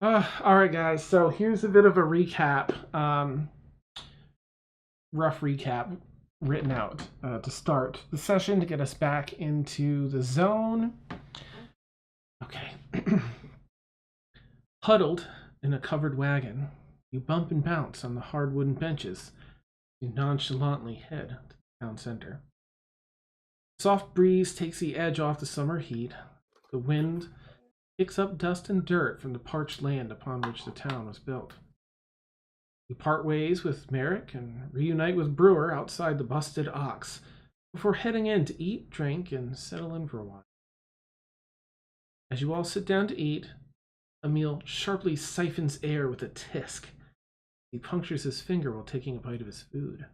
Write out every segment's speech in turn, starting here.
All right, guys. So here's a bit of a recap, rough recap written out to start the session to get us back into the zone. Okay. Huddled in a covered wagon, you bump and bounce on the hard wooden benches. You nonchalantly head to the town center. Soft breeze takes the edge off the summer heat. The wind picks up dust and dirt from the parched land upon which the town was built. You part ways with Merrick and reunite with Brewer outside the Busted Ox before heading in to eat, drink, and settle in for a while. As you all sit down to eat, Emil sharply siphons air with a tisk. He punctures his finger while taking a bite of his food.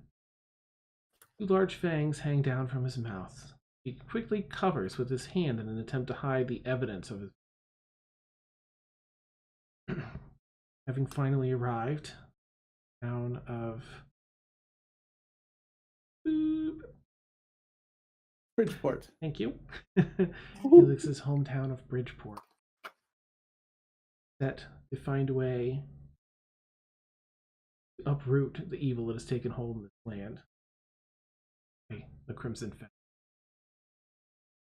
Two large fangs hang down from his mouth. He quickly covers with his hand in an attempt to hide the evidence of his. Having finally arrived, town of Bridgeport. Thank you. Felix's hometown of Bridgeport. Set to find a way to uproot the evil that has taken hold in this land. The Crimson Family.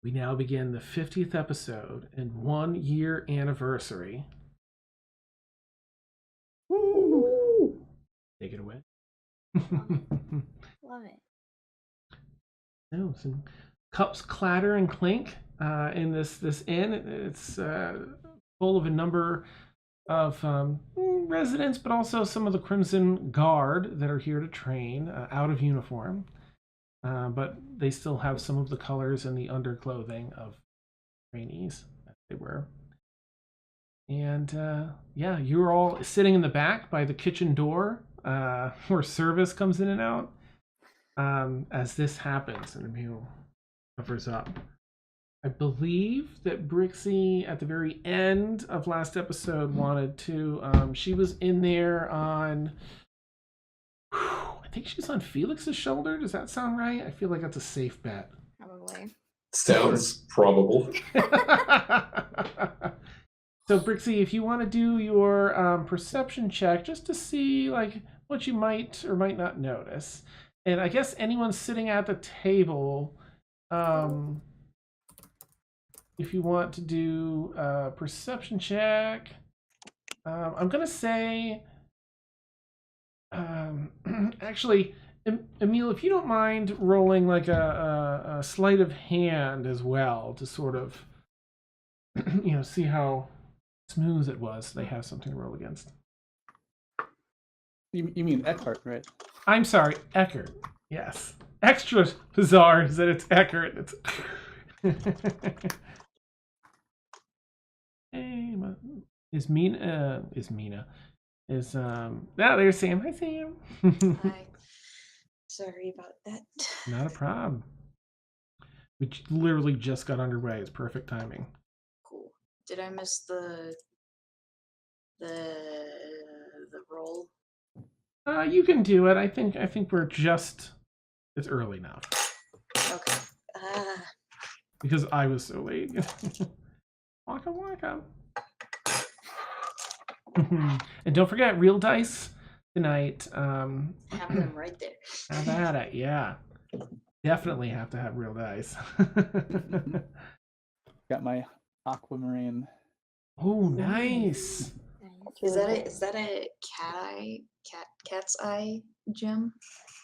We now begin the 50th episode and 1 year anniversary. Woo! Take it away. Love it. Oh, some cups clatter and clink in this inn. It's full of a number of residents, but also some of the Crimson Guard that are here to train out of uniform. But they still have some of the colors and the underclothing of trainees that they wear. And yeah, you're all sitting in the back by the kitchen door where service comes in and out. As this happens, and Emil covers up. I believe that Brixie, at the very end of last episode, wanted to. She was in there on. I think she's on Felix's shoulder. Does that sound right? I feel like that's a safe bet. Probably. Sounds probable. So, Brixie, if you want to do your perception check just to see like what you might or might not notice. And I guess anyone sitting at the table, if you want to do a perception check, I'm going to say, actually, Emil, if you don't mind rolling like a sleight of hand as well to sort of, see how smooth it was. They have something to roll against. You mean Eckhart, right? I'm sorry, Eckert. Yes. Extra bizarre is that it's Eckert. It's hey, is Mina there's Sam. Hi, Sam. Hi. Sorry about that. Not a problem. We literally just got underway. It's perfect timing. Cool. Did I miss the roll? You can do it. I think we're just. It's early enough. Okay. Because I was so late. Waka waka. And don't forget, real dice tonight. Have them right there. Have at it, yeah. Definitely have to have real dice. Got my aquamarine. Oh, nice. Is that a cat's eye gem?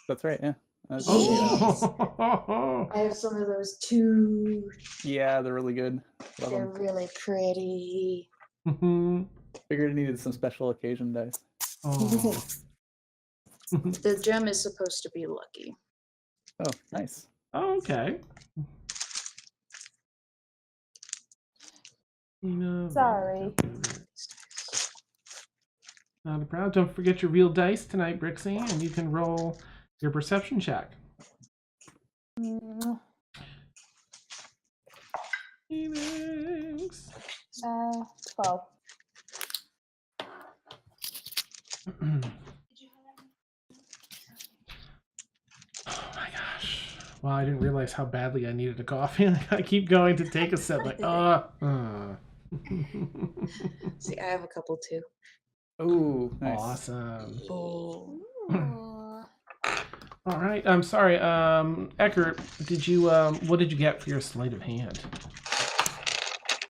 That's right, yeah. Oh. I have some of those too. Yeah, they're really good. Love They're them. really pretty. Figured it needed some special occasion dice. Oh. The gem is supposed to be lucky. Oh, nice. Oh, okay. Sorry. Not a problem. Don't forget your real dice tonight, Brixie, and you can roll your perception check. 12. Oh my gosh. Wow, I didn't realize how badly I needed a coffee. I keep going to take a sip like, See, I have a couple too. Oh, nice. Awesome. Oh. Ooh. All right. I'm sorry. Eckert, did you what did you get for your sleight of hand?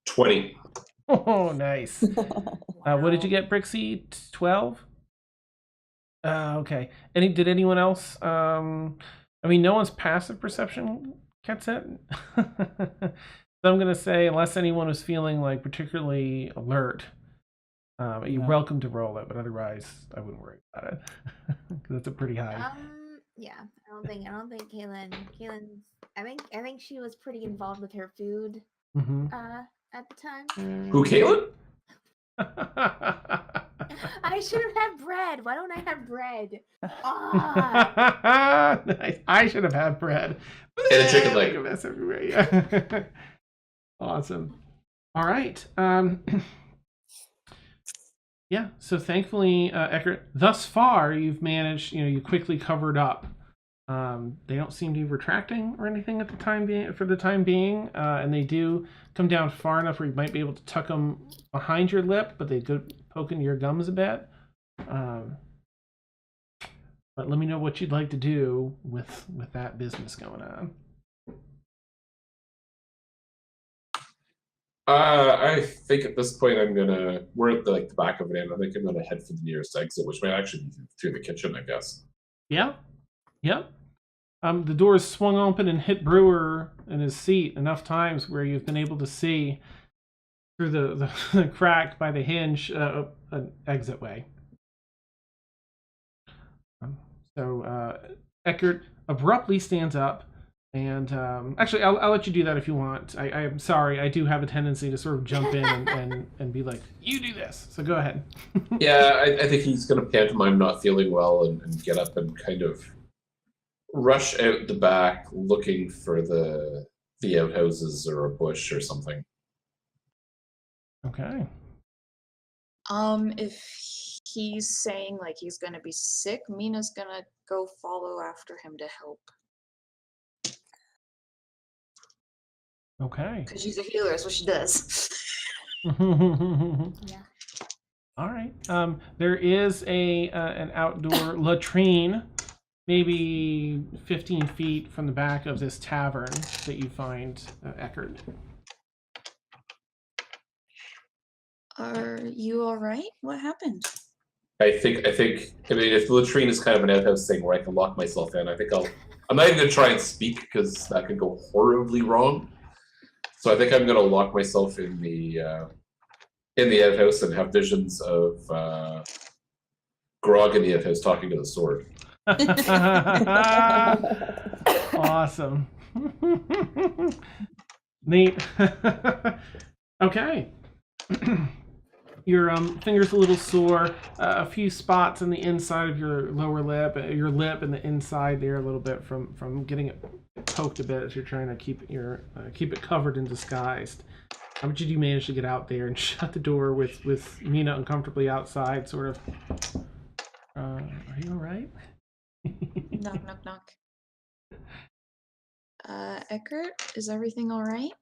20. Oh, nice. What did you get, Brixie? 12? Okay. Did anyone else? I mean, no one's passive perception gets it. So I'm gonna say, unless anyone was feeling like particularly alert, you're No. welcome to roll it, but otherwise, I wouldn't worry about it because it's a pretty high. Yeah, I don't think Kaylin. I think she was pretty involved with her food. Mm-hmm. At the time. Who, Caitlin? I should have had bread. Why don't I have bread? Ah. Nice. I should have had bread. And a chicken leg. Make a mess everywhere. Yeah. Awesome. All right. Yeah. So thankfully, Eckert, thus far you've managed. You quickly covered up. They don't seem to be retracting or anything at the time being. For the time being, and they do come down far enough where you might be able to tuck them behind your lip, but they could poke into your gums a bit. But let me know what you'd like to do with that business going on. I think at this point we're at the back of it, and I think I'm gonna head for the nearest exit, which might actually be through the kitchen, I guess. Yeah. Yep. The doors swung open and hit Brewer in his seat enough times where you've been able to see through the crack by the hinge an exit way. So Eckert abruptly stands up, and actually, I'll let you do that if you want. I'm sorry, I do have a tendency to sort of jump in and be like, you do this. So go ahead. Yeah, I think he's gonna pantomime not feeling well and get up and kind of rush out the back looking for the outhouses or a bush or something. Okay. If he's saying like he's gonna be sick, Mina's gonna go follow after him to help. Okay. Because she's a healer, that's what she does. Yeah. All right. There is an outdoor latrine, maybe 15 feet from the back of this tavern that you find, Eckert. Are you alright? What happened? I mean, if the latrine is kind of an outhouse thing where I can lock myself in, I'm not even gonna try and speak because that could go horribly wrong. So I think I'm gonna lock myself in the outhouse and have visions of Grog in the outhouse talking to the sword. Awesome. Neat. Okay. Your finger's a little sore. A few spots on the inside of your lower lip, and the inside there a little bit from getting it poked a bit as you're trying to keep it covered and disguised. But you do manage to get out there and shut the door with Mina uncomfortably outside, sort of. Are you all right? Knock, knock, knock. Eckert, is everything alright?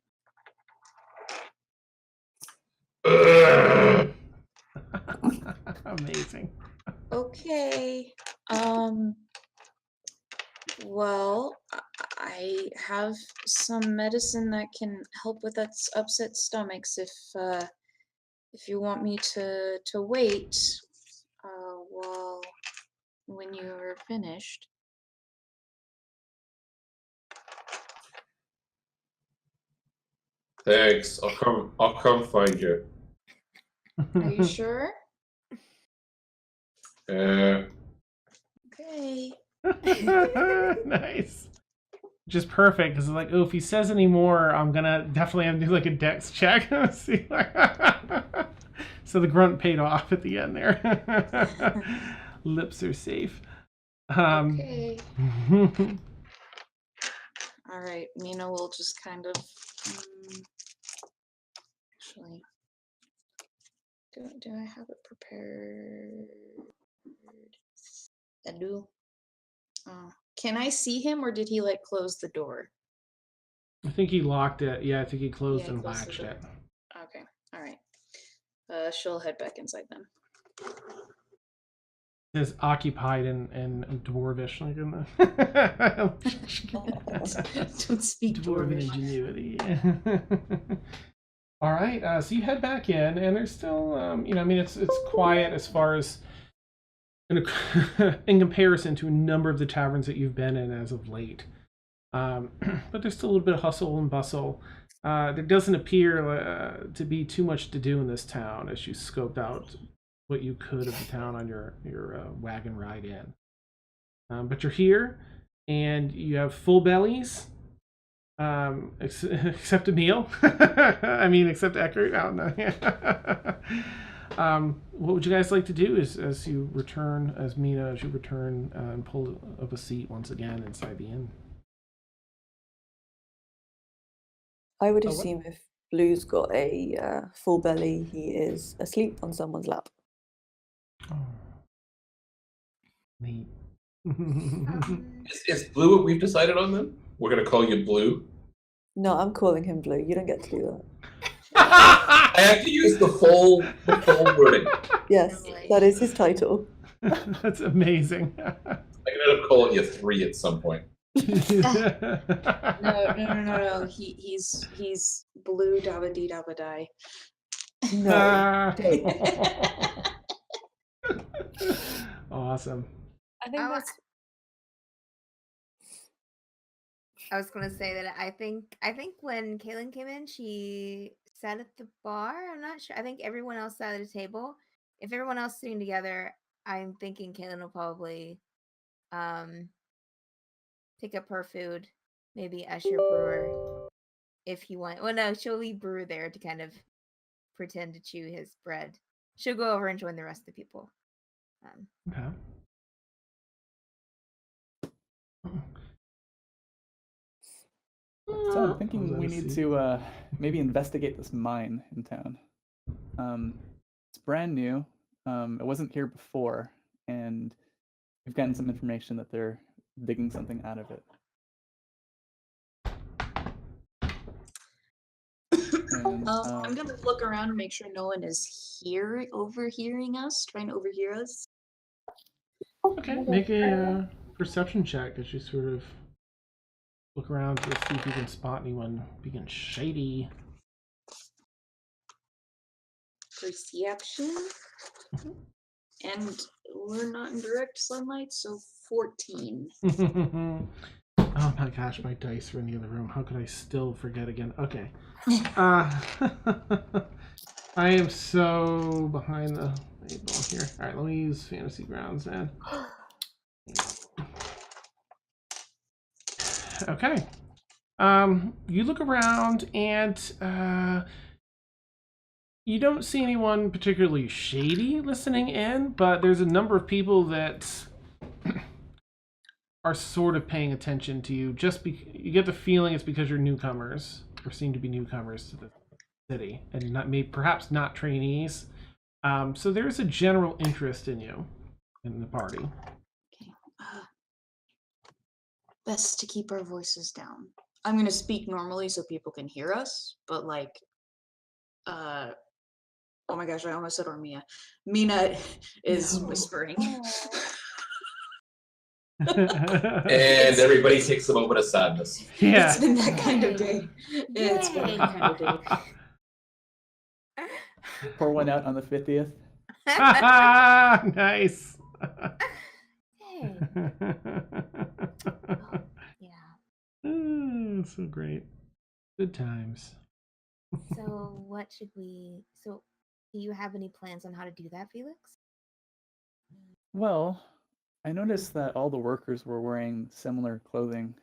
Amazing. Okay. Well, I have some medicine that can help with that upset stomachs if you want me to wait when you are finished. Thanks. I'll come find you. Are you sure? Okay. Nice. Just perfect, because it's like, oh, if he says any more, I'm gonna definitely have to do like a dex check. See, so the grunt paid off at the end there. Lips are safe. Okay. All right, Mina will just kind of actually. Do I have it prepared? I do. Oh, can I see him, or did he like close the door? I think he locked it. Yeah, I think he closed Yeah, he and closed the latched door. it. Okay. All right. She'll head back inside then. It's occupied in dwarvish, like in the Don't speak dwarven Dwarvish. ingenuity. All right, so you head back in, and there's still, it's quiet as far as in comparison to a number of the taverns that you've been in as of late. But there's still a little bit of hustle and bustle. There doesn't appear to be too much to do in this town as you scoped out what you could of the town on your wagon ride in. But you're here, and you have full bellies, except Emil. Except Eckert. Oh, no. What would you guys like to do as you return, as you return and pull up a seat once again inside the inn? I would Oh, what? assume if Blue's got a full belly, he is asleep on someone's lap. Oh. Neat. Is Blue what we've decided on then? We're gonna call you Blue. No, I'm calling him Blue. You don't get to do that. I have to use the full wording. Yes, that is his title. That's amazing. I can end up calling you 3 at some point. No. He's Blue Dabba Dee Dabba Die. No. Awesome. I think that's I was gonna say that I think when Kaylin came in, she sat at the bar. I'm not sure. I think everyone else sat at a table. If everyone else sitting together, I'm thinking Kaylin will probably pick up her food, maybe usher brewer if he wants. Well, no, she'll leave brewer there to kind of pretend to chew his bread. She'll go over and join the rest of the people. Okay. So I'm thinking we need to maybe investigate this mine in town. It's brand new. It wasn't here before, and we've gotten some information that they're digging something out of it. And, I'm gonna look around and make sure no one is overhearing us, trying to overhear us. Okay, make a perception check as you sort of look around to see if you can spot anyone being shady. Perception. And we're not in direct sunlight, so 14. Oh my gosh, my dice are in the other room. How could I still forget again? Okay. I am so behind the eight ball here. All right, let me use Fantasy Grounds then. Okay. You look around and you don't see anyone particularly shady listening in, but there's a number of people that are sort of paying attention to you. You get the feeling it's because you're newcomers, or seem to be newcomers to the city, and perhaps not trainees. So there's a general interest in you, in the party. Okay. Best to keep our voices down. I'm gonna speak normally so people can hear us, but oh my gosh, I almost said Ormia. Mina is whispering. And everybody takes a moment of sadness. Yeah. It's been that kind of day. It's been that kind of day. pour one out on the 50th. Nice. Hey. Yeah. So great. Good times. So what should we? So, do you have any plans on how to do that, Felix? Well, I noticed that all the workers were wearing similar clothing,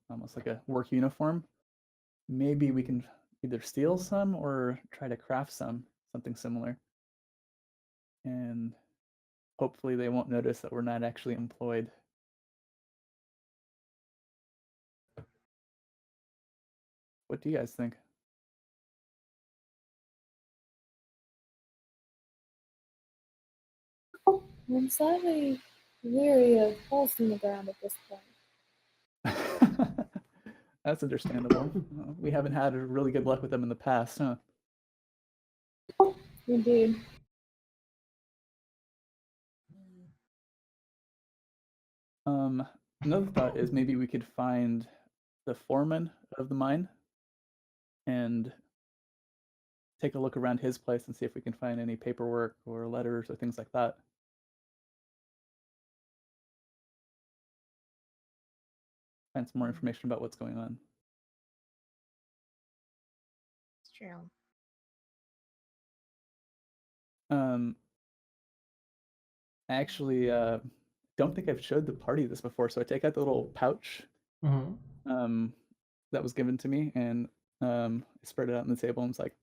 almost like a work uniform. Maybe we can either steal some or try to craft something similar. And hopefully they won't notice that we're not actually employed. What do you guys think? I'm slightly weary of holes in the ground at this point. That's understandable. We haven't had really good luck with them in the past, huh? Indeed. Another thought is maybe we could find the foreman of the mine and take a look around his place and see if we can find any paperwork or letters or things like that. Find some more information about what's going on. It's true. I actually don't think I've showed the party this before, so I take out the little pouch Mm-hmm. that was given to me, and I spread it out on the table, and it's like,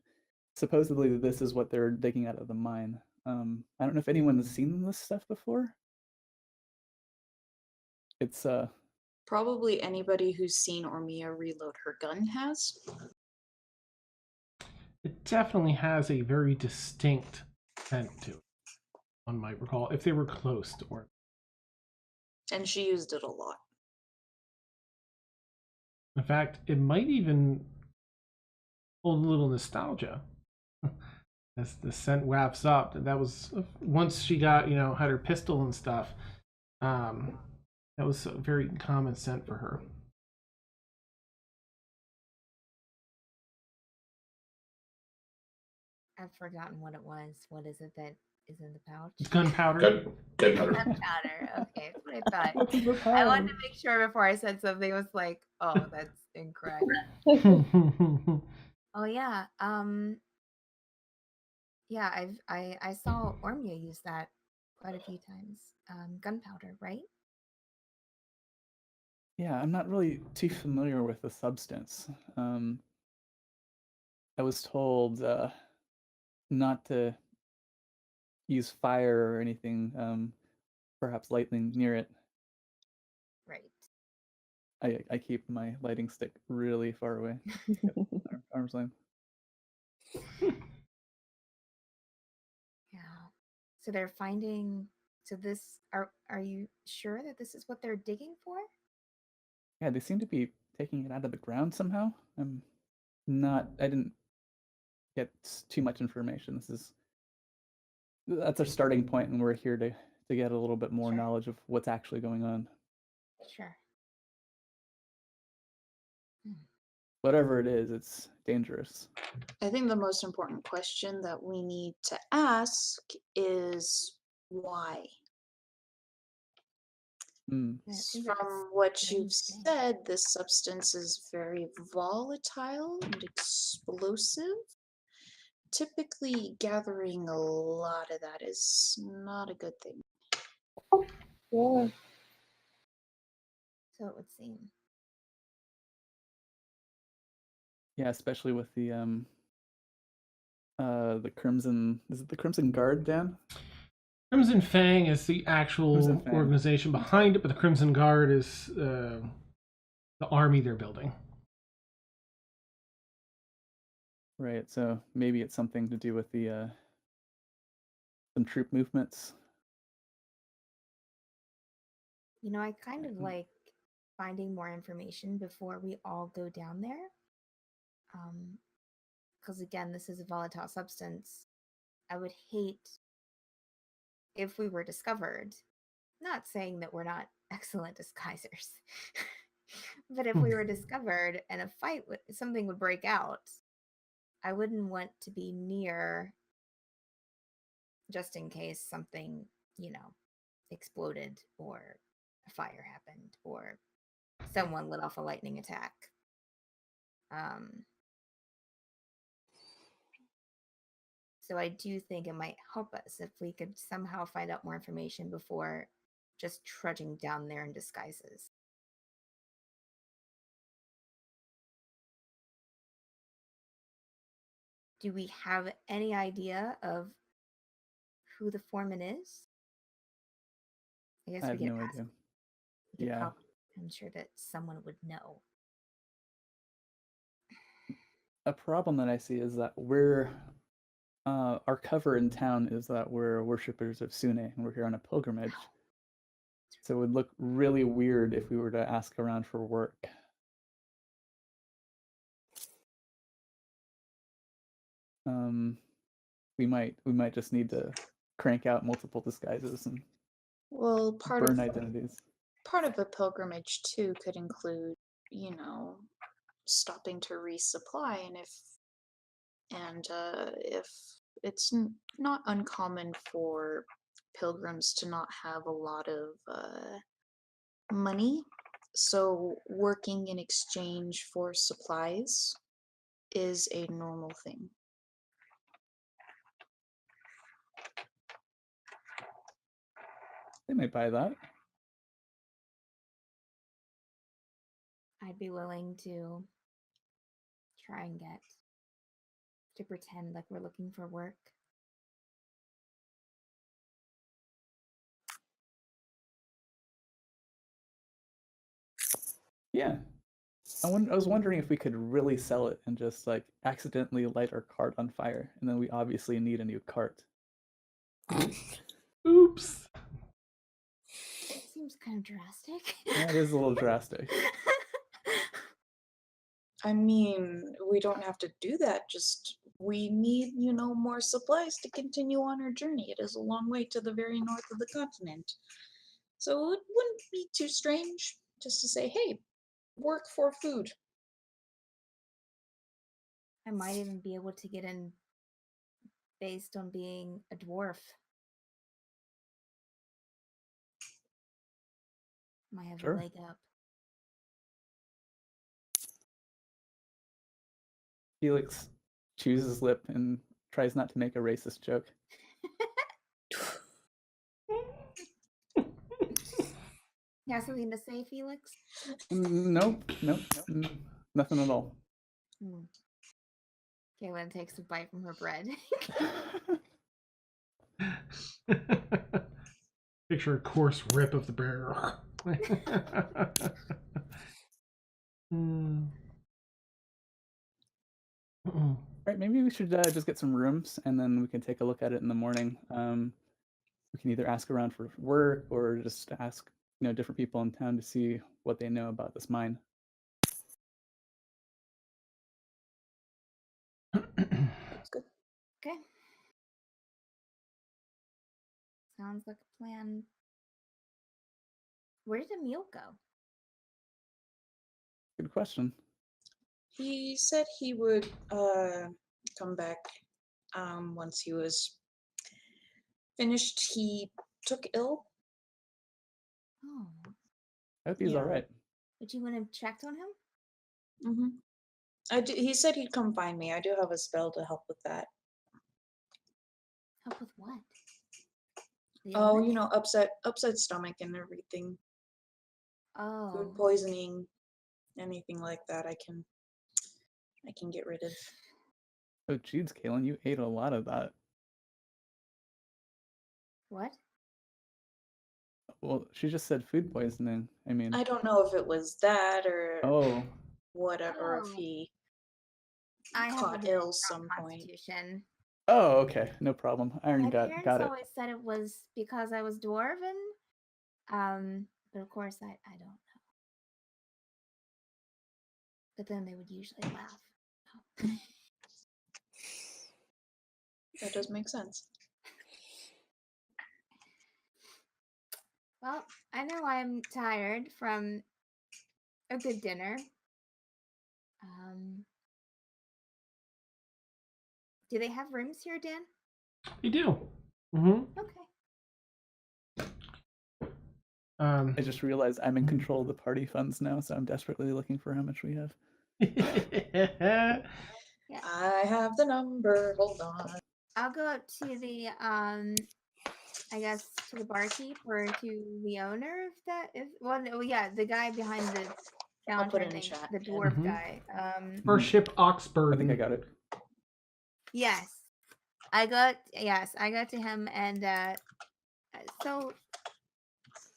supposedly this is what they're digging out of the mine. I don't know if anyone has seen this stuff before. It's Probably anybody who's seen Ormia reload her gun has. It definitely has a very distinct scent to it. One might recall if they were close to Orm. And she used it a lot. In fact, it might even hold a little nostalgia as the scent wafts up. That was once she got, had her pistol and stuff. That was a very common scent for her. I've forgotten what it was. What is it that is in the pouch? It's gunpowder. Gunpowder. Gunpowder. Okay, that's what I thought. what's in the I wanted to pouch? make sure before I said something. I was like, oh, that's incorrect. Oh yeah. Yeah, I saw Ormia use that quite a few times. Gunpowder, right? Yeah, I'm not really too familiar with the substance. I was told not to use fire or anything, perhaps lighting near it. Right. I keep my lighting stick really far away, arm's length. Yeah. So they're finding. So this are you sure that this is what they're digging for? Yeah, they seem to be taking it out of the ground somehow. I didn't get too much information. That's our starting point, and we're here to get a little bit more Sure. knowledge of what's actually going on. Sure. Whatever it is, it's dangerous. I think the most important question that we need to ask is why? Mm. Yeah, it seems like a From what you've strange thing. said, this substance is very volatile and explosive. Typically, gathering a lot of that is not a good thing. Yeah. So it would seem. Yeah, especially with the Crimson. Is it the Crimson Guard, Dan? Crimson Fang is the actual Crimson Fang. organization behind it, but the Crimson Guard is the army they're building. Right. So maybe it's something to do with the some troop movements. I kind of like finding more information before we all go down there. Because again, this is a volatile substance. I would hate if we were discovered. Not saying that we're not excellent disguisers, but if we were discovered and a fight, something would break out, I wouldn't want to be near just in case something, exploded or a fire happened or someone lit off a lightning attack. So I do think it might help us if we could somehow find out more information before just trudging down there in disguises. Do we have any idea of who the foreman is? I guess I we have could no ask. idea. We could Yeah. probably, I'm sure that someone would know. A problem that I see is that our cover in town is that we're worshippers of Sune, and we're here on a pilgrimage. So it would look really weird if we were to ask around for work. we might just need to crank out multiple disguises and Well, burn identities. part of a pilgrimage too could include, stopping to resupply, and if it's not uncommon for pilgrims to not have a lot of money, so working in exchange for supplies is a normal thing. They might buy that. I'd be willing to try and to pretend like we're looking for work. Yeah. I was wondering if we could really sell it and just like accidentally light our cart on fire, and then we obviously need a new cart. Oops. It seems kind of drastic. That is a little drastic. I mean, we don't have to do that, just we need, more supplies to continue on our journey. It is a long way to the very north of the continent. So it wouldn't be too strange just to say, hey, work for food. I might even be able to get in based on being a dwarf. Might have Sure. a leg up. Felix chews his lip and tries not to make a racist joke. You have something to say, Felix? Nope, nothing at all. Kaylin takes a bite from her bread. Picture a coarse rip of the bear. Right, maybe we should just get some rooms, and then we can take a look at it in the morning. We can either ask around for work or just ask, different people in town to see what they know about this mine. That's good. Okay. Sounds like a plan. Where did Emil go? Good question. He said he would come back once he was finished. He took ill. Oh. I hope he's all right. Would you want to check on him? Mm-hmm. He said he'd come find me. I do have a spell to help with that. Help with what? The Oh, illness? upset stomach and everything. Oh. Food poisoning, anything like that. I can get rid of. Oh, jeez, Kaylin, you ate a lot of that. What? Well, she just said food poisoning. I mean, I don't know if it was that or whatever. If Oh. he I have a caught very ill strong some point. constitution. Oh, okay, no problem. I already My got parents it. always said it was because I was dwarven. But of course I don't know. But then they would usually laugh. That does make sense. Well, I know I'm tired from a good dinner. Do they have rooms here, Dan? You do. Mm-hmm. Okay. I just realized I'm in control of the party funds now, so I'm desperately looking for how much we have. Yeah. I have the number. Hold on. I'll go up to the I guess to the barkeep or to the owner if that is the guy behind the I'll put counter, it in chat. the dwarf Mhm. guy. First ship Oxburden. I think I got it. Yes. I got to him and so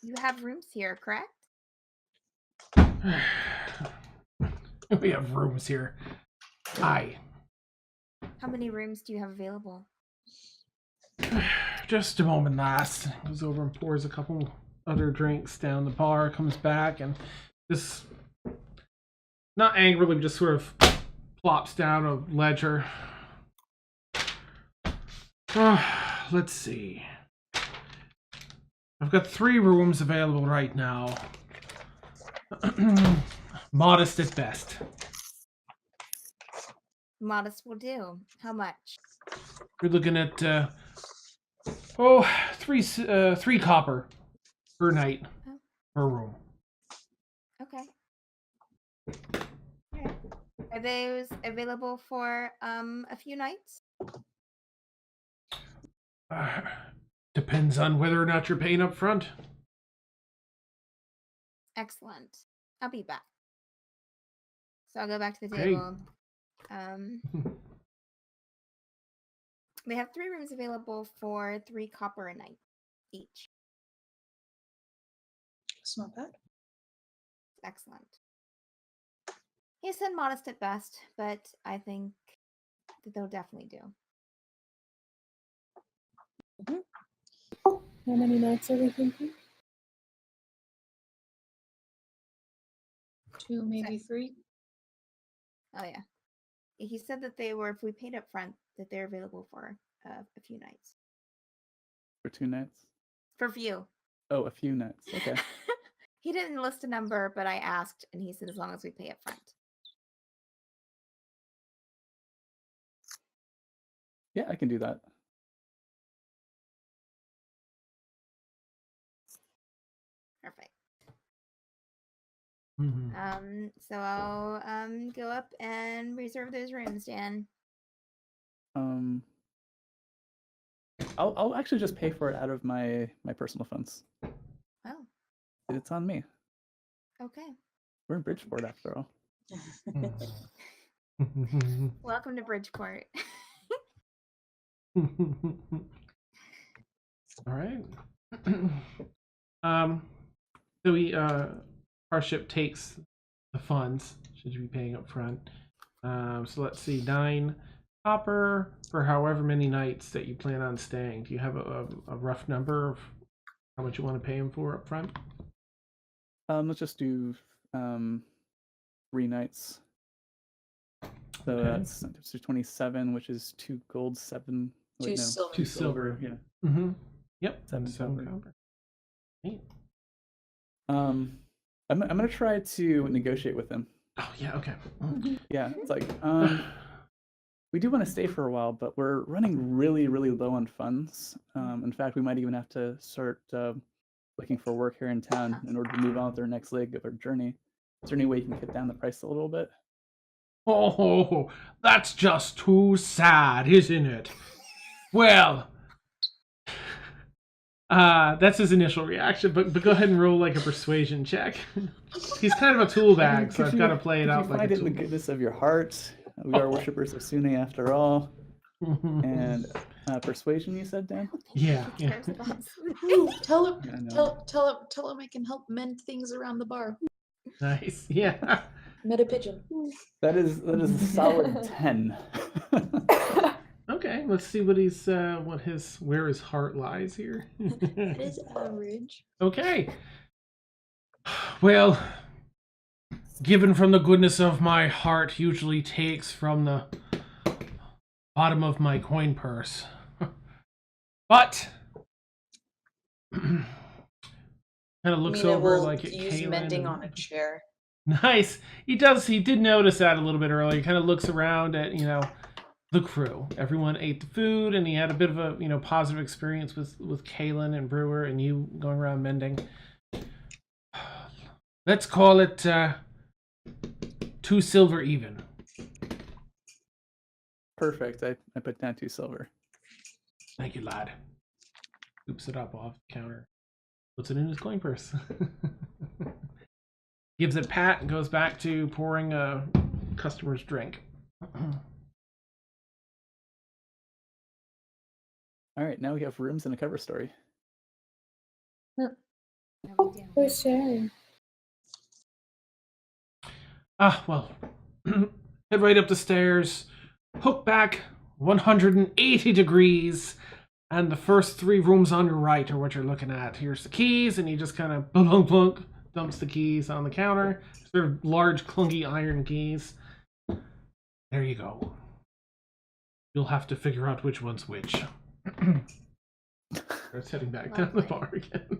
you have rooms here, correct? We have rooms here. Aye. How many rooms do you have available? Just a moment, lass. Goes over and pours a couple other drinks down the bar, comes back, and just not angrily, just sort of plops down a ledger. Let's see. I've got 3 rooms available right now. Modest at best. Modest will do. How much? We're looking at 3 copper per night per room. Okay. Alright. Are those available for a few nights? Depends on whether or not you're paying up front. Excellent. I'll be back. So I'll go back to the Okay. table. They have 3 rooms available for 3 copper a night each. It's not bad. Excellent. He said modest at best, but I think that they'll definitely do. How many nights are we thinking? 2, maybe 3. Oh yeah. He said that they were, if we paid up front, that they're available for a few nights. For 2 nights? For a few. Oh, a few nights. Okay. He didn't list a number, but I asked, and he said as long as we pay up front. Yeah, I can do that. Perfect. Mhm. So I'll go up and reserve those rooms, Dan. I'll actually just pay for it out of my personal funds. Oh, It's on me. okay. We're in Bridgeport after all. Welcome to Bridgeport. All right. So our ship takes the funds. Should you be paying up front? So let's see, 9 copper for however many nights that you plan on staying. Do you have a rough number of how much you want to pay him for up front? Let's just do 3 nights. So Okay. that's 27, which is 2 gold, 7. Two Wait, no, silver. 2 silver. Yeah. Mm-hmm. Yep. 7 7 copper. copper. Neat. I'm gonna try to negotiate with him. Oh yeah. Okay. Yeah, it's like we do want to stay for a while, but we're running really, really low on funds. In fact, we might even have to start looking for work here in town in order to move on with our next leg of our journey. Is there any way you can cut down the price a little bit? Oh, that's just too sad, isn't it? Well, that's his initial reaction, but go ahead and roll like a persuasion check. He's kind of a tool bag, so I've got to play it out like find a it in the tool. goodness of your heart. We are worshippers of Sune after all. And persuasion, you said, Dan? Yeah. Ooh, tell him, Yeah, I know. tell him I can help mend things around the bar. Nice. Yeah. Meta pigeon. That is a solid 10. Okay, let's see what he's where his heart lies here. That is average. Okay. Well, given from the goodness of my heart usually takes from the bottom of my coin purse. But kind of looks Mina over will like at use Kaylin mending and- on a chair. Nice. He did notice that a little bit earlier. He kind of looks around at, the crew. Everyone ate the food, and he had a bit of a, positive experience with Kaylin and Brewer and you going around mending. Let's call it 2 silver even. Perfect. I put down 2 silver. Thank you, lad. Scoops it up off the counter. Puts it in his coin purse. Gives it a pat and goes back to pouring a customer's drink. All right, now we have rooms and a cover story. Who's sharing? Well, head right up the stairs, hook back 180 degrees, and the first 3 rooms on your right are what you're looking at. Here's the keys, and he just kind of plunk, dumps the keys on the counter. Sort of large, clunky iron keys. There you go. You'll have to figure out which one's which. Starts heading back down the bar again.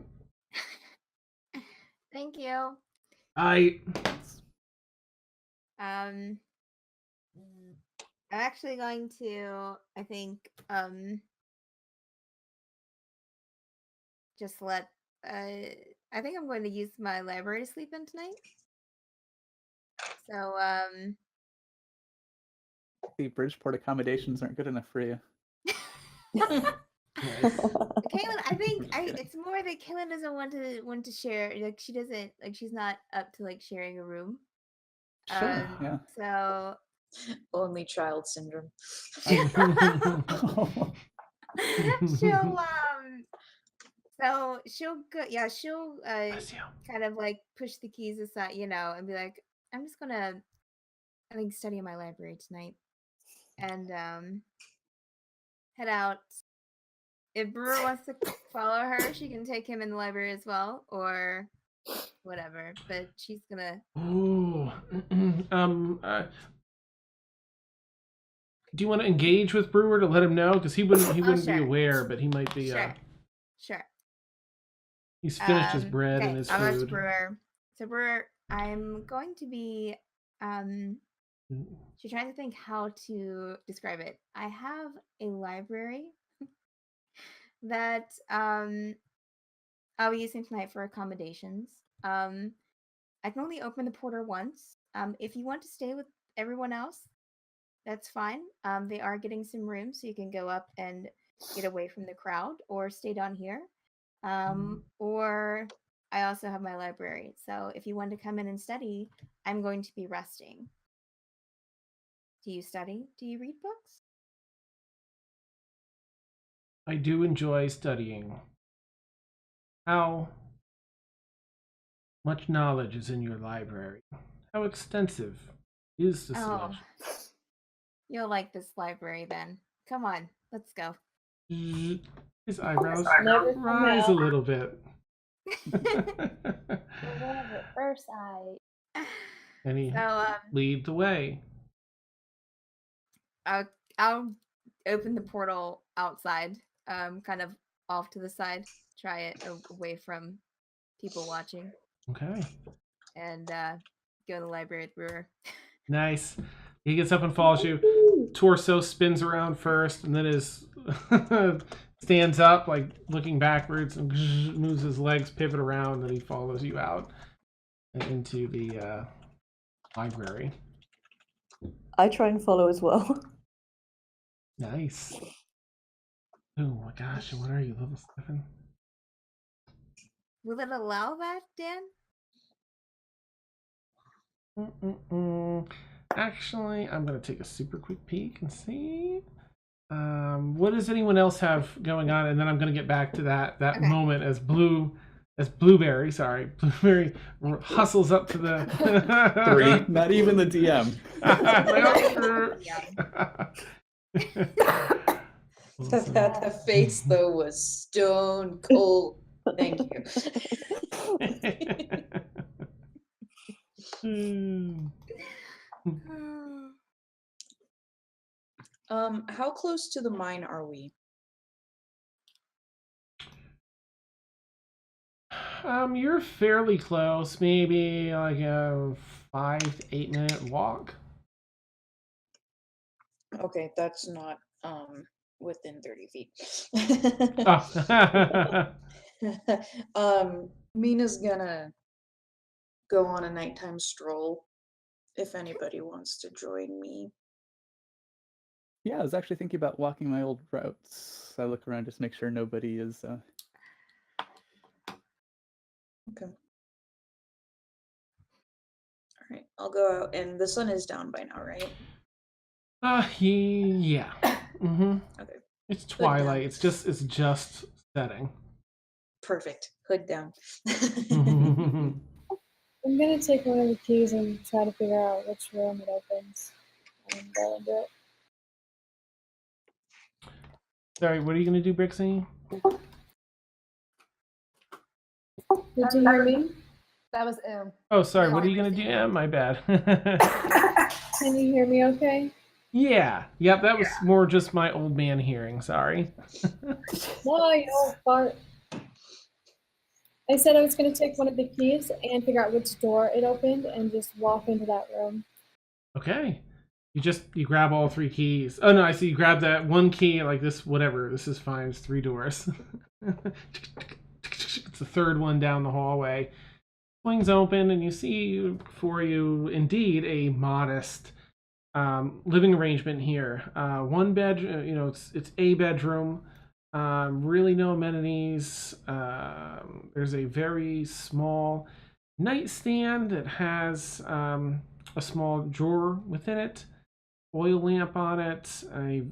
Thank you. I'm actually going to, I think, just let. I think I'm going to use my library to sleep in tonight. So, The Bridgeport accommodations aren't good enough for you. Kaylin, I think it's more that Kaylin doesn't want to share. Like she doesn't like she's not up to like sharing a room. Sure. Yeah. So Only child syndrome. she'll so she'll go, yeah, she'll kind of like push the keys aside, and be like, I'm just gonna, I think, study in my library tonight, and head out. If Brewer wants to follow her, she can take him in the library as well, or whatever. But she's gonna. Ooh. Do you want to engage with Brewer to let him know? Because he wouldn't be sure. aware, but he might be. Sure. He's finished his bread okay, and his I'll ask food. Brewer. So Brewer, I'm going to be She's trying to think how to describe it. I have a library that I'll be using tonight for accommodations. I can only open the portal once. If you want to stay with everyone else, that's fine. They are getting some room, so you can go up and get away from the crowd, or stay down here. Or I also have my library. So if you want to come in and study, I'm going to be resting. Do you study? Do you read books? I do enjoy studying. How much knowledge is in your library? How extensive is the selection? You'll like this library then. Come on, let's go. His eyebrows rise a little bit. First eye. And he lead the way. I'll open the portal outside, kind of off to the side. Try it away from people watching. Okay. And go to the library at the Brewer. Nice. He gets up and follows you. Torso spins around first, and then his stands up, like looking backwards, and moves his legs, pivot around, and he follows you out into the library. I try and follow as well. Nice. Oh my gosh, what are you, level 7? Will it allow that, Dan? Actually, I'm going to take a super quick peek and see. What does anyone else have going on? And then I'm going to get back to that moment as Blueberry hustles up to the 3. Not even the DM. That face though was stone cold. Thank you. How close to the mine are we? You're fairly close, maybe like a 5 to 8 minute walk. Okay, that's not within 30 feet. Mina's gonna go on a nighttime stroll if anybody wants to join me. Yeah, I was actually thinking about walking my old routes. I look around just to make sure nobody is. Okay. All right, I'll go out, and the sun is down by now, right? Yeah. Mm-hmm. Okay. It's twilight. It's just setting. Perfect. Hood down. I'm gonna take one of the keys and try to figure out which room it opens and go into it. Sorry, what are you gonna do, Brixie? Did you hear me? That was Oh, sorry. What are you gonna do? Yeah, my bad. Can you hear me okay? Yeah. Yep, that was more just my old man hearing. Sorry. No, you don't fart. I said I was going to take one of the keys and figure out which door it opened and just walk into that room. Okay. You grab all 3 keys. Oh no, I see you grab that one key like this, whatever. This is fine. It's 3 doors. It's the 3rd one down the hallway. Swings open and you see before you indeed a modest living arrangement here. 1 bed, it's a bedroom. Really no amenities. There's a very small nightstand that has a small drawer within it, oil lamp on it, a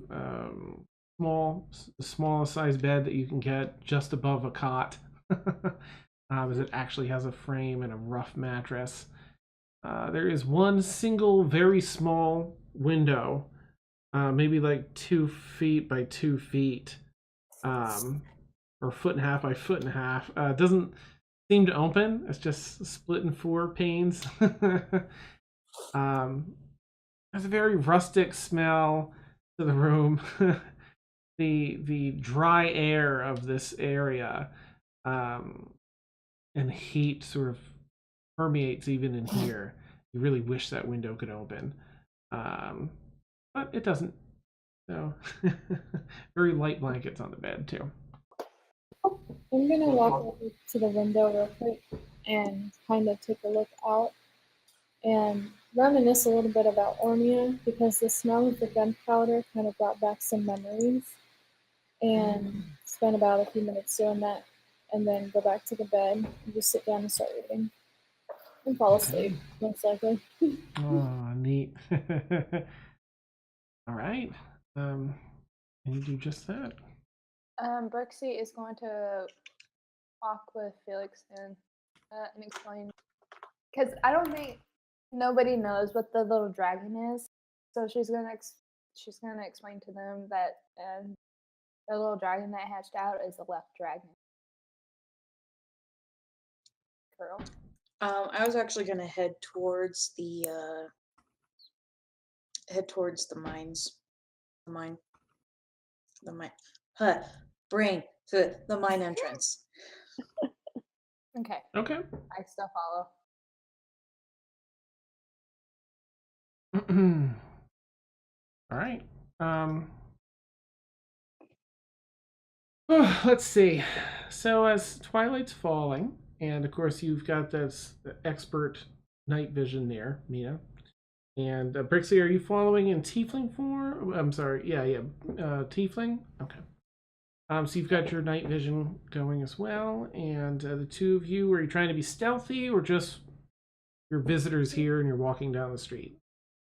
smallest size bed that you can get just above a cot, as it actually has a frame and a rough mattress. There is 1 single, very small window, maybe like 2 feet by 2 feet. Or 1.5 by 1.5. Doesn't seem to open. It's just split in 4 panes. There's a very rustic smell to the room. the dry air of this area and heat sort of permeates even in here. You really wish that window could open, but it doesn't. So very light blankets on the bed too. I'm going to walk over to the window real quick and kind of take a look out and reminisce a little bit about Ormia because the smell of the gunpowder kind of brought back some memories, and spend about a few minutes doing that and then go back to the bed and just sit down and start reading and fall asleep, most likely. Oh, neat. All right. And you do just that. Brixie is going to talk with Felix and explain, because I don't think nobody knows what the little dragon is, so she's gonna explain to them that the little dragon that hatched out is the left dragon. Girl. I was actually gonna head towards the mines. The mine. Brain to the mine entrance. Okay. Okay. I still follow. All right. Let's see. So as twilight's falling, and of course you've got this expert night vision there, Mina. And Brixie, are you following in tiefling form? I'm sorry. Yeah. Tiefling. Okay. So you've got your night vision going as well, and the 2 of you, are you trying to be stealthy or just your visitors here and you're walking down the street?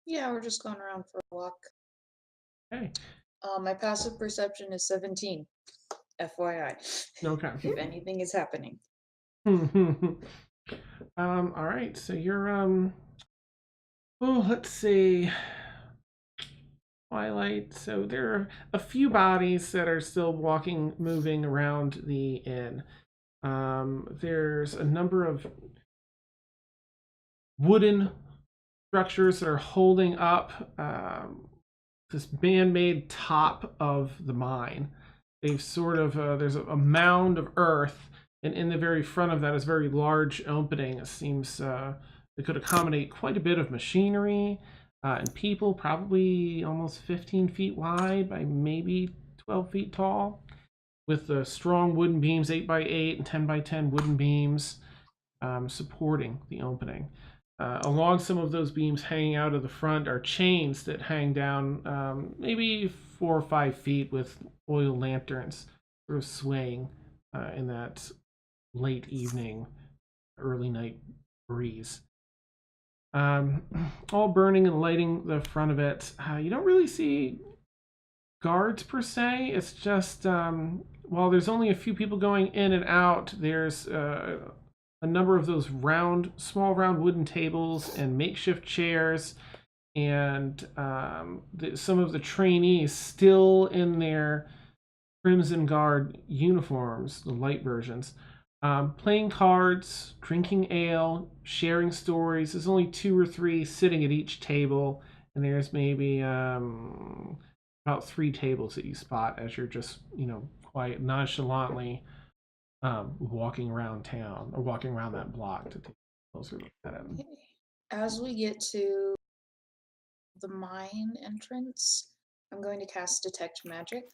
Yeah, we're just going around for a walk. Okay. My passive perception is 17. FYI. Okay. If anything is happening. All right. So you're let's see. Twilight. So there are a few bodies that are still moving around the inn. There's a number of wooden structures that are holding up this man-made top of the mine. They've sort of there's a mound of earth, and in the very front of that is a very large opening. It seems it could accommodate quite a bit of machinery and people, probably almost 15 feet wide by maybe 12 feet tall, with the strong wooden beams, 8 by 8 and 10 by 10 wooden beams supporting the opening. Along some of those beams hanging out of the front are chains that hang down maybe 4 or 5 feet, with oil lanterns sort of swaying in that late evening, early night breeze. All burning and lighting the front of it. You don't really see guards per se. It's just while there's only a few people going in and out, there's a number of those small round wooden tables and makeshift chairs, and some of the trainees still in their Crimson Guard uniforms, the light versions, playing cards, drinking ale, sharing stories. There's only 2 or 3 sitting at each table, and there's maybe about 3 tables that you spot as you're just, quite nonchalantly walking around town or walking around that block to take a closer look at it. Okay. As we get to the mine entrance, I'm going to cast Detect Magic.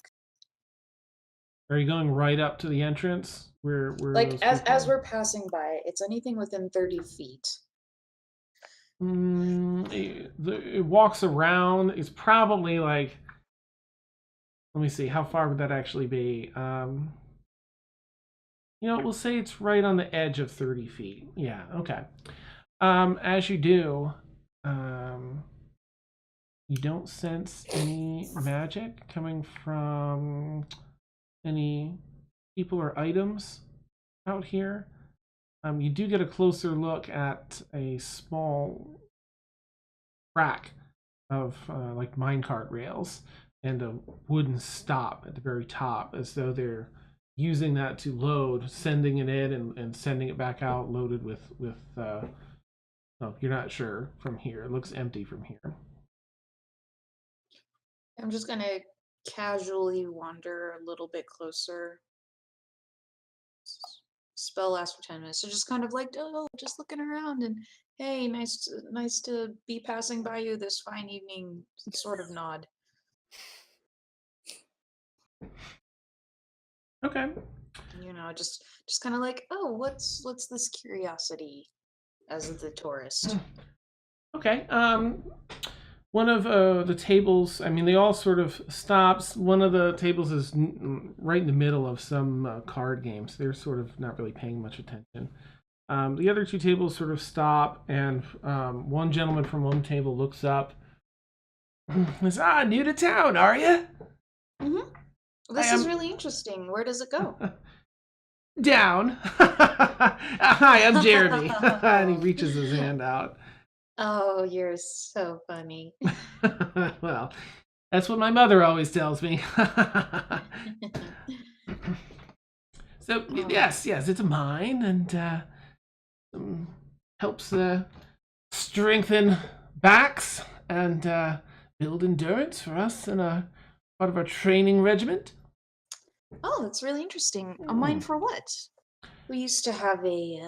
Are you going right up to the entrance? Where Like, those as people- we're passing by, it's anything within 30 feet. It walks around. It's probably like, let me see, how far would that actually be? We'll say it's right on the edge of 30 feet. Yeah, okay. As you do, you don't sense any magic coming from any people or items out here. You do get a closer look at a small crack of like minecart rails and a wooden stop at the very top, as though they're using that to load, sending it in and sending it back out loaded with no, you're not sure from here. It looks empty from here. I'm just going to casually wander a little bit closer. Spell lasts for 10 minutes. So just kind of like, just looking around and, hey, nice to be passing by you this fine evening, sort of nod. Okay. Just kind of like, oh, what's this curiosity as the tourist? Okay. One of the tables, they all sort of stops. One of the tables is right in the middle of some card games. They're sort of not really paying much attention. The other 2 tables sort of stop, and one gentleman from one table looks up. Says, new to town, are you? Mm-hmm. This is really interesting. Where does it go? Down. Hi, I'm Jeremy. And he reaches his hand out. Oh, you're so funny. Well, that's what my mother always tells me. So, yes, it's a mine, and helps strengthen backs and build endurance for us and part of our training regiment. Oh, that's really interesting. A mine for what? We used to have a,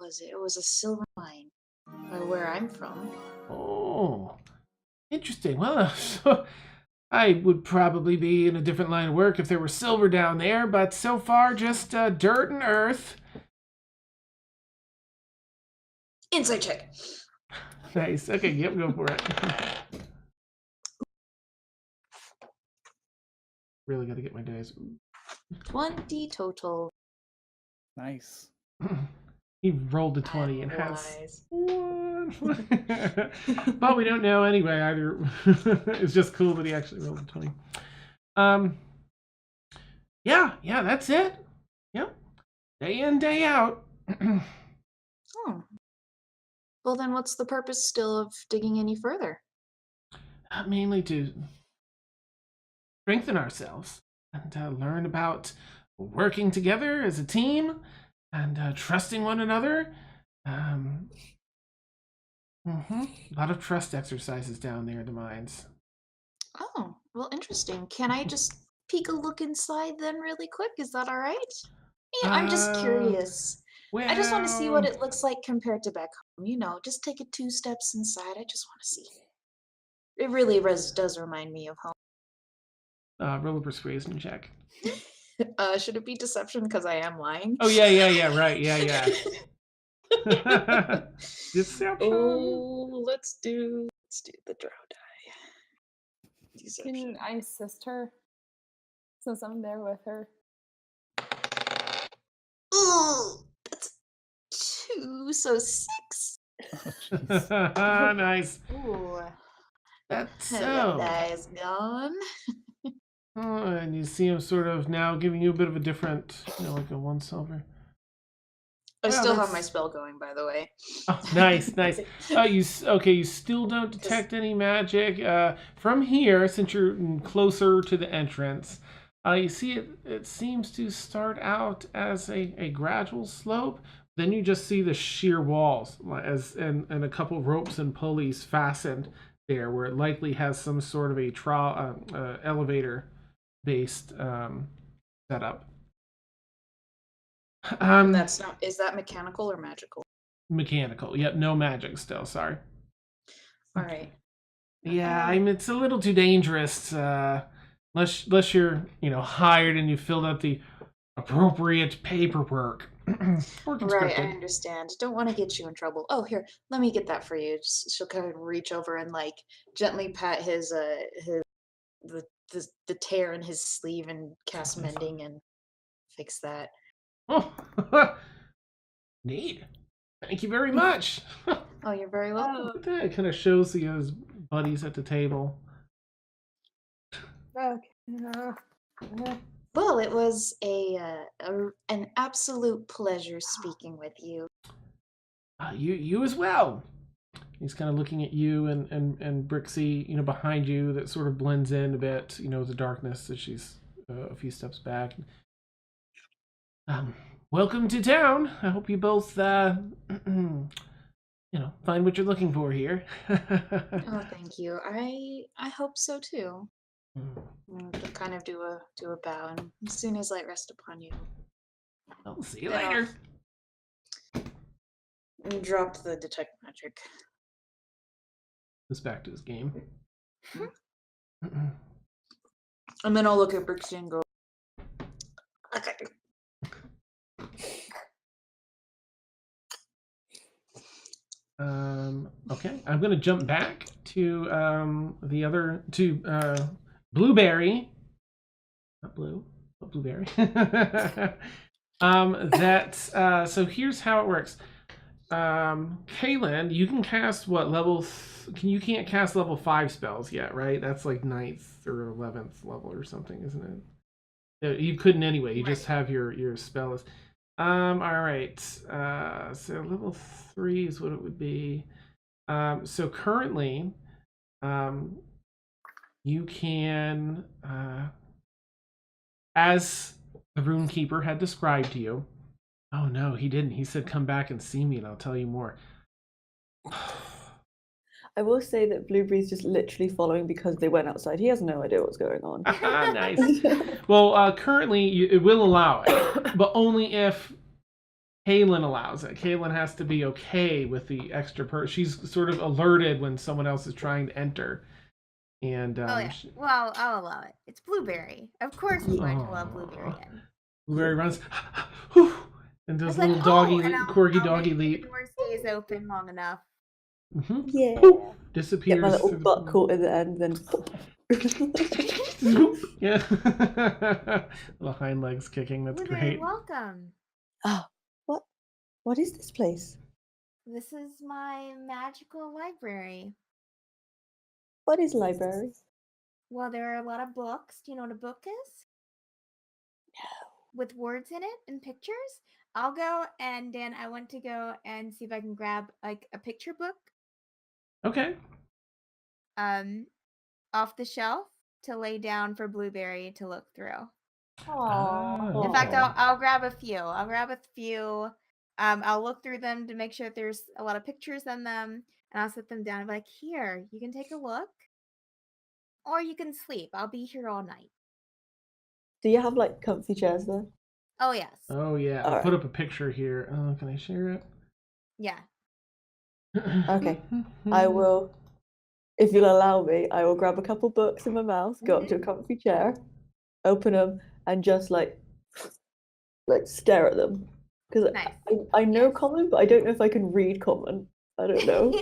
it was a silver mine where I'm from. Oh, interesting. Well, so I would probably be in a different line of work if there were silver down there, but so far just dirt and earth. Insight check. Nice. Okay, yep, go for it. Really got to get my dice. 20 total. Nice. He rolled a 20 and has Wise. 1. But we don't know anyway either. It's just cool that he actually rolled a 20. Yeah, that's it. Yep. Day in, day out. Oh. Well, then what's the purpose still of digging any further? Mainly to strengthen ourselves and learn about working together as a team and trusting one another. A lot of trust exercises down there in the mines. Oh, well, interesting. Can I just peek a look inside then really quick? Is that all right? Yeah, I'm just curious. I just want to see what it looks like compared to back home. Just take it 2 steps inside. I just want to see. It really does remind me of home. Roll a persuasion check. Should it be deception because I am lying? Oh, yeah, right, yeah. Deception. Oh, let's do the draw die. Deception. Can I assist her? Since I'm there with her. Ooh, that's 2, so 6. Nice. Ooh. That's That so. die is gone. Oh, and you see him sort of now giving you a bit of a different, like a 1 silver. I Well, still have that's- my spell going, by the way. Oh, nice. You still don't detect any magic from here, since you're closer to the entrance. You see it seems to start out as a gradual slope. Then you just see the sheer walls and a couple ropes and pulleys fastened there, where it likely has some sort of a elevator-based setup. And that's not. Is that mechanical or magical? Mechanical. Yep, no magic still. Sorry. All right. Yeah, I mean, it's a little too dangerous. Unless you're, hired and you filled out the appropriate paperwork. Or Right, I conscripted. understand. Don't want to get you in trouble. Oh, here, let me get that for you. She'll kind of reach over and like gently pat his the tear in his sleeve and cast mending and fix that. Oh, neat. Thank you very much. Oh, you're very welcome. Look at that. It kind of shows his buddies at the table. Well, it was an absolute pleasure speaking with you. You as well. He's kind of looking at you and Brixie, behind you, that sort of blends in a bit, the darkness as she's a few steps back. Welcome to town. I hope you both, find what you're looking for here. Oh, thank you. I hope so too. To kind of do a bow, and as soon as light rest upon you, I'll see you then later. and drop the detect magic. Goes back to his game. And then I'll look at Brixie and go, okay. Okay, I'm gonna jump back to Blueberry, not Blue, but Blueberry. So here's how it works. Kaylin, you can cast what level? You can't cast level 5 spells yet, right? That's like 9th or 11th level or something, isn't it? You couldn't anyway. You just have your spell list. All right. So level 3 is what it would be. So currently, you can, as the Runekeeper had described to you. Oh no, he didn't. He said, "Come back and see me, and I'll tell you more." I will say that Blueberry's just literally following because they went outside. He has no idea what's going on. Nice. Well, currently it will allow it, but only if Kaylin allows it. Kaylin has to be okay with the extra she's sort of alerted when someone else is trying to enter. And well, I'll allow it. It's Blueberry. Of course I'm going to love Blueberry in. Blueberry runs and does a It's little like, doggy, and corgi I'll doggy make leap. sure the door stays open long enough. Yeah. Disappears. Get my little butt caught in the end, then. Yeah. Little hind legs kicking. That's Blueberry, great. welcome. Ah, what is this place? This is my magical library. What is library? Well, there are a lot of books. Do you know what a book is? No. With words in it and pictures? I'll go and Dan, I want to go and see if I can grab like a picture book. Okay. Off the shelf to lay down for Blueberry to look through. Aww. In fact, I'll grab a few. I'll look through them to make sure that there's a lot of pictures in them, and I'll set them down and be like, here, you can take a look. Or you can sleep. I'll be here all night. Do you have like comfy chairs there? Oh, yes. Oh, yeah. I'll put up a picture here. Oh, can I share it? Yeah. Okay. I will, if you'll allow me, I will grab a couple books in my mouth, go up to a comfy chair, open them, and just like stare at them. Because Nice. I know common, but I don't know if I can read common. I don't know.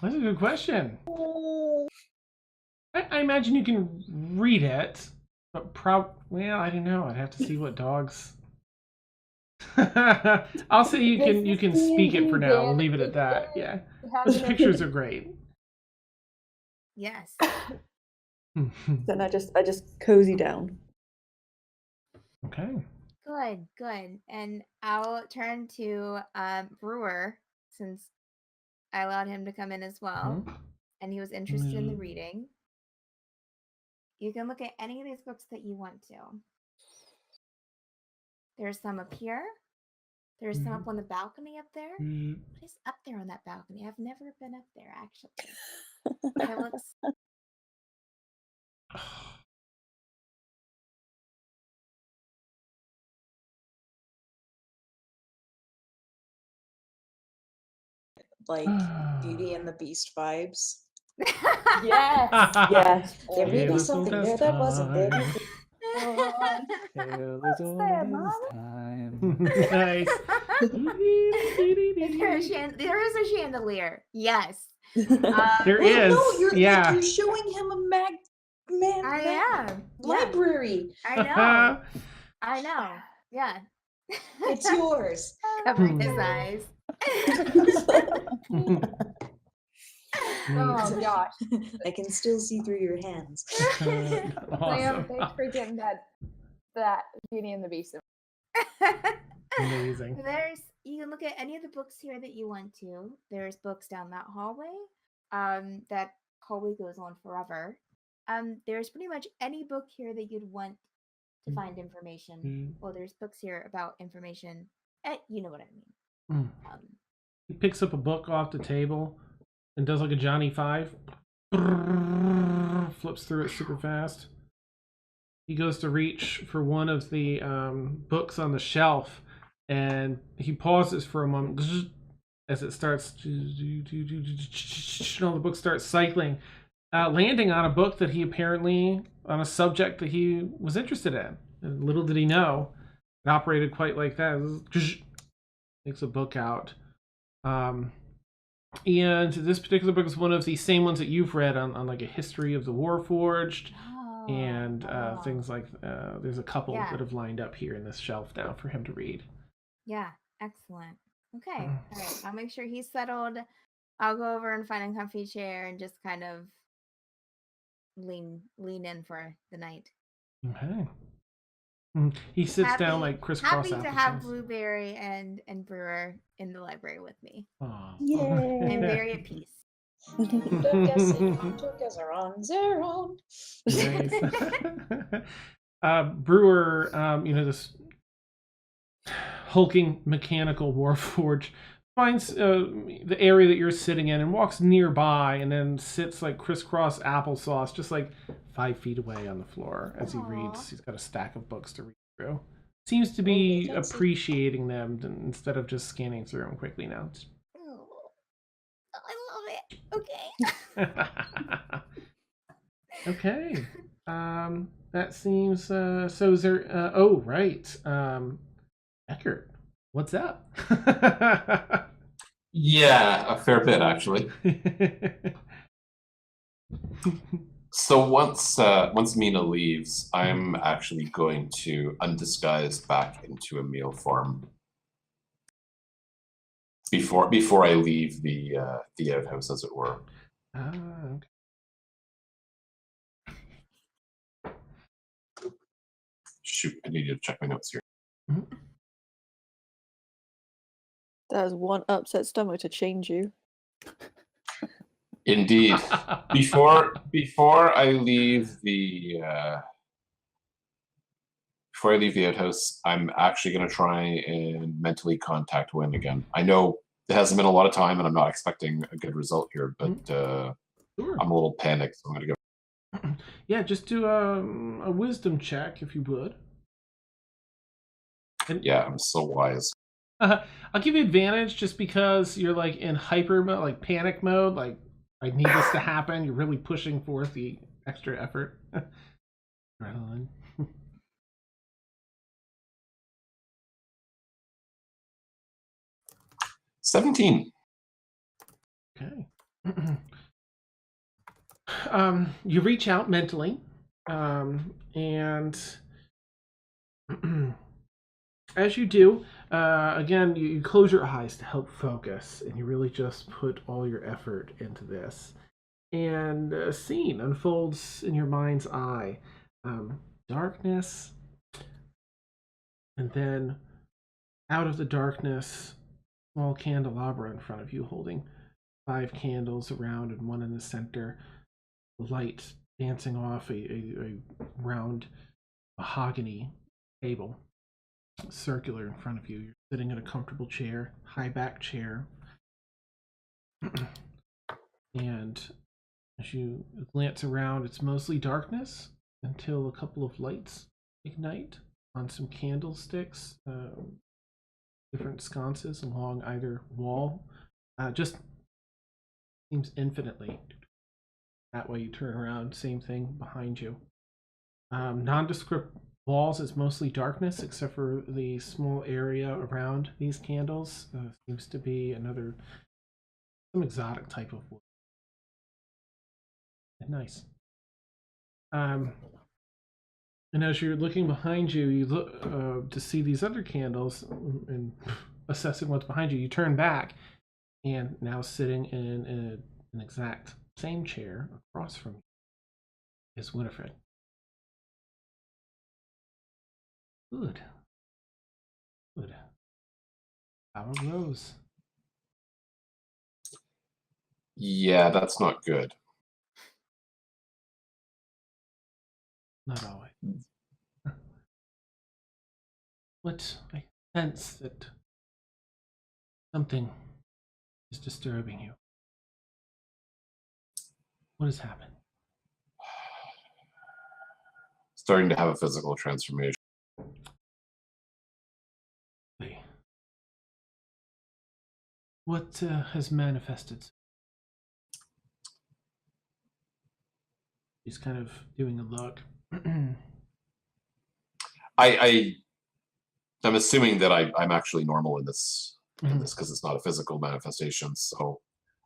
That's a good question. I imagine you can read it, but well, I don't know. I'd have to see what dogs. I'll say you can speak it for now. We'll leave it at that. Yeah, but the pictures are great. Yes. Then I just cozy down. Okay. Good. And I'll turn to Brewer, since I allowed him to come in as well, and he was interested in the reading. You can look at any of these books that you want to. There's some up here. There's some up on the balcony up there. What is up there on that balcony? I've never been up there, actually. It looks Like Beauty and the Beast vibes. Yes. Yes. There may Tale be as old something as there that wasn't there time. before. Tale What's as old there, as Mom? time. Nice. There is a chandelier. Yes. There Well, is. no, you're yeah. you're showing him a I am. Yeah. library. I know. I know. Yeah. It's yours. Covering his eyes. Oh gosh. I can still see through your hands. Liam, Awesome. thanks for getting that Beauty and the Beast. Amazing. You can look at any of the books here that you want to. There's books down that hallway. That hallway goes on forever. There's pretty much any book here that you'd want to find information. Well, there's books here about information. You know what I mean. He picks up a book off the table and does like a Johnny Five. Flips through it super fast. He goes to reach for one of the books on the shelf, and he pauses for a moment as it starts. All the books start cycling, landing on a book that he apparently on a subject that he was interested in. And little did he know, it operated quite like that. Takes a book out. And this particular book is one of the same ones that you've read on like a history of the Warforged and things like there's a couple that have lined up here in this shelf now for him to read. Yeah, excellent. Okay, all right. I'll make sure he's settled. I'll go over and find a comfy chair and just kind of lean in for the night. Okay. He sits down like crisscross. Happy to have Blueberry and Brewer in the library with me. Yay! I'm very at peace. Took are on their own. Nice. Brewer, this hulking mechanical warforged finds the area that you're sitting in and walks nearby and then sits like crisscross applesauce just like 5 feet away on the floor as he reads. He's got a stack of books to read through. Seems to be appreciating them instead of just scanning through them quickly now. I love it. Okay. Okay. That seems so is there oh right. Eckert, what's up? Yeah, a fair bit actually. So once Mina leaves, I'm actually going to undisguise back into Emil form before I leave the outhouse, as it were. Okay. Shoot, I need to check my notes here. There's one upset stomach to change you. Indeed. Before I leave the outhouse, I'm actually going to try and mentally contact Wynn again. I know it hasn't been a lot of time, and I'm not expecting a good result here, but Sure. I'm a little panicked, so I'm going to go. Yeah, just do a wisdom check if you would. And Yeah, I'm so wise. I'll give you advantage just because you're like in hyper mode, like panic mode, like I need this to happen. You're really pushing forth the extra effort. Adrenaline. 17. Okay. You reach out mentally, and as you do, again, you close your eyes to help focus, and you really just put all your effort into this. And a scene unfolds in your mind's eye. Darkness, and then out of the darkness, small candelabra in front of you holding 5 candles around and one in the center. Light dancing off a round mahogany table, circular in front of you. You're sitting in a comfortable chair, high back chair. And As you glance around, it's mostly darkness until a couple of lights ignite on some candlesticks, different sconces along either wall. Just seems infinitely. That way you turn around, same thing behind you. Nondescript walls is mostly darkness, except for the small area around these candles. Seems to be some exotic type of wood. Nice. And as you're looking behind you, you look to see these other candles and assessing what's behind you. You turn back, and now sitting in an exact same chair across from you is Winifred. Good. Good. Power grows. Yeah, that's not good. Not always. What I sense that something is disturbing you. What has happened? Starting to have a physical transformation. Okay. What has manifested? He's kind of doing a look. I'm assuming that I'm actually normal in this because it's not a physical manifestation. So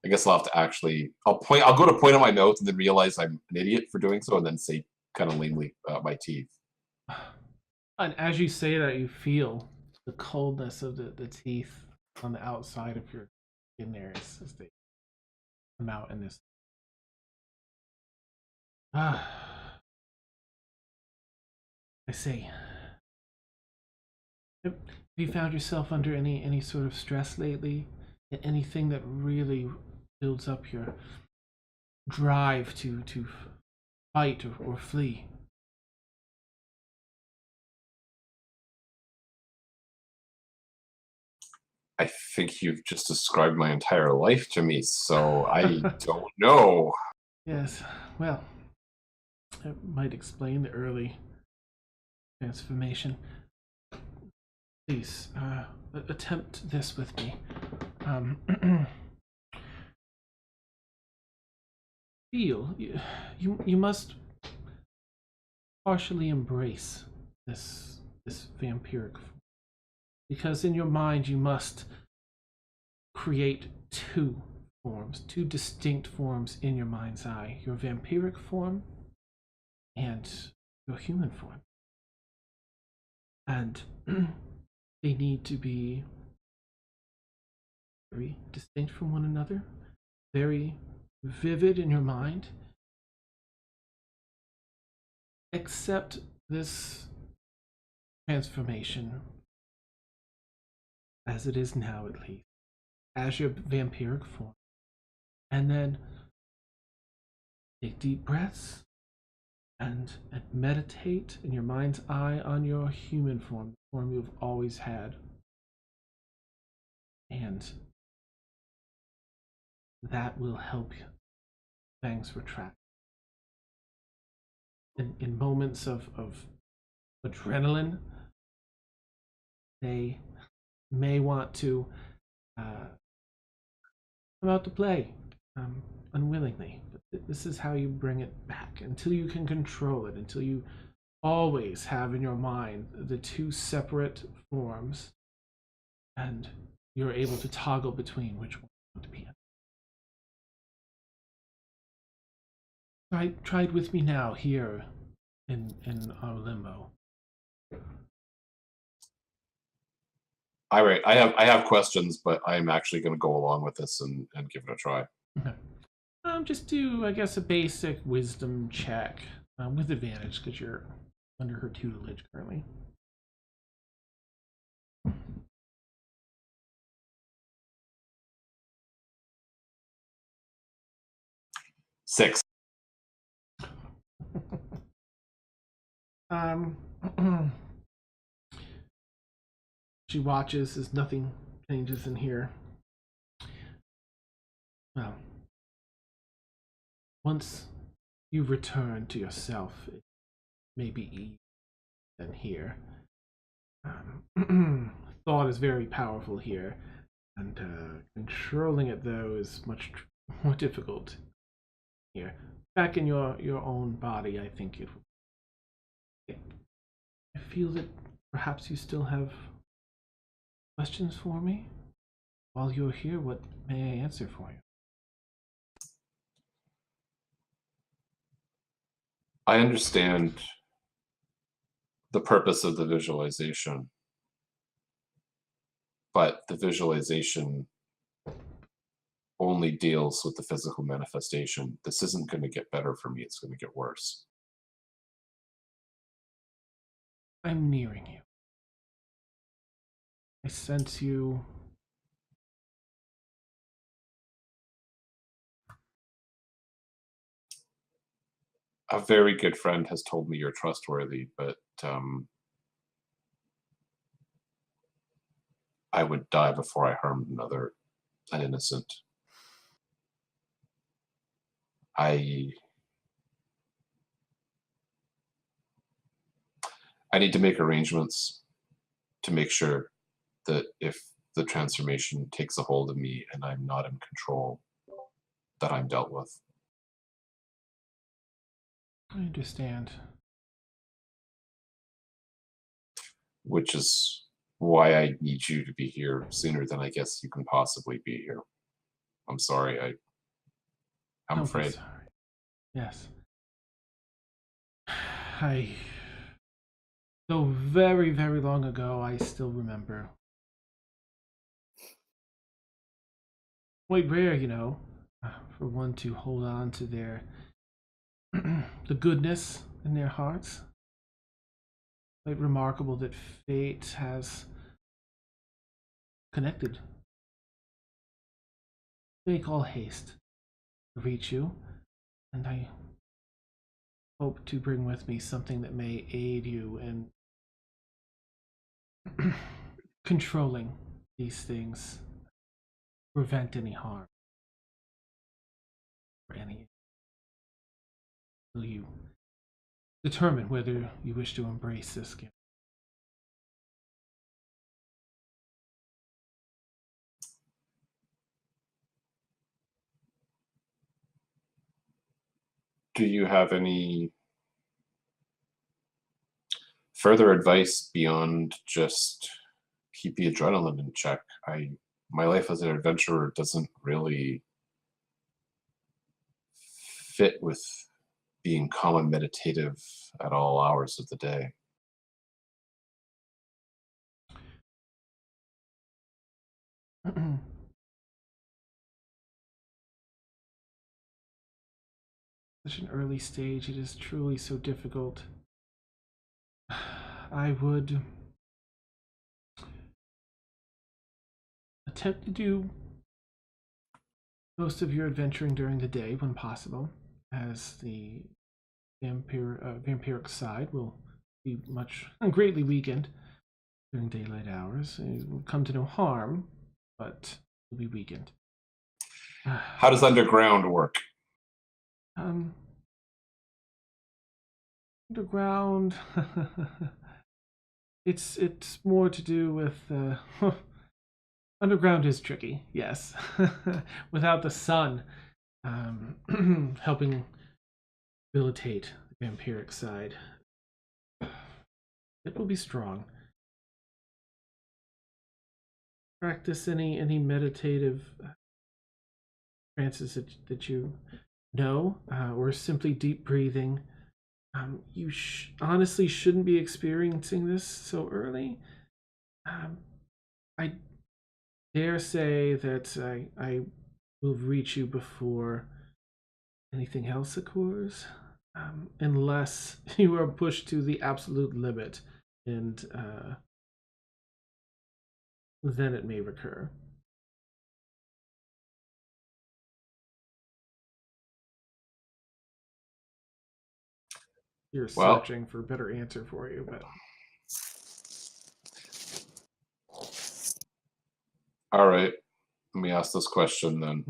I guess I'll have to actually I'll go to point on my notes and then realize I'm an idiot for doing so, and then say kind of lamely my teeth. And as you say that, you feel the coldness of the teeth on the outside of your skin there as they come out in this. I see. Have you found yourself under any sort of stress lately? Anything that really builds up your drive to fight or flee? I think you've just described my entire life to me, so I don't know. Yes, well, it might explain the early transformation. Please, attempt this with me. Feel, you must partially embrace this vampiric form. Because in your mind you must create two distinct forms in your mind's eye. Your vampiric form and your human form. And they need to be very distinct from one another, very vivid in your mind. Accept this transformation as it is now, at least, as your vampiric form. And then take deep breaths and meditate in your mind's eye on your human form, the form you've always had. And that will help things retract. In moments of adrenaline, they may want to come out to play unwillingly. But this is how you bring it back until you can control it, until you always have in your mind the two separate forms, and you're able to toggle between which one you want to be in. Try it with me now, here in our limbo. All right, I have questions, but I'm actually going to go along with this and give it a try. Okay. Just do, I guess, a basic wisdom check with advantage because you're under her tutelage currently. Six. She watches as nothing changes in here. Well, once you return to yourself, it may be easier than here. Thought is very powerful here, and controlling it, though, is much more difficult here. Back in your own body, I think it will. I feel that perhaps you still have questions for me? While you're here, what may I answer for you? I understand the purpose of the visualization, but the visualization only deals with the physical manifestation. This isn't going to get better for me, it's going to get worse. I'm nearing you. I sense you. A very good friend has told me you're trustworthy, but I would die before I harmed an innocent. I need to make arrangements to make sure that if the transformation takes a hold of me and I'm not in control, that I'm dealt with. I understand. Which is why I need you to be here sooner than I guess you can possibly be here. I'm sorry. I'm Don't be afraid. sorry. Yes. Though very, very long ago, I still remember. Quite rare, for one to hold on to their the goodness in their hearts. Quite remarkable that fate has connected. Make all haste to reach you, and I hope to bring with me something that may aid you in controlling these things, prevent any harm or any. Will you determine whether you wish to embrace this gift? Do you have any further advice beyond just keep the adrenaline in check? My life as an adventurer doesn't really fit with being calm and meditative at all hours of the day. Such an early stage, it is truly so difficult. I would attempt to do most of your adventuring during the day when possible, as the vampiric side will be greatly weakened during daylight hours. It will come to no harm, but will be weakened. How does underground work? Underground. It's more to do with underground is tricky, yes. Without the sun helping debilitate the vampiric side, it will be strong. Practice any meditative trances that you know, or simply deep breathing. You honestly shouldn't be experiencing this so early. I dare say that I will reach you before anything else occurs, unless you are pushed to the absolute limit, and then it may recur. You're searching for a better answer for you, but all right, let me ask this question then.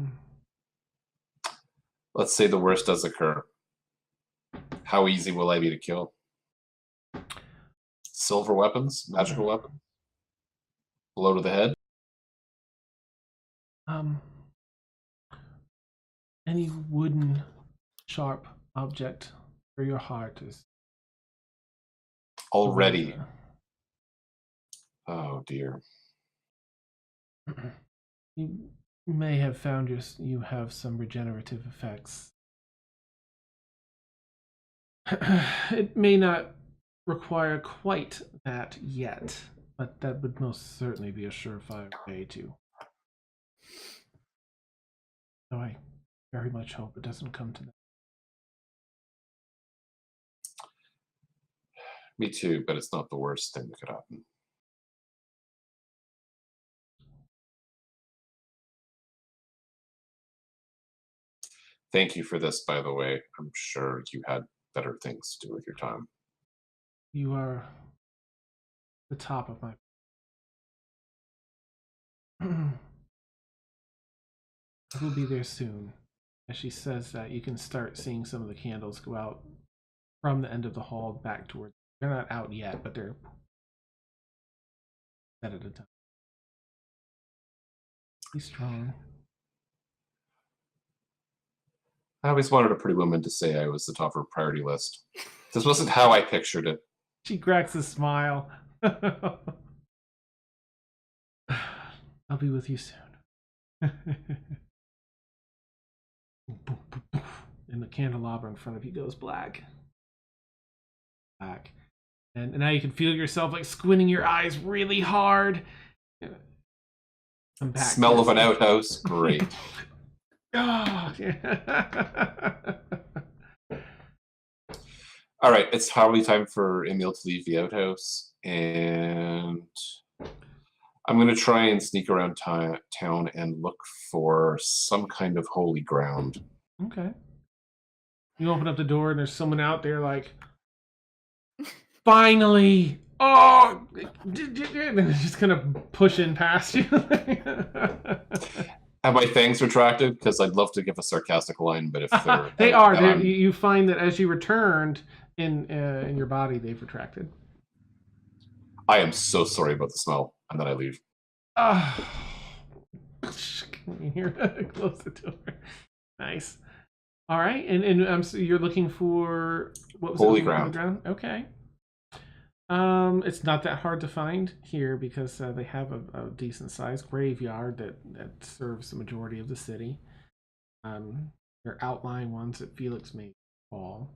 Let's say the worst does occur. How easy will I be to kill? Silver weapons? Magical weapons? Blow to the head? Any wooden sharp object for your heart is Already. Oh dear. You may have found you have some regenerative effects. It may not require quite that yet, but that would most certainly be a surefire way to. So I very much hope it doesn't come to that. Me too, but it's not the worst thing that could happen. Thank you for this, by the way. I'm sure you had better things to do with your time. You are the top of my. I will be there soon. As she says that, you can start seeing some of the candles go out from the end of the hall back towards. They're not out yet, but they're set at a time. Be strong. I always wanted a pretty woman to say I was the top of her priority list. This wasn't how I pictured it. She cracks a smile. I'll be with you soon. And the candelabra in front of you goes black. Black. And now you can feel yourself like squinting your eyes really hard. Come back. Smell of an outhouse, great. Oh, yeah. All right, it's probably time for Emil to leave the outhouse, and I'm going to try and sneak around town and look for some kind of holy ground. Okay. You open up the door and there's someone out there like, finally! Oh! And just kind of pushing past you. Have my fangs retracted? Because I'd love to give a sarcastic line, but if they're they are. You find that as you returned in your body, they've retracted. I am so sorry about the smell, and then I leave. Can you hear that? Close the door. Nice. All right, and so you're looking for what was holy it? ground. Okay. It's not that hard to find here because they have a decent sized graveyard that serves the majority of the city. There are outlying ones that Felix may call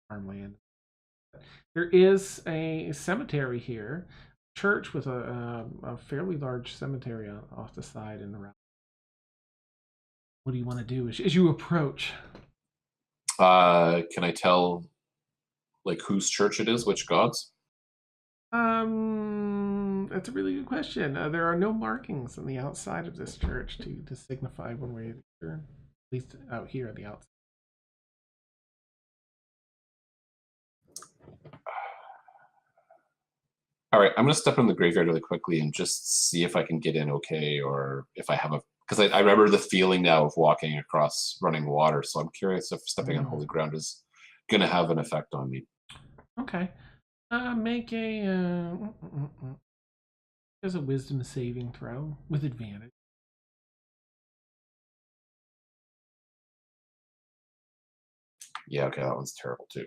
farmland. There is a cemetery here, church with a fairly large cemetery off the side and around. What do you want to do as you approach? Can I tell, like, whose church it is, which gods? That's a really good question. There are no markings on the outside of this church to signify one way or the other. At least out here on the outside. All right, I'm going to step in the graveyard really quickly and just see if I can get in okay, or if I have a... Because I remember the feeling now of walking across running water, so I'm curious if stepping on holy ground is going to have an effect on me. Okay. Make a... There's a wisdom saving throw with advantage. Yeah, okay, that one's terrible too.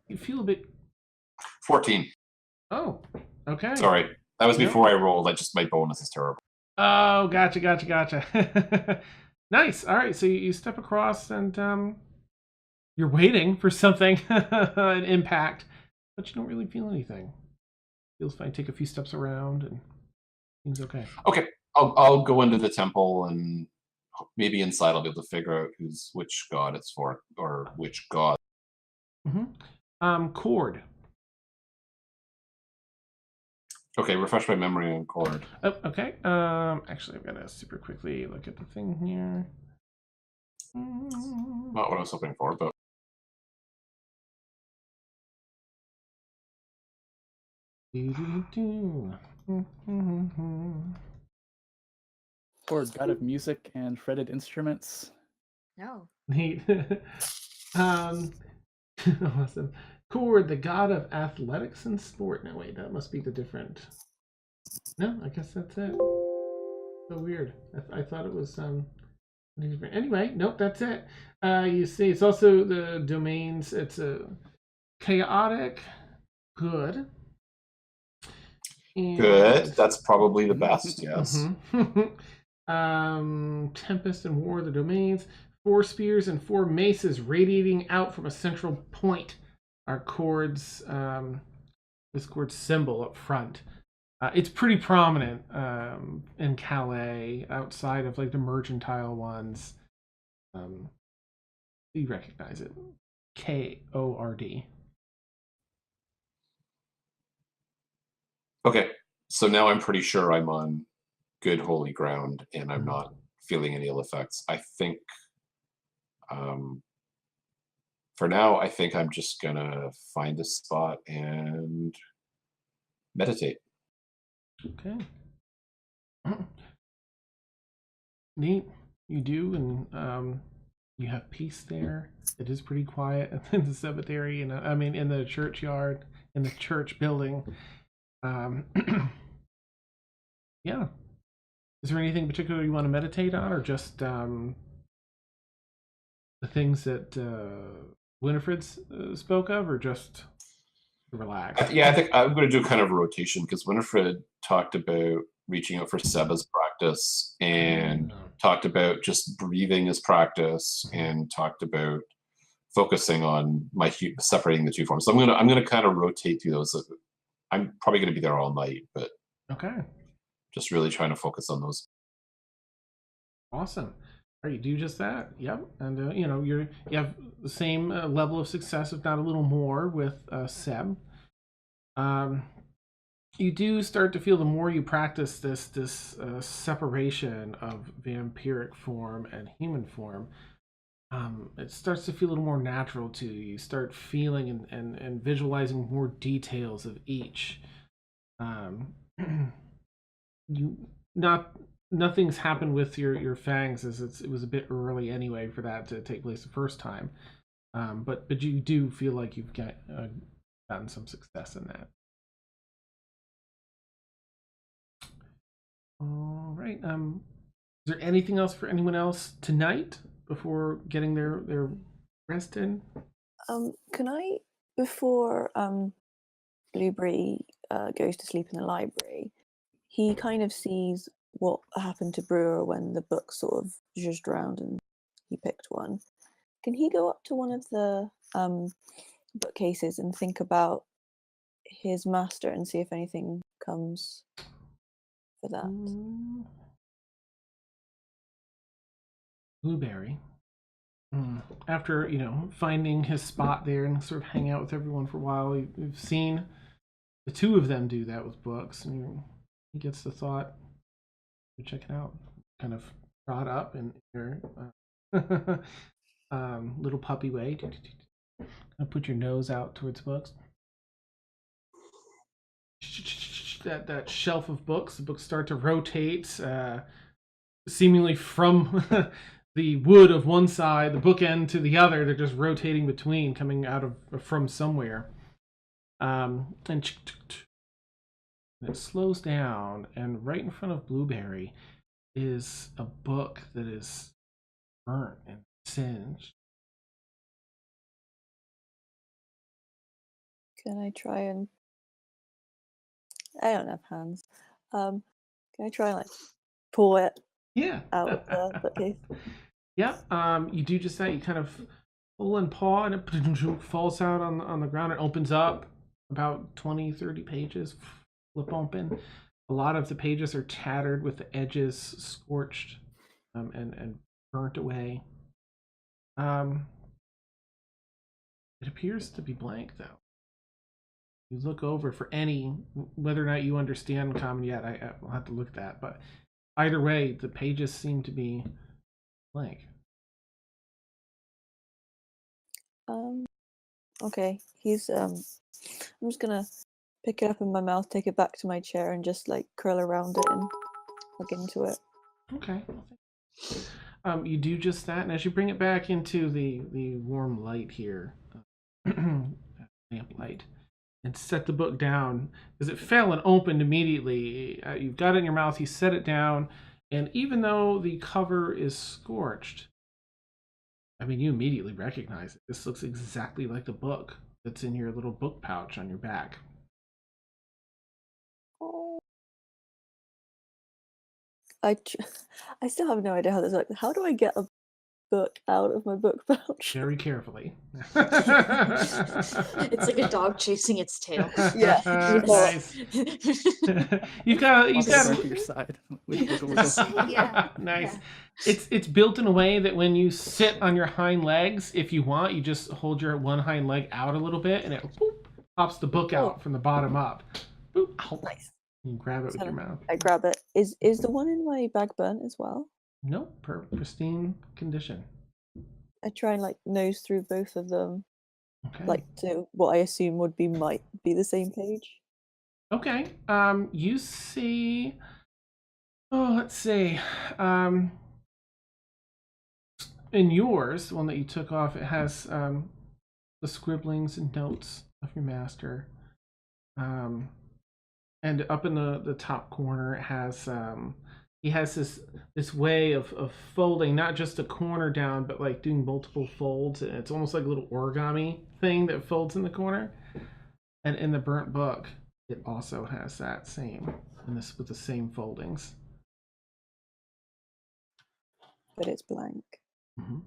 You feel a bit... 14. Oh, okay. Sorry, that was before I rolled. My bonus is terrible. Oh, gotcha. Nice. All right, so you step across and you're waiting for something, an impact, but you don't really feel anything. Feels fine. Take a few steps around and seems okay. Okay, I'll go into the temple, and maybe inside I'll be able to figure out which god it's for, or which god. Cord. Okay, refresh my memory on cord. Oh, okay. Actually, I'm gonna super quickly look at the thing here. Not what I was hoping for, but Chord, god of music and fretted instruments. No. Neat. Awesome. Cord, the god of athletics and sport. No, wait, that must be the different. No, I guess that's it. So weird. I thought it was different. Anyway, nope, that's it. You see, it's also the domains. It's a chaotic, good. Good. And That's probably the best. Yes. Tempest and War, the domains. 4 spears and 4 maces radiating out from a central point are Chord's this Chord's symbol up front. It's pretty prominent in Calais, outside of like the mercantile ones. You recognize it. Kord. Okay. So now I'm pretty sure I'm on good holy ground and I'm not feeling any ill effects. I think for now, I think I'm just gonna find a spot and meditate. Okay. Neat. You do, and you have peace there. It is pretty quiet in the cemetery, and I mean in the churchyard, in the church building. Yeah. Is there anything particular you want to meditate on, or just the things that Winifred spoke of, or just relax? Yeah, I think I'm going to do kind of a rotation because Winifred talked about reaching out for Seba's practice and talked about just breathing as practice and talked about focusing on separating the two forms. So I'm gonna kind of rotate through those. I'm probably going to be there all night, but Okay. just really trying to focus on those. Awesome. All right, you do just that. Yep, and you have the same level of success, if not a little more, with Seb. You do start to feel the more you practice this separation of vampiric form and human form, it starts to feel a little more natural to you. You start feeling and visualizing more details of each. Nothing's happened with your fangs, as it was a bit early anyway for that to take place the first time. But you do feel like you've gotten some success in that. All right. Is there anything else for anyone else tonight before getting their rest in? Can I, before Blueberry goes to sleep in the library, he kind of sees what happened to Brewer when the book sort of zhuzhed around and he picked one. Can he go up to one of the bookcases and think about his master and see if anything comes for that? Blueberry. After finding his spot there and sort of hang out with everyone for a while, we've seen the two of them do that with books, and he gets the thought to check it out. Kind of brought up in your little puppy way. Put your nose out towards books. That shelf of books. The books start to rotate, seemingly from the wood of one side, the bookend to the other. They're just rotating between, coming out of from somewhere. And it slows down, and right in front of Blueberry is a book that is burnt and singed. Can I try and... I don't have hands. Can I try and like pull it out of the bookcase? Yep. You do just that. You kind of pull and paw, and it falls out on the ground. It opens up about 20-30 pages. Flip open. A lot of the pages are tattered with the edges scorched and burnt away. It appears to be blank, though. You look over for whether or not you understand common yet. I'll have to look at that, but either way, the pages seem to be blank. Okay. I'm just gonna pick it up in my mouth, take it back to my chair, and just like curl around it and plug into it. Okay. You do just that, and as you bring it back into the warm light here, lamp light, and set the book down, because it fell and opened immediately. You've got it in your mouth, you set it down, and even though the cover is scorched, I mean, you immediately recognize it. This looks exactly like the book that's in your little book pouch on your back. Oh. I still have no idea how this works. How do I get a book out of my book pouch? Very carefully. It's like a dog chasing its tail. Yeah. Nice. You've got Toss it right to your side. Wiggle, wiggle. Yeah. Nice. Yeah. It's built in a way that when you sit on your hind legs, if you want, you just hold your one hind leg out a little bit, and it boop, pops the book out from the bottom up. Boop. Ow. Nice. You can grab it with So your mouth. I grab it. Is the one in my bag burnt as well? Nope, pristine condition. I try and like nose through both of them, Okay. like to what I assume might be the same page. Okay. You see. Oh, let's see. In yours, the one that you took off, it has the scribblings and notes of your master. And up in the top corner, it has he has this way of folding not just a corner down, but like doing multiple folds. And it's almost like a little origami thing that folds in the corner. And in the burnt book, it also has that same, and this with the same foldings. But it's blank. Mm-hmm.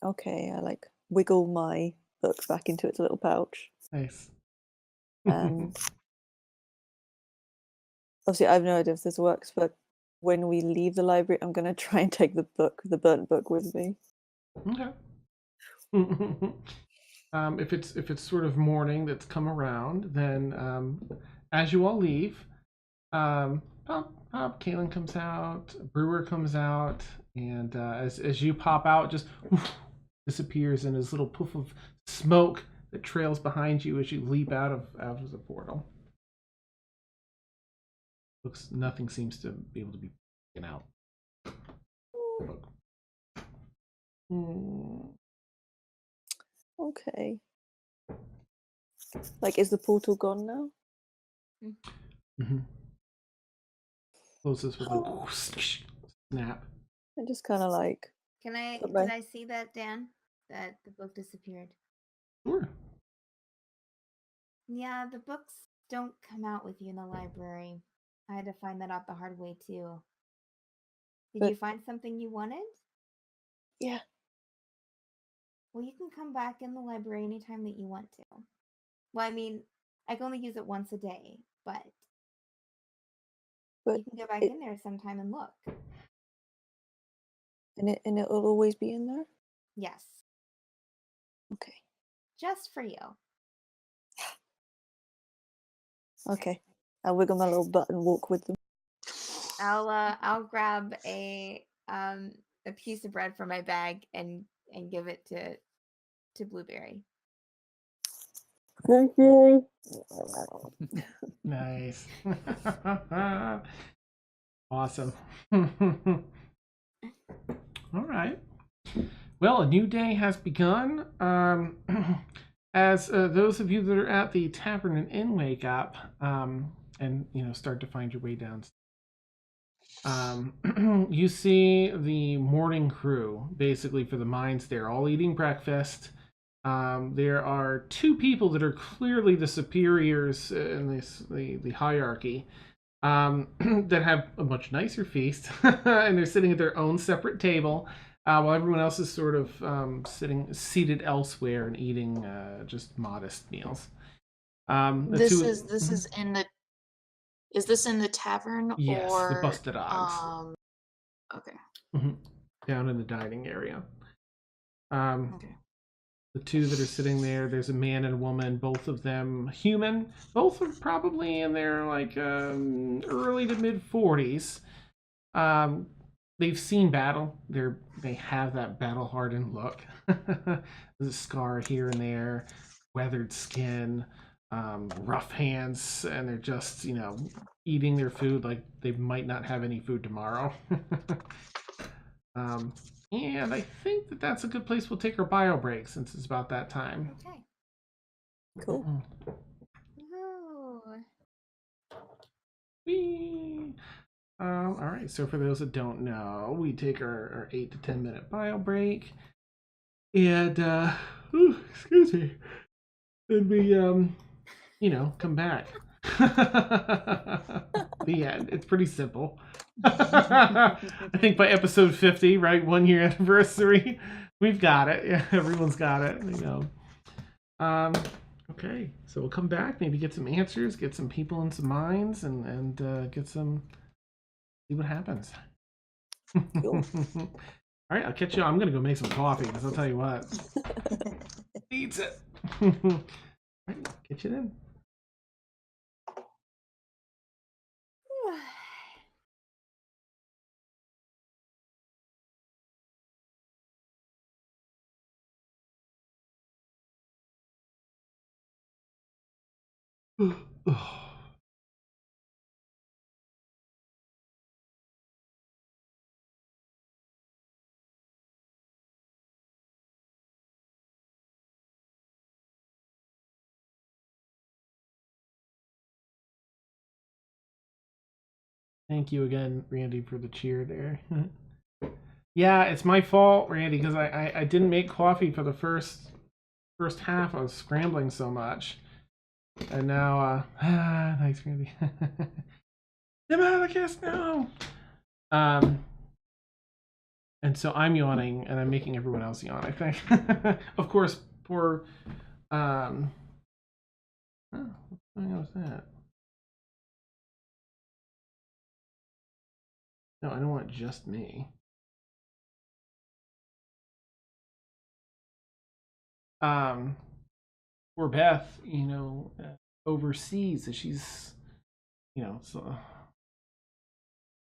Okay, I like wiggle my book back into its little pouch. Nice. And obviously, I have no idea if this works, but when we leave the library, I'm going to try and take the burnt book with me. Okay. If it's sort of morning that's come around, then as you all leave, Kaylin comes out, Brewer comes out, and as you pop out, just disappears in his little poof of smoke that trails behind you as you leap out of the portal. Nothing seems to be able to be taken out. Okay. Like, is the portal gone now? Mm-hmm. Closes with a snap. I just kind of like. Did I see that, Dan? That the book disappeared. Sure. Yeah, the books don't come out with you in the library. I had to find that out the hard way too. Did you find something you wanted? Yeah. Well, you can come back in the library anytime that you want to. Well, I mean, I can only use it once a day, but you can go back in there sometime and look. And it'll always be in there? Yes. Okay. Just for you. Okay. I'll wiggle my little butt and walk with them. I'll grab a piece of bread from my bag and give it to Blueberry. Thank you. Nice. Awesome. All right. Well, a new day has begun. As those of you that are at the tavern and inn wake up, and start to find your way down. You see the morning crew, basically for the mines there, all eating breakfast. There are two people that are clearly the superiors in the hierarchy, that have a much nicer feast, and they're sitting at their own separate table, while everyone else is sort of seated elsewhere and eating just modest meals. Is this in the tavern? Yes, or the Busted Odds. Okay. Down in the dining area. Okay. The two that are sitting there, there's a man and a woman, both of them human. Both are probably in their early to mid 40s. They've seen battle. They have that battle-hardened look. There's a scar here and there, weathered skin, rough hands, and they're just eating their food like they might not have any food tomorrow. And I think that that's a good place we'll take our bio break since it's about that time. Okay. Cool. Woohoo. Whee! All right, so for those that don't know, we take our 8 to 10 minute bio break. And, excuse me. And we, come back. The end. It's pretty simple. I think by episode 50, right, 1 year anniversary, we've got it. Yeah, everyone's got it. Okay, so we'll come back, maybe get some answers, get some people in some minds, and get some. See what happens. Cool. All right, I'll catch you. I'm gonna go make some coffee because I'll tell you what, needs it. All right, catch you then. Thank you again, Randy, for the cheer there. Yeah, it's my fault, Randy, because I didn't make coffee for the first half. I was scrambling so much. And now, thanks, Randy. Demonicus, no! And so I'm yawning, and I'm making everyone else yawn, I think. Of course, poor, what's going on with that? No, I don't want just me. Poor Beth, overseas, so she's, so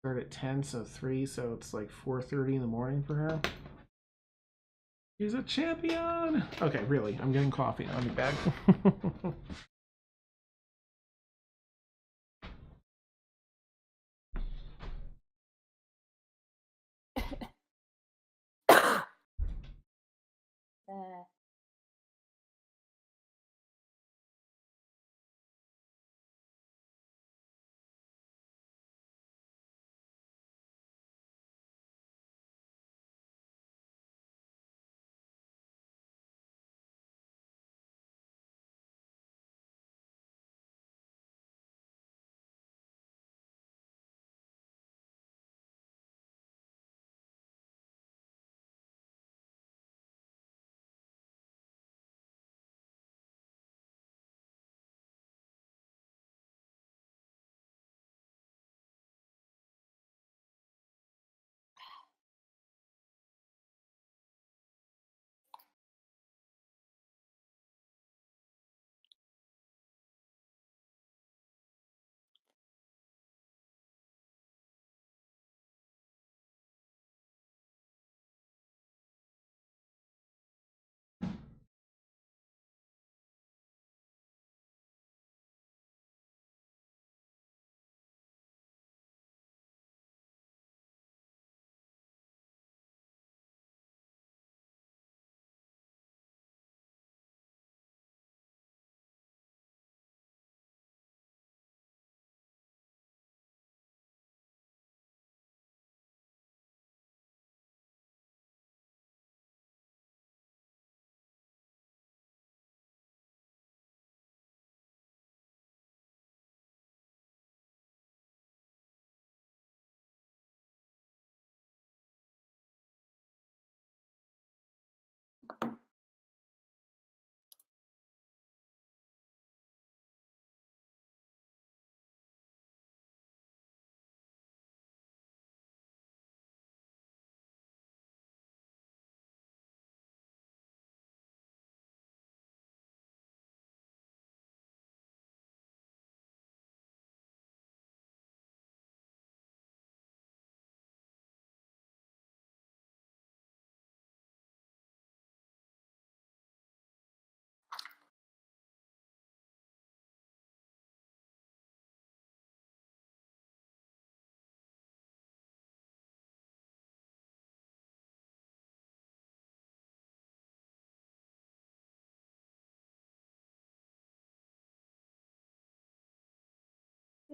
start at 10, so 3, so it's like 4:30 in the morning for her. She's a champion. Okay, really, I'm getting coffee. I'll be back.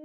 Hi,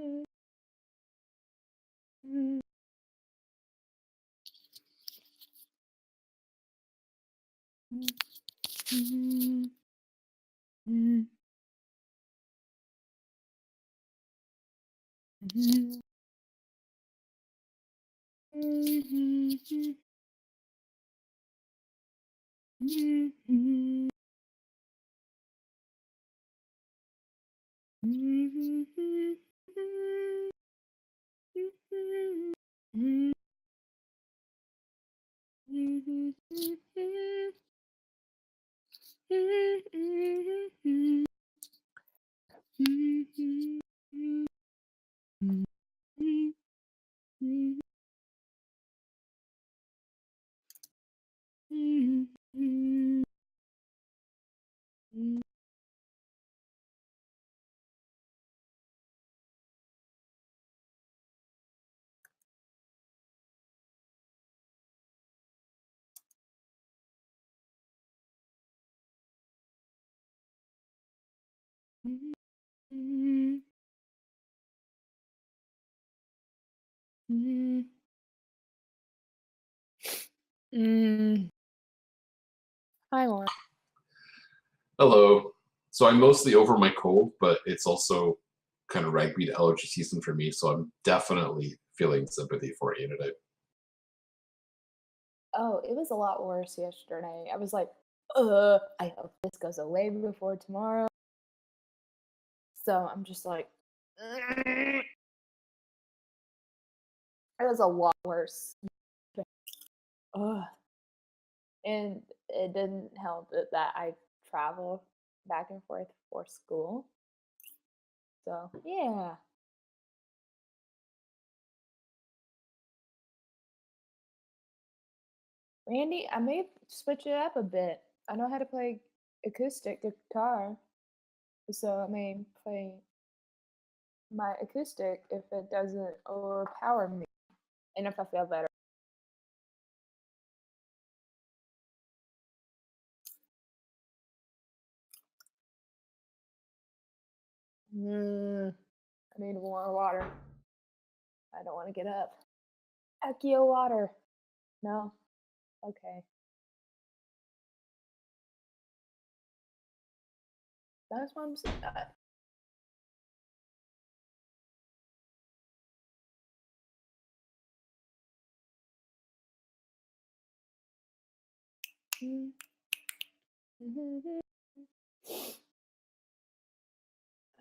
Lauren. Hello. So I'm mostly over my cold, but it's also kind of ragweed allergy season for me, so I'm definitely feeling sympathy for you today. Oh, it was a lot worse yesterday. I was like, I hope this goes away before tomorrow. So I'm just like, it was a lot worse. Ugh. And it didn't help that I travel back and forth for school. So, yeah. Randy, I may switch it up a bit. I know how to play acoustic guitar, so I may play my acoustic if it doesn't overpower me and if I feel better. I need more water. I don't want to get up. Accio water. No? Okay. That's what I'm saying.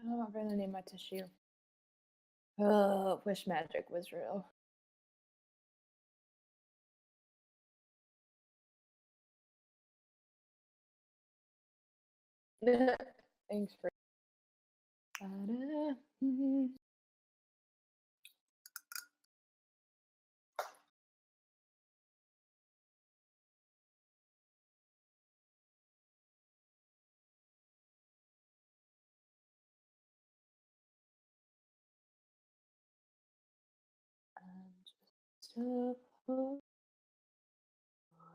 Oh, I really need my tissue. Oh, wish magic was real. Thanks for.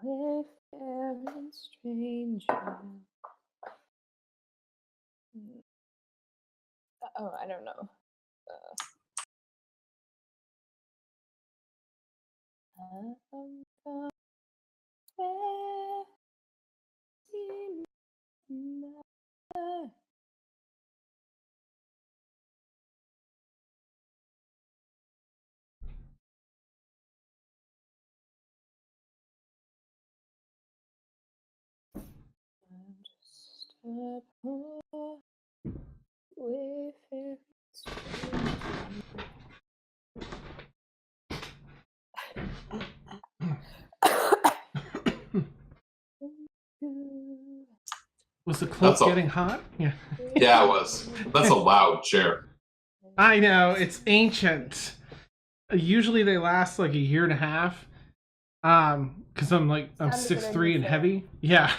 Wayfaring stranger. Oh, I don't know. Was the cloak That's all. getting hot? Yeah. Yeah, it was. That's a loud chair. I know, it's ancient. Usually they last like a year and a half. Because I'm Time to get a 6'3" new and chair. heavy. Yeah.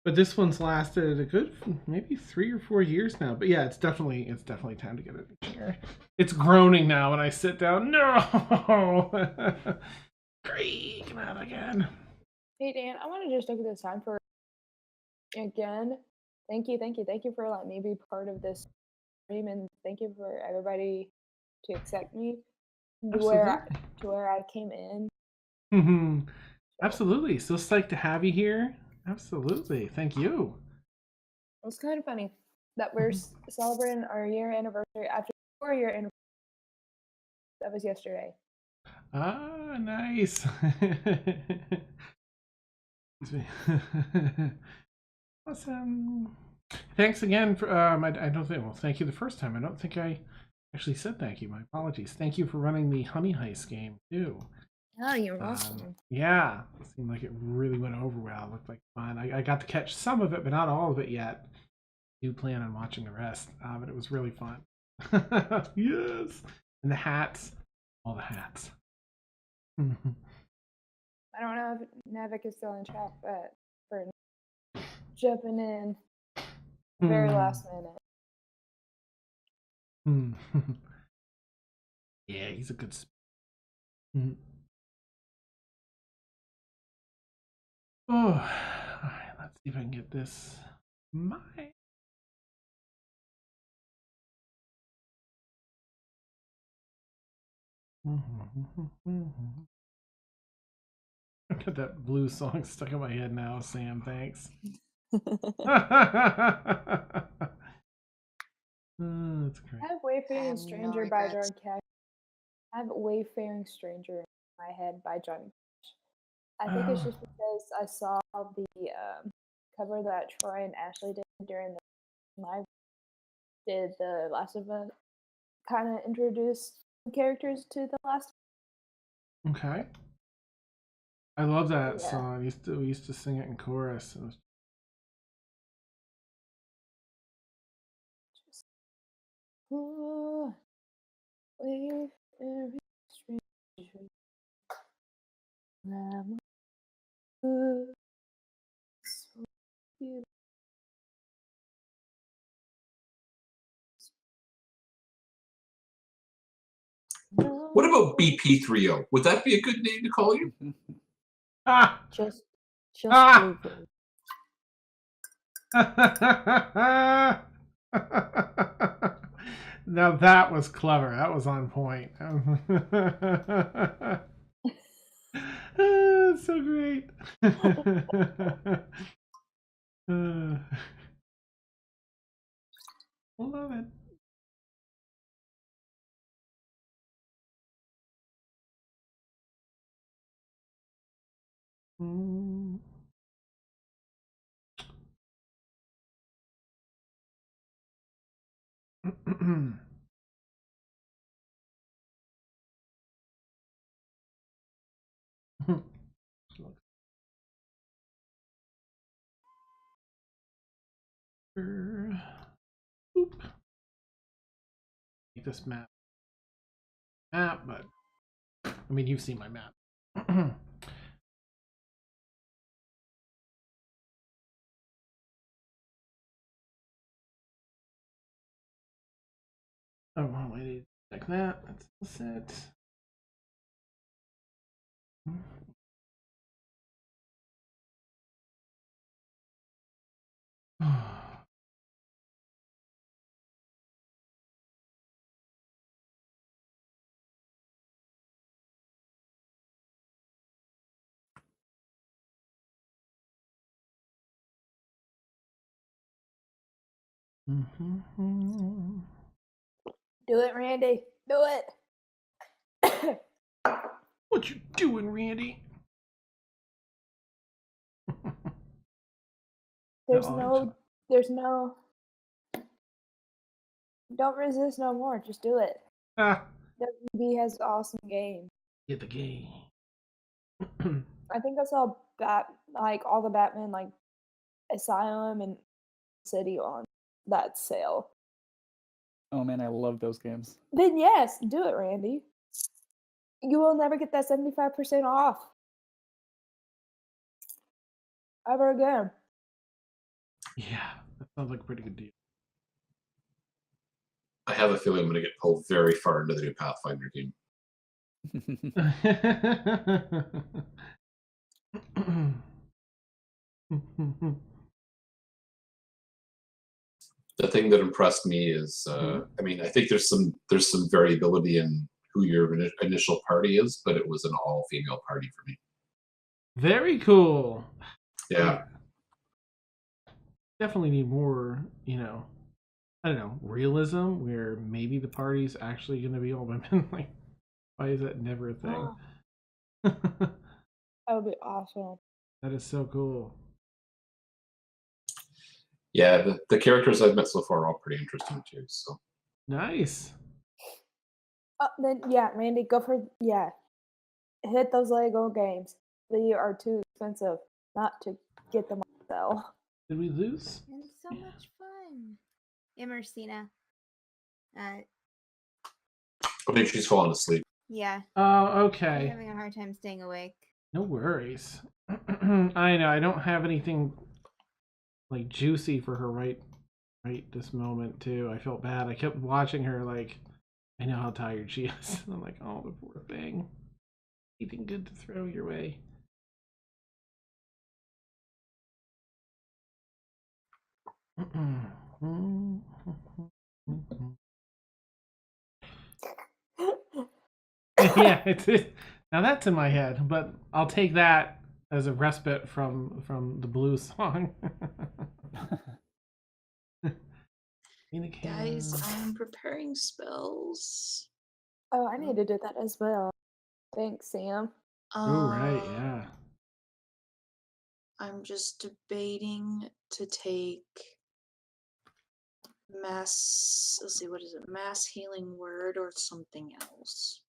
But this one's lasted a good maybe 3 or 4 years now. But yeah, it's definitely time to get a new chair. It's groaning now when I sit down. No. Creaking out again. Hey Dan, I want to just take this time for again. Thank you for letting me be part of this stream, and thank you for everybody to accept me Absolutely. to where I came in. Absolutely. So psyched to have you here. Absolutely. Thank you. It was kind of funny that we're celebrating our year anniversary after 4-year anniversary. That was yesterday. Ah, nice. Awesome. Thanks again for I don't think, well, thank you the first time. I don't think I actually said thank you. My apologies. Thank you for running the Honey Heist game too. Oh, you're welcome. Yeah, it seemed like it really went over well. It looked like fun. I got to catch some of it, but not all of it yet. I do plan on watching the rest, but it was really fun. Yes, and the hats, all the hats. I don't know if Navik is still in chat, but for jumping in very last minute. Yeah, he's a good. Oh, all right. Let's see if I can get this. My. I got that blue song stuck in my head now, Sam. Thanks. That's great. I have Wayfaring have no Stranger by John regrets. Cash. I have Wayfaring Stranger in my head by John Cash. I think it's just because I saw the cover that Troy and Ashley did during the live. Did the Last of Us kind of introduce characters to the Last? Okay. I love that Yeah. song. We used to sing it in chorus. It was... Oh, Wayfaring Stranger. I'm so beautiful. What about BP30? Would that be a good name to call you? Ah! Just Ah! Google. Now that was clever. That was on point. So great. Love it. Oop. Make this map, but I mean, you've seen my map. Oh, wrong way to check that. That's the set. Do it, Randy. Do it. What you doing, Randy? There's no. Don't resist no more. Just do it. Ah, WB has an awesome game. get the game. I think I saw all the Batman like Asylum and City on that sale. Oh man, I love those games. Then yes, do it, Randy. You will never get that 75% off ever again. Yeah, that sounds like a pretty good deal. I have a feeling I'm going to get pulled very far into the new Pathfinder game. The thing that impressed me is, I mean, I think there's some variability in who your initial party is, but it was an all-female party for me. Very cool. Yeah. Definitely need more, you know, I don't know, realism where maybe the party's actually going to be all women. Like, why is that never a thing? That would be awesome. That is so cool. Yeah, the characters I've met so far are all pretty interesting too. So Nice. Then yeah, Mandy, go for hit those Lego games. They are too expensive not to get them on sale. Did we lose? And so much fun. Emersina. I think she's fallen asleep. Yeah. Oh, I'm okay. having a hard time staying awake. No worries. I know, I don't have anything like juicy for her right this moment too. I felt bad. I kept watching her like, I know how tired she is. I'm like, oh, the poor thing. Anything good to throw your way? Yeah, now that's in my head, but I'll take that as a respite from the blues song. Guys, I'm preparing spells. Oh, I need to do that as well. Thanks, Sam. Oh, right, yeah. I'm just debating to take mass. Let's see, what is it? Mass healing word or something else?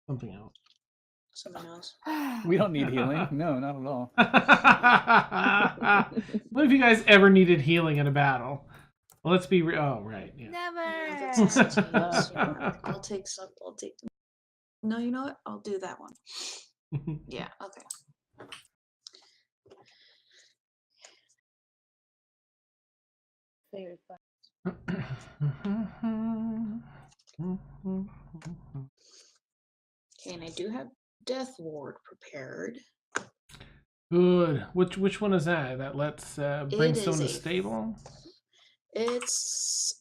Something else. Something else. We don't need healing. No, not at all. What if you guys ever needed healing in a battle? Well, let's be real. Oh, right. Yeah. Yeah, Never. that's I'll take some. I'll take. No, you know what? I'll do that one. Yeah. Okay. Figured fun. Okay, and I do have Death Ward prepared. Good. Which one is that? That lets bring It is someone to a- stable? It's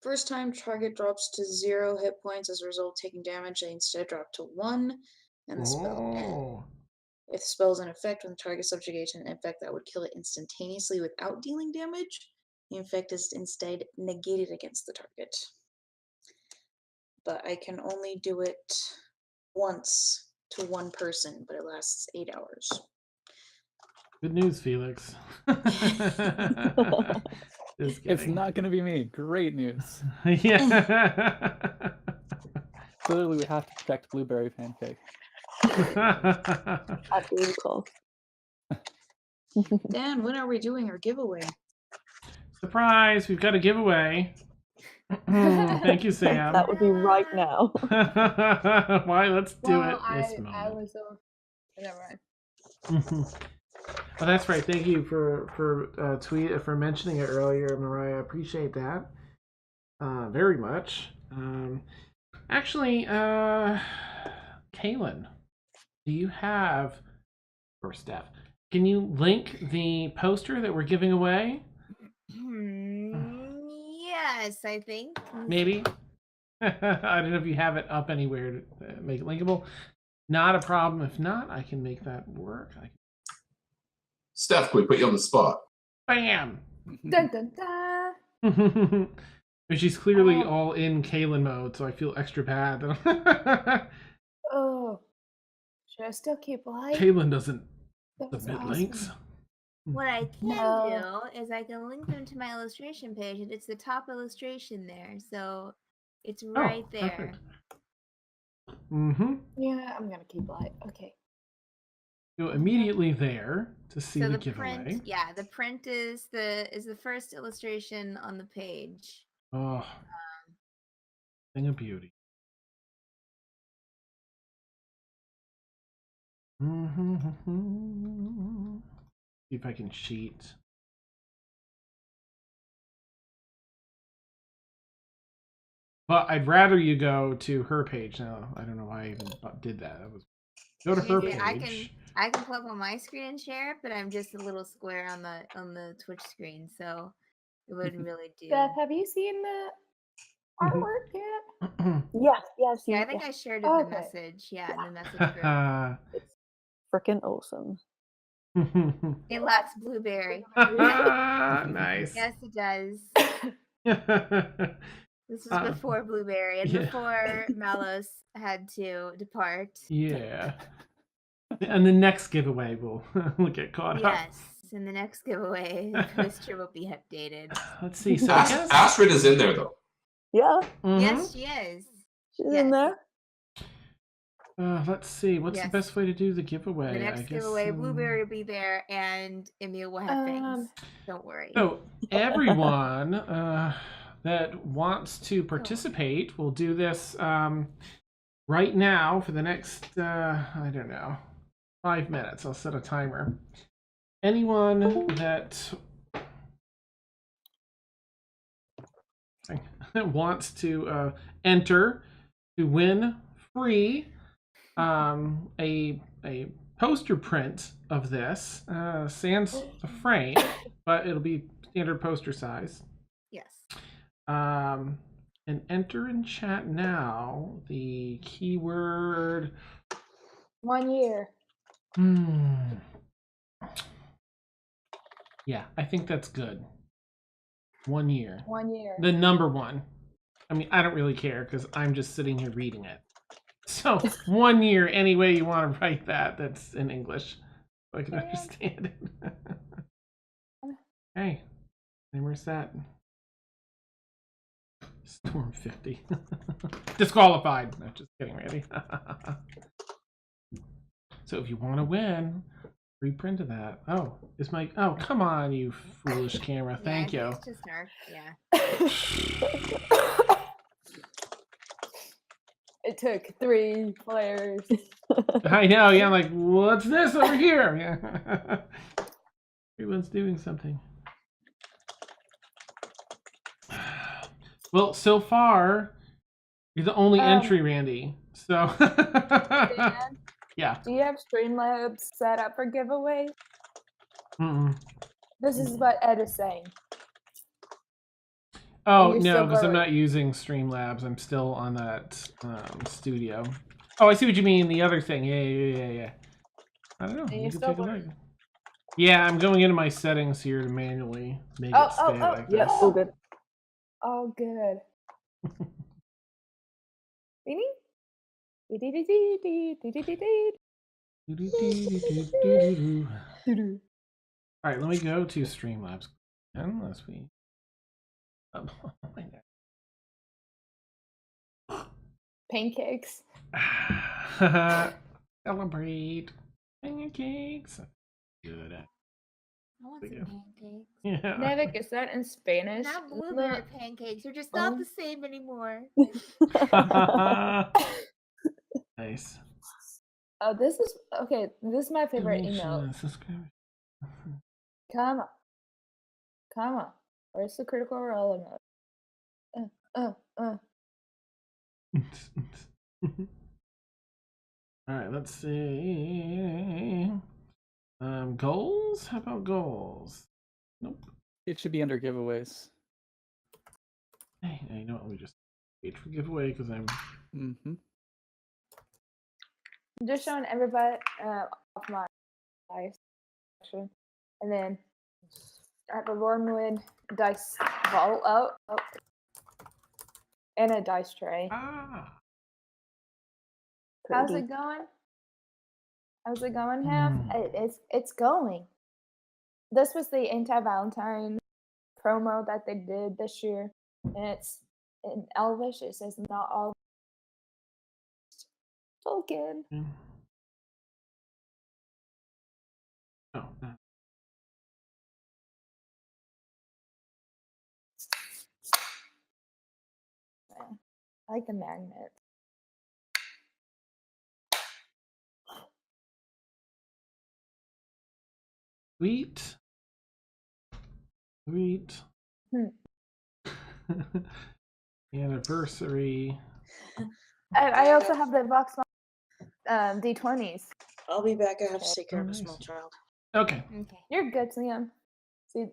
first time target drops to 0 hit points as a result of taking damage. They instead drop to 1, and the spell. Oh. If the spell is in effect when the target subjugates an effect that would kill it instantaneously without dealing damage, the effect is instead negated against the target. But I can only do it once to one person, but it lasts 8 hours. Good news, Felix. Just It's kidding. not going to be me. Great news. Yeah. Clearly, we have to protect Blueberry Pancake. At Blue Claw. Dan, when are we doing our giveaway? Surprise! We've got a giveaway. Thank you, Sam. That would be right now. Why? Let's do it Well, this I moment. was so. Never mind. Oh, that's right. Thank you for mentioning it earlier, Mariah. I appreciate that very much. Actually, Kaylin, do you have, or Steph, can you link the poster that we're giving away? Yes, I think. Maybe. I don't know if you have it up anywhere to make it linkable. Not a problem. If not, I can make that work. Steph, can we put you on the spot? Bam! Dun dun dun. She's clearly all in Kaylin mode, so I feel extra bad. Oh, should I still keep light? Kaylin doesn't That was submit awesome. links. What I can No. do is I can link them to my illustration page, and it's the top illustration there, so it's right there. Perfect. Mm-hmm. Yeah, I'm gonna keep light. Okay. Go immediately there to see So the the giveaway. print, yeah, the print is the first illustration on the page. Oh, thing of beauty. See if I can cheat. But I'd rather you go to her page now. I don't know why I even did that. That was Go to her Usually page. I can pull up on my screen and share it, but I'm just a little square on the Twitch screen, so it wouldn't really do. Beth, have you seen the Mhm. artwork yet? Yes, yes, Yeah, I yes. think I shared it in the Okay. message. Yeah, in the message group. It's freaking awesome. It lacks blueberry. Nice. Yes, it does. Yeah. This was before blueberry and yeah. before Malos had to depart. Yeah. And the next giveaway will get caught up. Yes, in the next giveaway, the poster will be updated. Let's see. So I guess Astrid is in there though. Yeah, Mhm. Yes, she is. she's Yes. in there. Let's see. What's the Yes. best way to do the giveaway? The next I guess, giveaway, blueberry will be there, and Emil will have things. Don't worry. So everyone that wants to participate will do this right now for the next I don't know, 5 minutes. I'll set a timer. Anyone that wants to enter to win free a poster print of this sans the frame, but it'll be standard poster size. Yes. And enter in chat now the keyword 1 year. Yeah, I think that's good. 1 year. 1 year. The number one. I mean, I don't really care because I'm just sitting here reading it. So 1 year, any way you want to write that, that's in English. So I can understand it. Hey, and where's that? Storm 50. Disqualified. No, just kidding, Randy. So if you want to win, reprint of that. Oh, is my... Oh, come on, you foolish camera. Thank you. It's just dark. Yeah. It took 3 players. I know, yeah, I'm like, what's this over here? Yeah. Everyone's doing something. Well, so far, you're the only entry, Randy. So, Dan, yeah. do you have Streamlabs set up for giveaway? Mm-mm. This is what Ed is saying. Oh, you're no, still because I'm going. not using Streamlabs. I'm still on that studio. Oh, I see what you mean. The other thing. Yeah. I don't know. And You you're can still take a look. going. Yeah, I'm going into my settings here to manually make it stay like Yep, this. all good. Oh, good. Beanie? All right, let me go to Streamlabs. Unless we... Pancakes. Celebrate pancakes. Good. I want some pancakes. Yeah. Nevik, is that in Spanish? Not blueberry pancakes. They're just not the same anymore. Nice. Oh, this is okay. This is my favorite email. Come on. Where's the critical role emote? All right, let's see. Goals? How about goals? Nope. It should be under giveaways. Hey, you know what? Let me just wait for giveaway because I'm. Mm-hmm. I'm just showing everybody off my dice section, and then I have a Wormwood dice vault out, and a dice tray. Ah. How's it going? How's it going, Half? It's going. This was the anti-Valentine promo that they did this year, and it's in Elvish. It says not all Tolkien. Oh, no. I like the magnet. Sweet. Anniversary. I also have the Vox D20s. I'll be back. I have to Okay. take care of a nice. small child. Okay, Okay. You're good, Sam. See,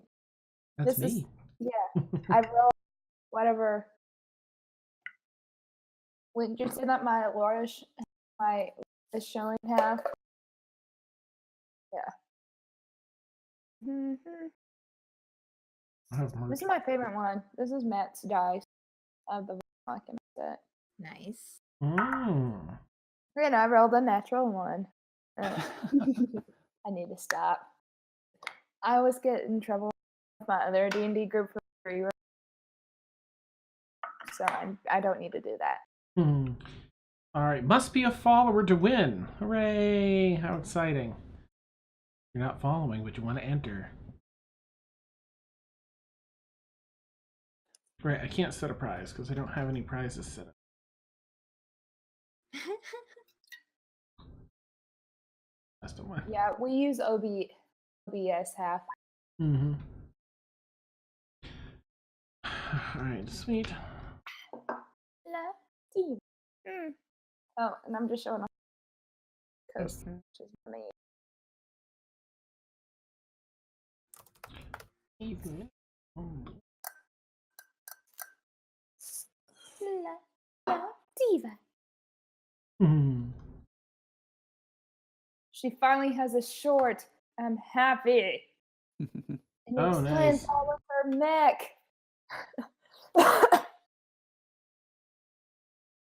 that's this is me. yeah. I rolled whatever. Wait, did you see that my Laura is showing half? Yeah. I have merch. This is my favorite one. This is Matt's dice of the vodka set. Nice. Mm. And I rolled a natural one. I need to stop. I always get in trouble with my other D&D group for free, so I don't need to do that. Hmm. All right, must be a follower to win. Hooray! How exciting. You're not following, but you want to enter. Right, I can't set a prize because I don't have any prizes set up. That's the one. Yeah, we use OBS half. Mm-hmm. All right, sweet. Oh, and I'm just showing off because Okay. which is me. Evening. Oh. Diva. Hmm. She finally has a short. I'm happy. And Oh, it nice. slams all of her neck.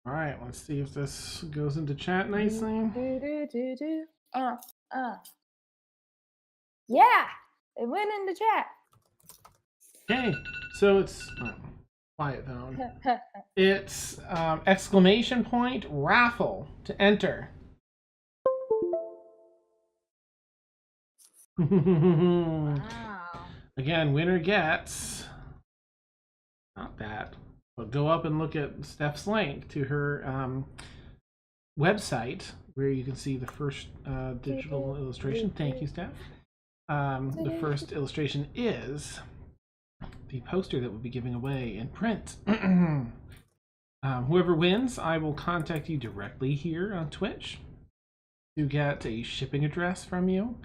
All right, let's see if this goes into chat nicely. Yeah, it went into chat. Okay, so it's quiet zone. It's exclamation point raffle to enter. Wow. Again, winner gets not that, but go up and look at Steph's link to her website where you can see the first digital illustration. Thank you, Steph. The first illustration is the poster that we'll be giving away in print. Whoever wins, I will contact you directly here on Twitch to get a shipping address from you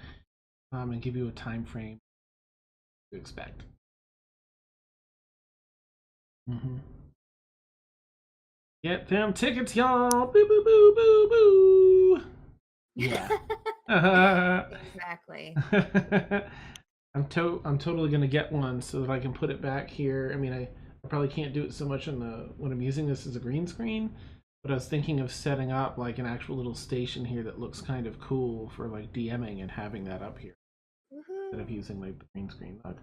and give you a time frame to expect. Get them tickets, y'all! Boo, boo, boo, boo, boo! Yeah. Exactly. I'm totally gonna get one so that I can put it back here. I mean, I probably can't do it so much on the when I'm using this as a green screen, but I was thinking of setting up like an actual little station here that looks kind of cool for like DMing and having that up here instead of using like the green screen look.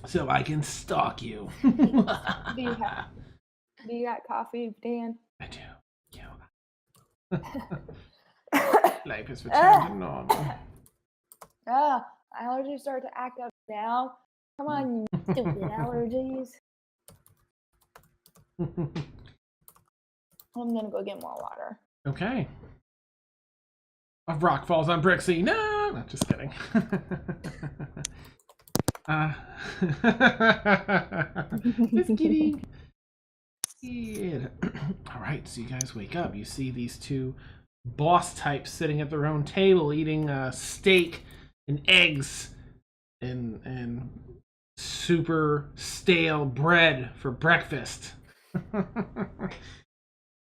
So I can stalk you. Do you got coffee, Dan? I do. Life is returned to normal. Allergies start to act up now. Come on, you stupid allergies. I'm gonna go get more water. Okay. A rock falls on Brixie. No, not just kidding. Just kidding. Kid. All right, so you guys wake up. You see these two boss types sitting at their own table eating steak and eggs and super stale bread for breakfast.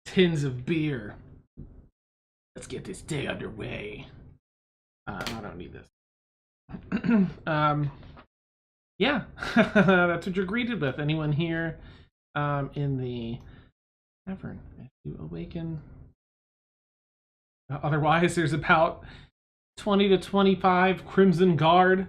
Tins of beer. Let's get this day underway. I don't need this. Yeah, that's what you're greeted with. Anyone here in the tavern, if you awaken. Otherwise, there's about 20 to 25 Crimson Guard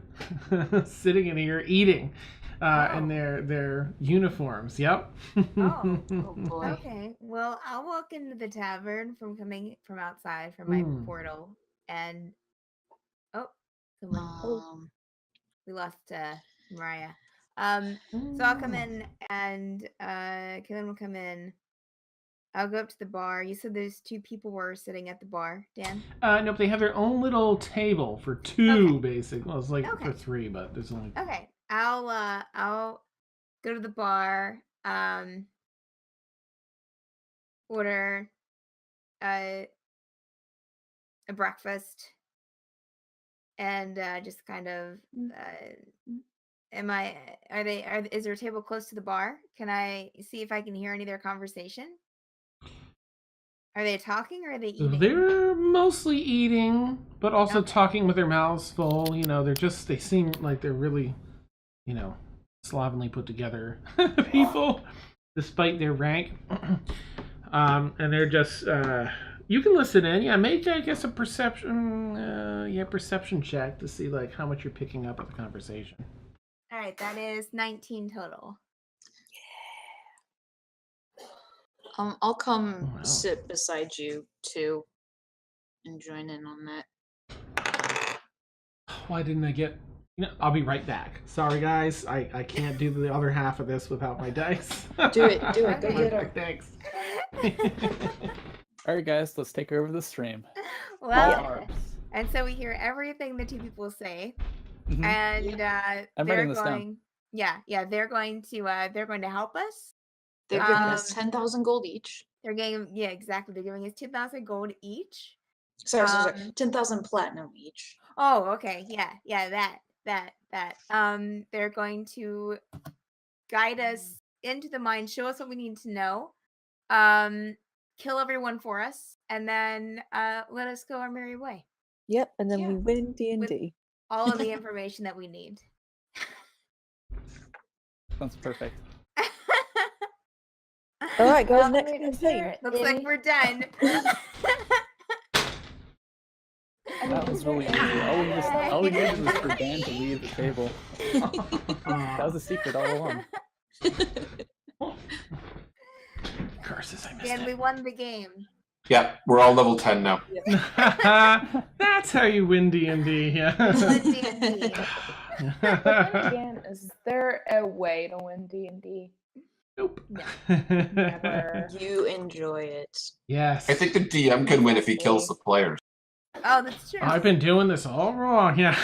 sitting in here eating in their uniforms. Yep. Oh. Oh boy. Okay. Well, I'll walk into the tavern from coming from outside from my portal, and we lost Mariah. So I'll come in, and Kaylin will come in. I'll go up to the bar. You said there's two people were sitting at the bar, Dan? Nope, they have their own little table for two, basically. Well, it's like for three, but there's only. Okay. I'll go to the bar. Order a breakfast, and just kind of is there a table close to the bar? Can I see if I can hear any of their conversation? Are they talking or are they eating? They're mostly eating, but also Okay. talking with their mouths full. They seem like they're really, slovenly put together people, despite their rank. And they're just, you can listen in. Yeah, make, I guess, a perception check to see, like, how much you're picking up of the conversation. All right, that is 19 total. I'll come Oh, wow. sit beside you too, and join in on that. Why didn't I get... I'll be right back. Sorry, guys. I can't do the other half of this without my dice. Do it. Go Okay. get her. Thanks. All right, guys, let's take over the stream. Well, and so we hear everything the two people say, Mhm. and I'm they're writing this down. going. Yeah, they're going to help us. They're giving us 10,000 gold each. They're giving, yeah, exactly. They're giving us 2,000 gold each. Sorry, 10,000 platinum each. Oh, okay. Yeah, that. They're going to guide us into the mine, show us what we need to know, kill everyone for us, and then let us go our merry way. Yep, and then Yeah. we win D&D. All of the information that we need. Sounds perfect. All right, guys, I next mean, is campaign. there Looks like any- we're done. I mean, That is was there really easy. any- All we needed was for Dan to leave the table. That was a secret all along. Curses, I missed And we it. won the game. Yeah, we're all level 10 now. That's how you win D&D. Yeah. Won D&D. But then again, is there a way to win D&D? Nope. Never. You enjoy it. Yes. I think the DM can win if he kills the players. Oh, that's true. I've been doing this all wrong. Yeah.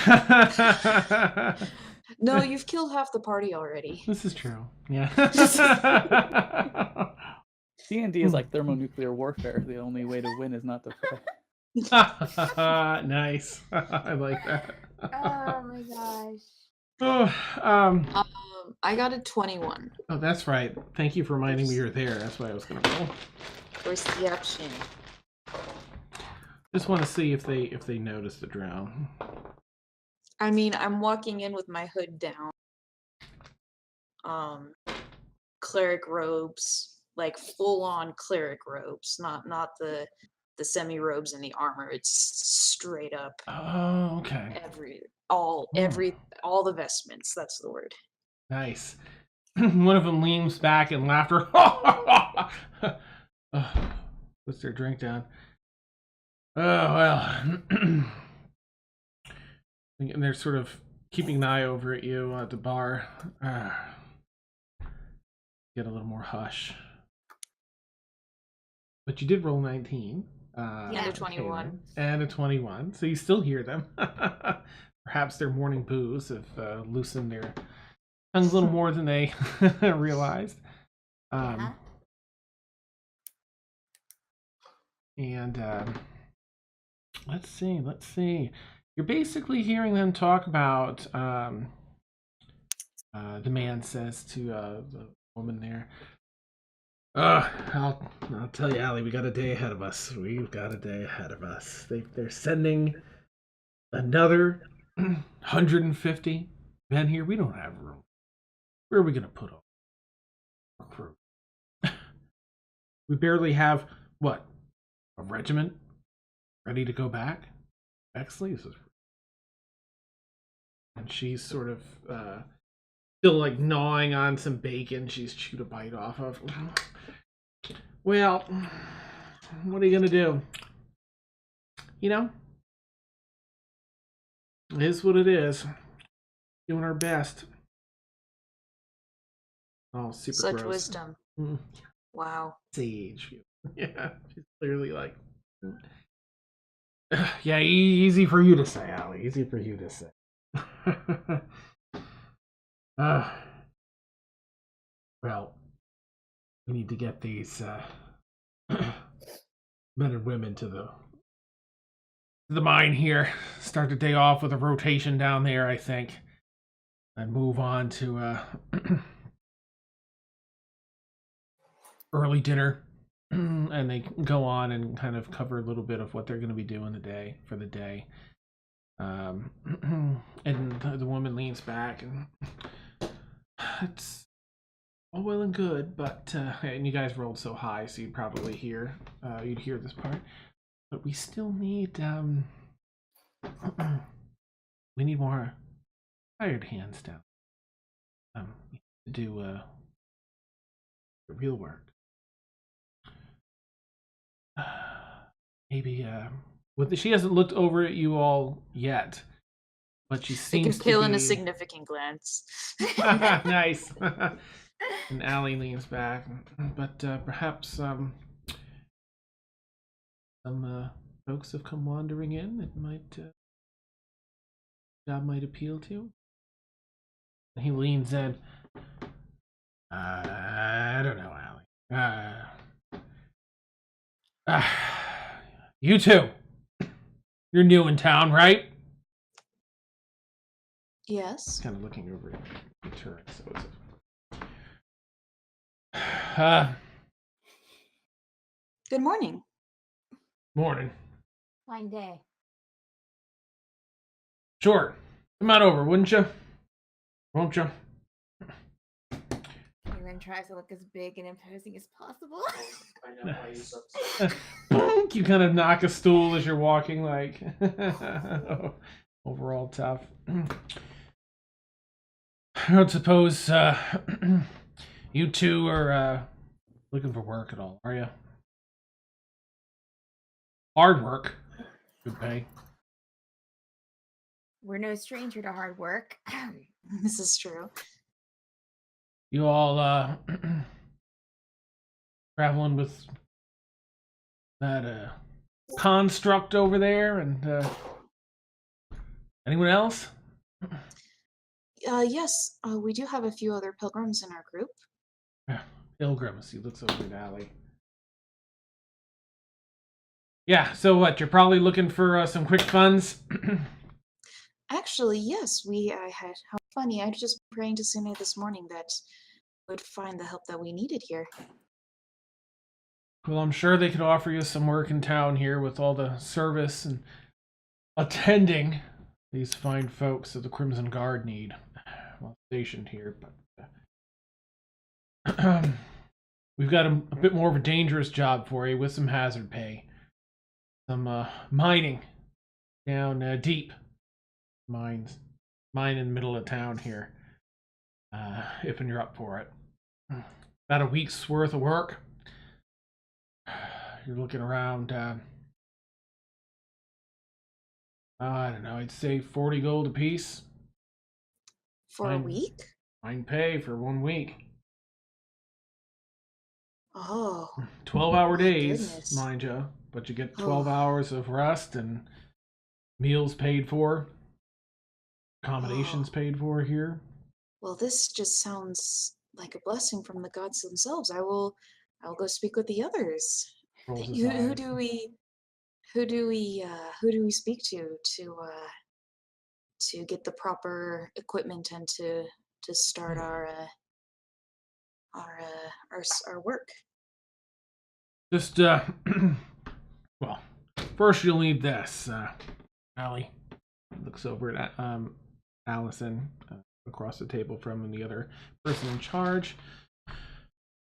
No, you've killed half the party already. This is true. Yeah. D&D is like thermonuclear warfare. The only way to win is not to play. Nice. I like that. Oh my gosh. Oh, I got a 21. oh, that's right. Thank you for reminding me you're there. That's why I was gonna roll. Perception. Just want to see if they notice the drown. I mean, I'm walking in with my hood down. Cleric robes, like full on cleric robes, not the semi robes and the armor. It's straight up Oh, okay. all the vestments. That's the word. Nice. One of them leans back in laughter. Puts their drink down. Oh, well. And they're sort of keeping an eye over at you at the bar. Get a little more hush. But you did roll 19. And a 21. Kaylin, and a 21. So you still hear them. Perhaps their morning booze have loosened their tongues a little more than they realized. And let's see. You're basically hearing them talk about, the man says to the woman there, I'll tell you, Allie, we got a day ahead of us. We've got a day ahead of us. They're sending another 150 men here. We don't have room. Where are we going to put all our crew? We barely have, what, a regiment ready to go back? Bexley? And she's sort of still like gnawing on some bacon she's chewed a bite off of. Well, what are you gonna do? You know? It is what it is. Doing our best. Oh, super Such gross. wisdom. Mm. Wow. Sage. Yeah, she's clearly like... Yeah, easy for you to say, Allie. Easy for you to say. Well, we need to get these men and women to the mine here. Start the day off with a rotation down there, I think, and move on to early dinner. And they go on and kind of cover a little bit of what they're going to be doing for the day. And the woman leans back, and it's all well and good, but and you guys rolled so high, so you'd probably hear this part. But we still need we need more hired hands down. To do the real work. Maybe she hasn't looked over at you all yet, but she They seems can kill to in be a significant glance. nice. And Allie leans back, but perhaps some folks have come wandering in that God might appeal to. And he leans in. I don't know, Allie. You two. You're new in town, right? Yes. Kind of looking over at the turret, so it's Good morning. morning. Fine day. Sure. Come on over, wouldn't you? Won't you? Kaylin tries to look as big and imposing as possible. You kind of knock a stool as you're walking, like overall tough. I don't suppose you two are looking for work at all, are you? Hard work. Good pay. We're no stranger to hard work. This is true. You all traveling with that construct over there, and anyone else? Yes, we do have a few other pilgrims in our group. Pilgrims. He looks over at Allie. Yeah, so what? You're probably looking for some quick funds? Actually, yes, I had. How funny. I just praying to Sune this morning that would find the help that we needed here. Well, I'm sure they could offer you some work in town here with all the service and attending these fine folks that the Crimson Guard need. Well, stationed here, but we've got a bit more of a dangerous job for you with some hazard pay. Some mining down deep. Mine in the middle of town here. If you're up for it. About a week's worth of work. You're looking around, I don't know, I'd say 40 gold apiece. For a week? Fine pay for 1 week. Oh. 12-hour my days, goodness. mind you. But you get 12 hours of rest and meals paid for. Accommodations paid for here. Well, this just sounds like a blessing from the gods themselves. I'll go speak with the others. Rolls his Who eyes. do we speak to get the proper equipment and to start our work? Just, well, first you'll need this, Allie. Looks over at Allison across the table from the other person in charge.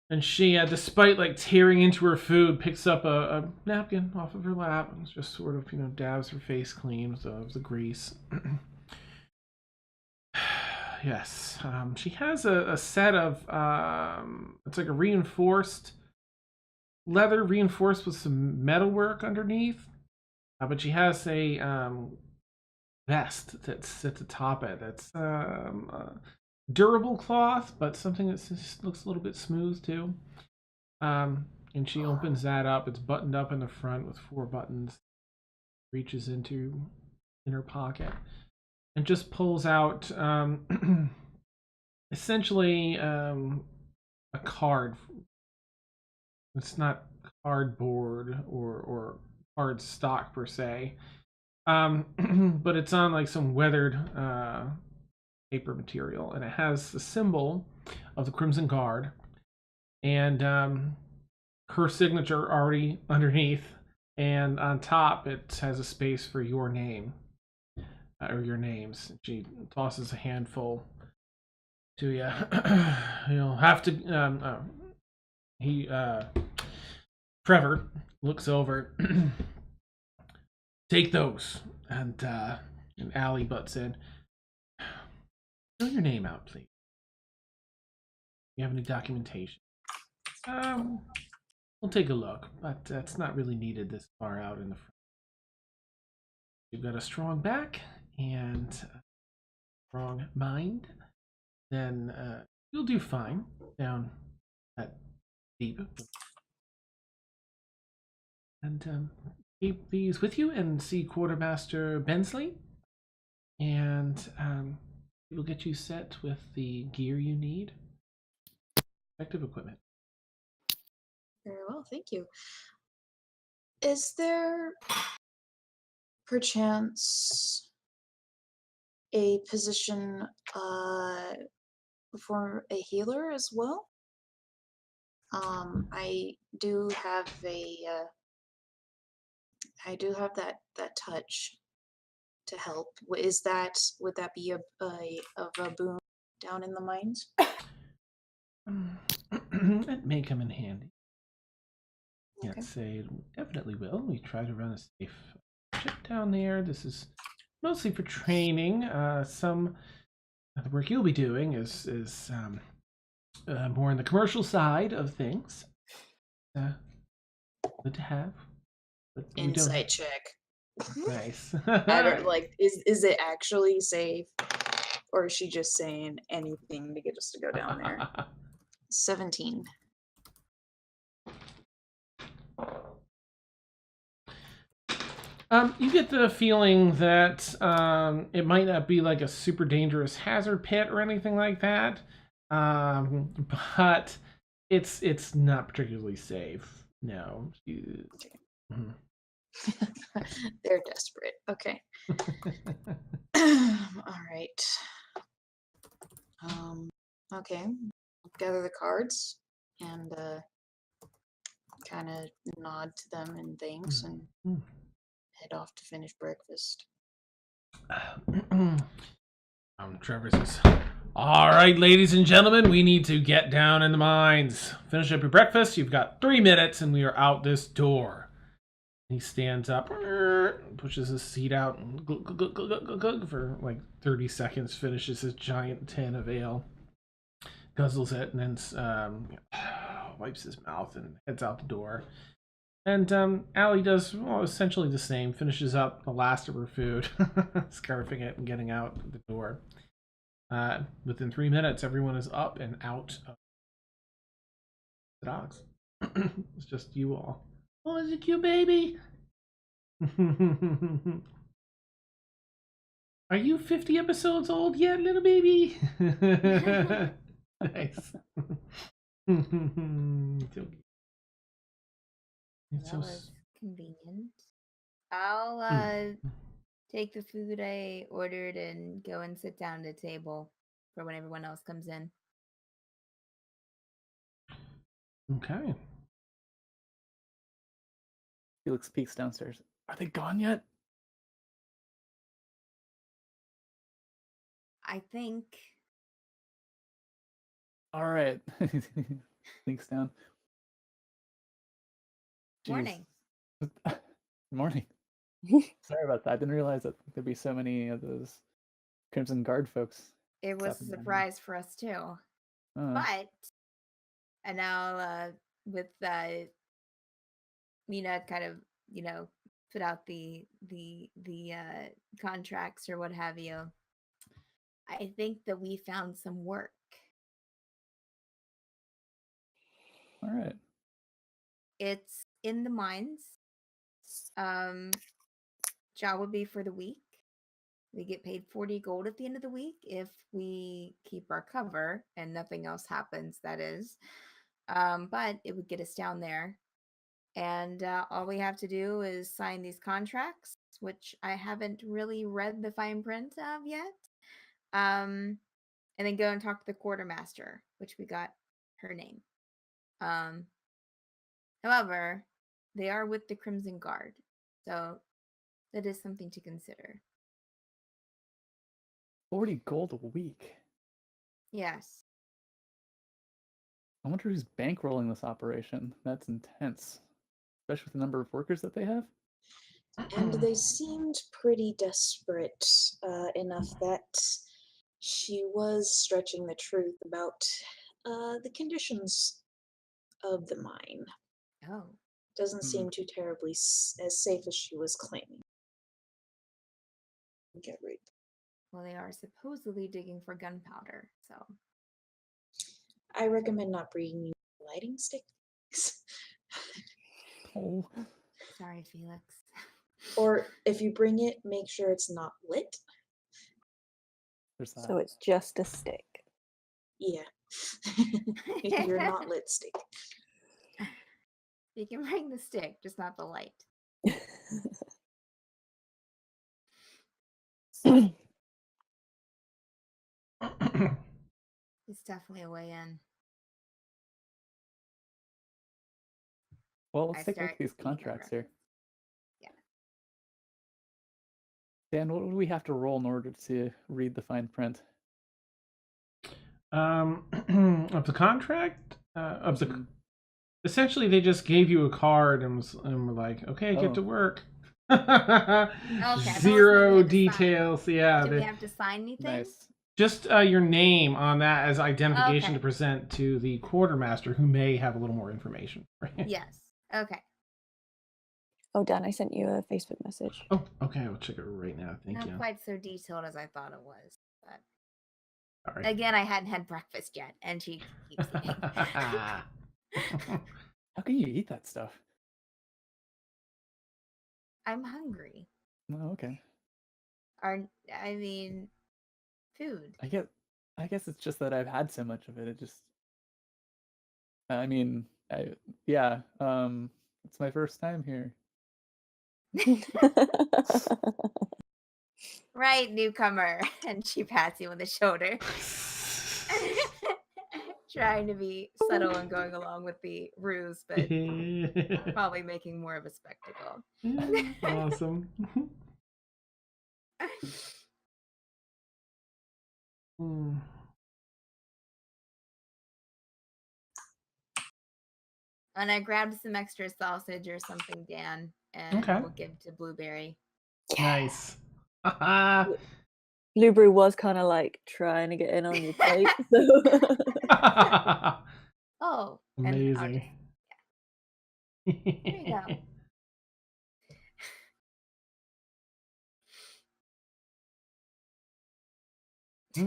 And she, despite like tearing into her food, picks up a napkin off of her lap and just sort of, dabs her face clean with the grease. Yes, she has a set of, it's like a reinforced leather reinforced with some metalwork underneath. But she has a vest that sits atop it. That's durable cloth, but something that just looks a little bit smooth too. And she opens that up. It's buttoned up in the front with 4 buttons. Reaches into her pocket and just pulls out essentially a card. It's not cardboard or hard stock per se, but it's on like some weathered paper material, and it has the symbol of the Crimson Guard and her signature already underneath, and on top it has a space for your name or your names. She tosses a handful to you. You'll have to. Trevor looks over. Take those, and Allie butts in. Fill your name out, please. You have any documentation? We'll take a look, but it's not really needed this far out in the front. You've got a strong back and a strong mind, then you'll do fine down that deep. And keep these with you and see Quartermaster Bensley, and we'll get you set with the gear you need. Effective equipment. Very well, thank you. Is there perchance a position for a healer as well? I do have that touch to help. Would that be of a boon down in the mines? It may come in handy. Okay. Can't say it definitely will. We try to run a safe ship down there. This is mostly for training. Some of the work you'll be doing is more on the commercial side of things. Good to have. But Insight check. Nice. I don't like. Is it actually safe, or is she just saying anything to get us to go down there? 17. You get the feeling that it might not be like a super dangerous hazard pit or anything like that, but it's not particularly safe. No. They're desperate. Okay. All right. Okay. Gather the cards and kind of nod to them and thanks and head off to finish breakfast. Trevor says, "All right, ladies and gentlemen, we need to get down in the mines. Finish up your breakfast. You've got 3 minutes, and we are out this door." He stands up, pushes his seat out, and for like 30 seconds, finishes his giant tin of ale, guzzles it, and then wipes his mouth and heads out the door. And Allie does essentially the same, finishes up the last of her food, scarfing it and getting out the door. Within 3 minutes, everyone is up and out of the dogs. It's just you all. Oh, is it cute, baby? Are you 50 episodes old yet, little baby? Nice. It's That was convenient. I'll take the food I ordered and go and sit down at a table for when everyone else comes in. Okay. Felix peeks downstairs. Are they gone yet? I think. All right. Peeks down. Jeez. Morning. Morning. Sorry about that. I didn't realize that there'd be so many of those Crimson Guard folks. It was a surprise for us too. But, and now with Mina kind of, put out the contracts or what have you, I think that we found some work. All right. It's in the mines. Job would be for the week. We get paid 40 gold at the end of the week if we keep our cover and nothing else happens, that is. But it would get us down there. And all we have to do is sign these contracts, which I haven't really read the fine print of yet. And then go and talk to the quartermaster, which we got her name. However, they are with the Crimson Guard, so that is something to consider. 40 gold a week. Yes. I wonder who's bankrolling this operation. That's intense, especially with the number of workers that they have. And they seemed pretty desperate enough that she was stretching the truth about the conditions of the mine. Oh. Doesn't seem too terribly as safe as she was claiming. Get right. Well, they are supposedly digging for gunpowder, so. I recommend not bringing lighting sticks. Oh, Sorry, Felix. Or if you bring it, make sure it's not lit. there's that. So it's just a stick. Yeah. You're not lit stick. You can bring the stick, just not the light. It's definitely a way in. Well, let's I take a look start at these speaking contracts here. Yeah. Dan, what do we have to roll in order to read the fine print? Of the contract, of the essentially they just gave you a card and were like, okay, get to work. Zero details. Yeah. Do we have to sign anything? Nice. Just your name on that as identification Okay. to present to the quartermaster, who may have a little more information. Yes. Okay. Oh, Dan, I sent you a Facebook message. Oh, okay. I'll check it right now. Thank Not you. quite so detailed as I thought it was. But All right. again, I hadn't had breakfast yet, and she keeps eating. How can you eat that stuff? I'm hungry. Oh, okay. I mean, food. I guess it's just that I've had so much of it. It just, I mean, yeah. It's my first time here. Right, newcomer. And she pats you on the shoulder. Trying to be subtle and going along with the ruse, but probably making more of a spectacle. Awesome. And I grabbed some extra sausage or something, Dan, and Okay. we'll give to Blueberry. Nice. Blueberry was kind of like trying to get in on your plate. So. Oh, and amazing. There you go. I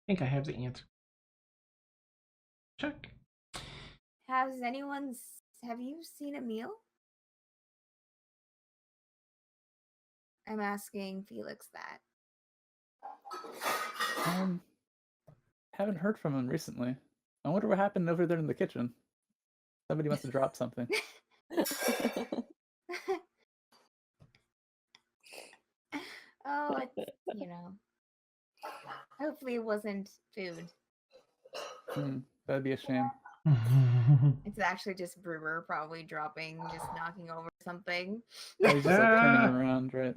think I have the answer. Check. Have you seen Emil? I'm asking Felix that. Haven't heard from him recently. I wonder what happened over there in the kitchen. Somebody must have dropped something. Oh, it's, hopefully it wasn't food. That'd be a shame. It's actually just Brewer probably just knocking over something. Yeah, he's just like turning around, right?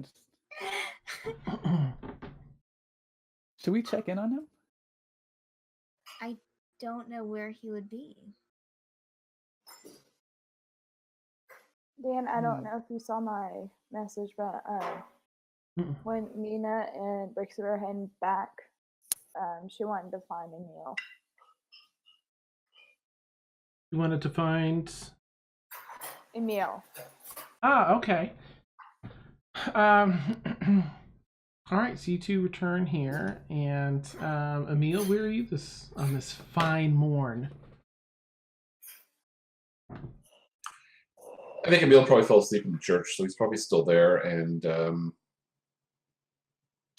Should we check in on him? I don't know where he would be. Dan, I don't know if you saw my message, but when Mina and Brixie were heading back, she wanted to find Emil. You wanted to find Emil. Ah, okay. All right, so you two return here, and Emil, where are you on this fine morn? I think Emil probably fell asleep in the church, so he's probably still there. And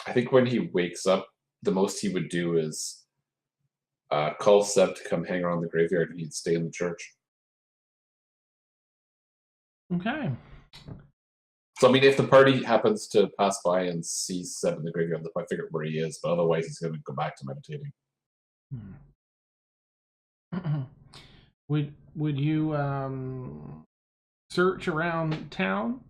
I think when he wakes up, the most he would do is call Seb to come hang around the graveyard, and he'd stay in the church. Okay. So I mean, if the party happens to pass by and see Seb in the graveyard, they'll probably figure out where he is. But otherwise, he's going to go back to meditating. Would you search around town,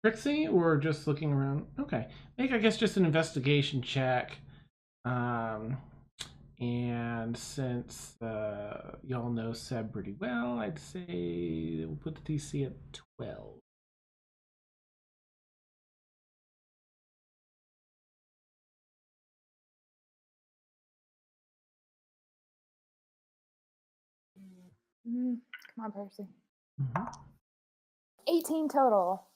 Trixie, or just looking around? Okay, make I guess just an investigation check. And since y'all know Seb pretty well, I'd say we'll put the DC at 12. Come on, Percy. Mm-hmm. 18 total.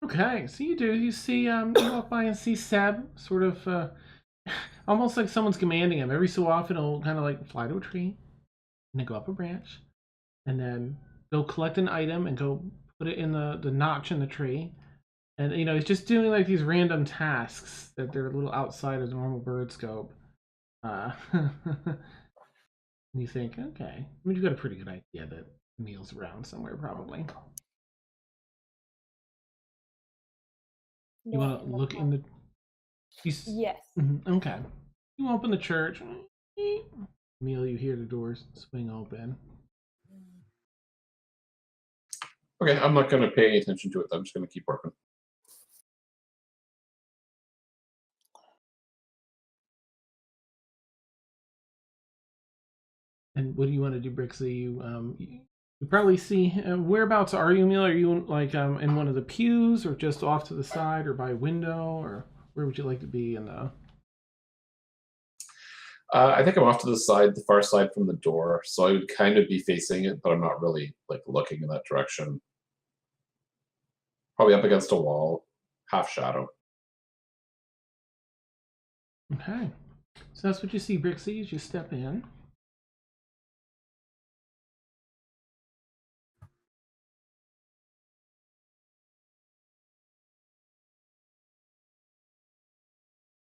Okay, so you do. You see, you walk by and see Seb, sort of, almost like someone's commanding him. Every so often, he'll kind of like fly to a tree, and then go up a branch, and then go collect an item and go put it in the notch in the tree. And, you know, he's just doing like these random tasks that they're a little outside of the normal bird scope. You think, okay, I mean, you've got a pretty good idea that Emil's around somewhere, probably. You want to look in the... Yes. Okay. You open the church. Emil, you hear the doors swing open. Okay, I'm not going to pay any attention to it. I'm just going to keep working. And what do you want to do, Brixie? You probably see, whereabouts are you, Emil? Are you like in one of the pews, or just off to the side, or by a window, or where would you like to be in the... I think I'm off to the side, the far side from the door, so I would kind of be facing it, but I'm not really like looking in that direction. Probably up against a wall, half shadow. Okay, so that's what you see, Brixie, as you step in.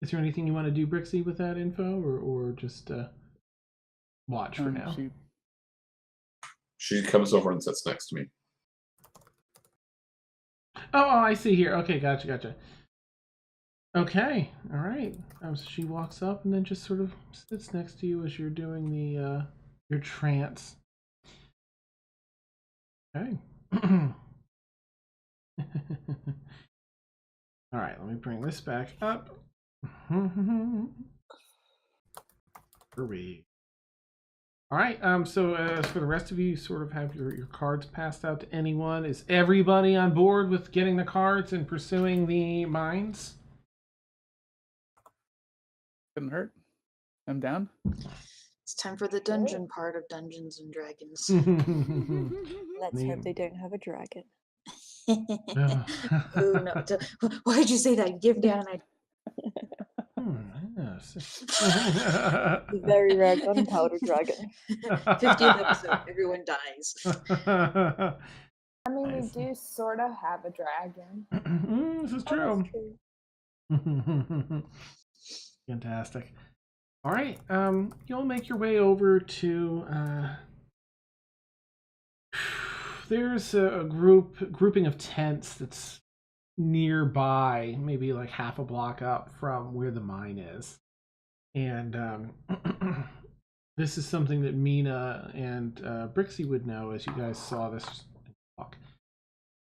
Is there anything you want to do, Brixie, with that info, or just watch for now? She comes over and sits next to me. Oh, I see here. Okay, gotcha. Okay, all right. So she walks up and then just sort of sits next to you as you're doing the your trance. Okay. All right, let me bring this back up. Hurry. All right, so as for the rest of you, you sort of have your cards passed out to anyone. Is everybody on board with getting the cards and pursuing the mines? Couldn't hurt. I'm down. It's time for the dungeon part of Dungeons and Dragons. Let's hope they don't have a dragon. Ooh, no. Why'd you say that? Give down. Yes. The very rare gunpowder dragon. 50th episode, everyone dies. I mean, we do sort of have a dragon. This is true. Fantastic. All right, you'll make your way over to. There's a grouping of tents that's nearby, maybe like half a block up from where the mine is, and this is something that Mina and Brixie would know, as you guys saw this talk.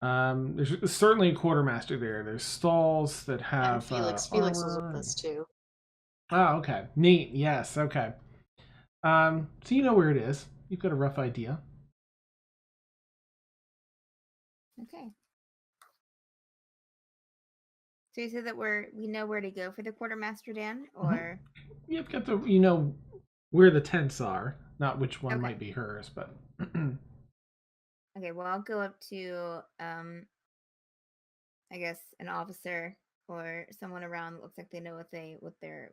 There's certainly a quartermaster there. There's stalls that have Felix was with us too. Oh, okay. Neat. Yes. Okay. So you know where it is. You've got a rough idea. Okay. So you said that we know where to go for the quartermaster, Dan, or You've got the where the tents are, not which one Okay. might be hers, but okay. Well, I'll go up to I guess an officer or someone around that looks like they know what they're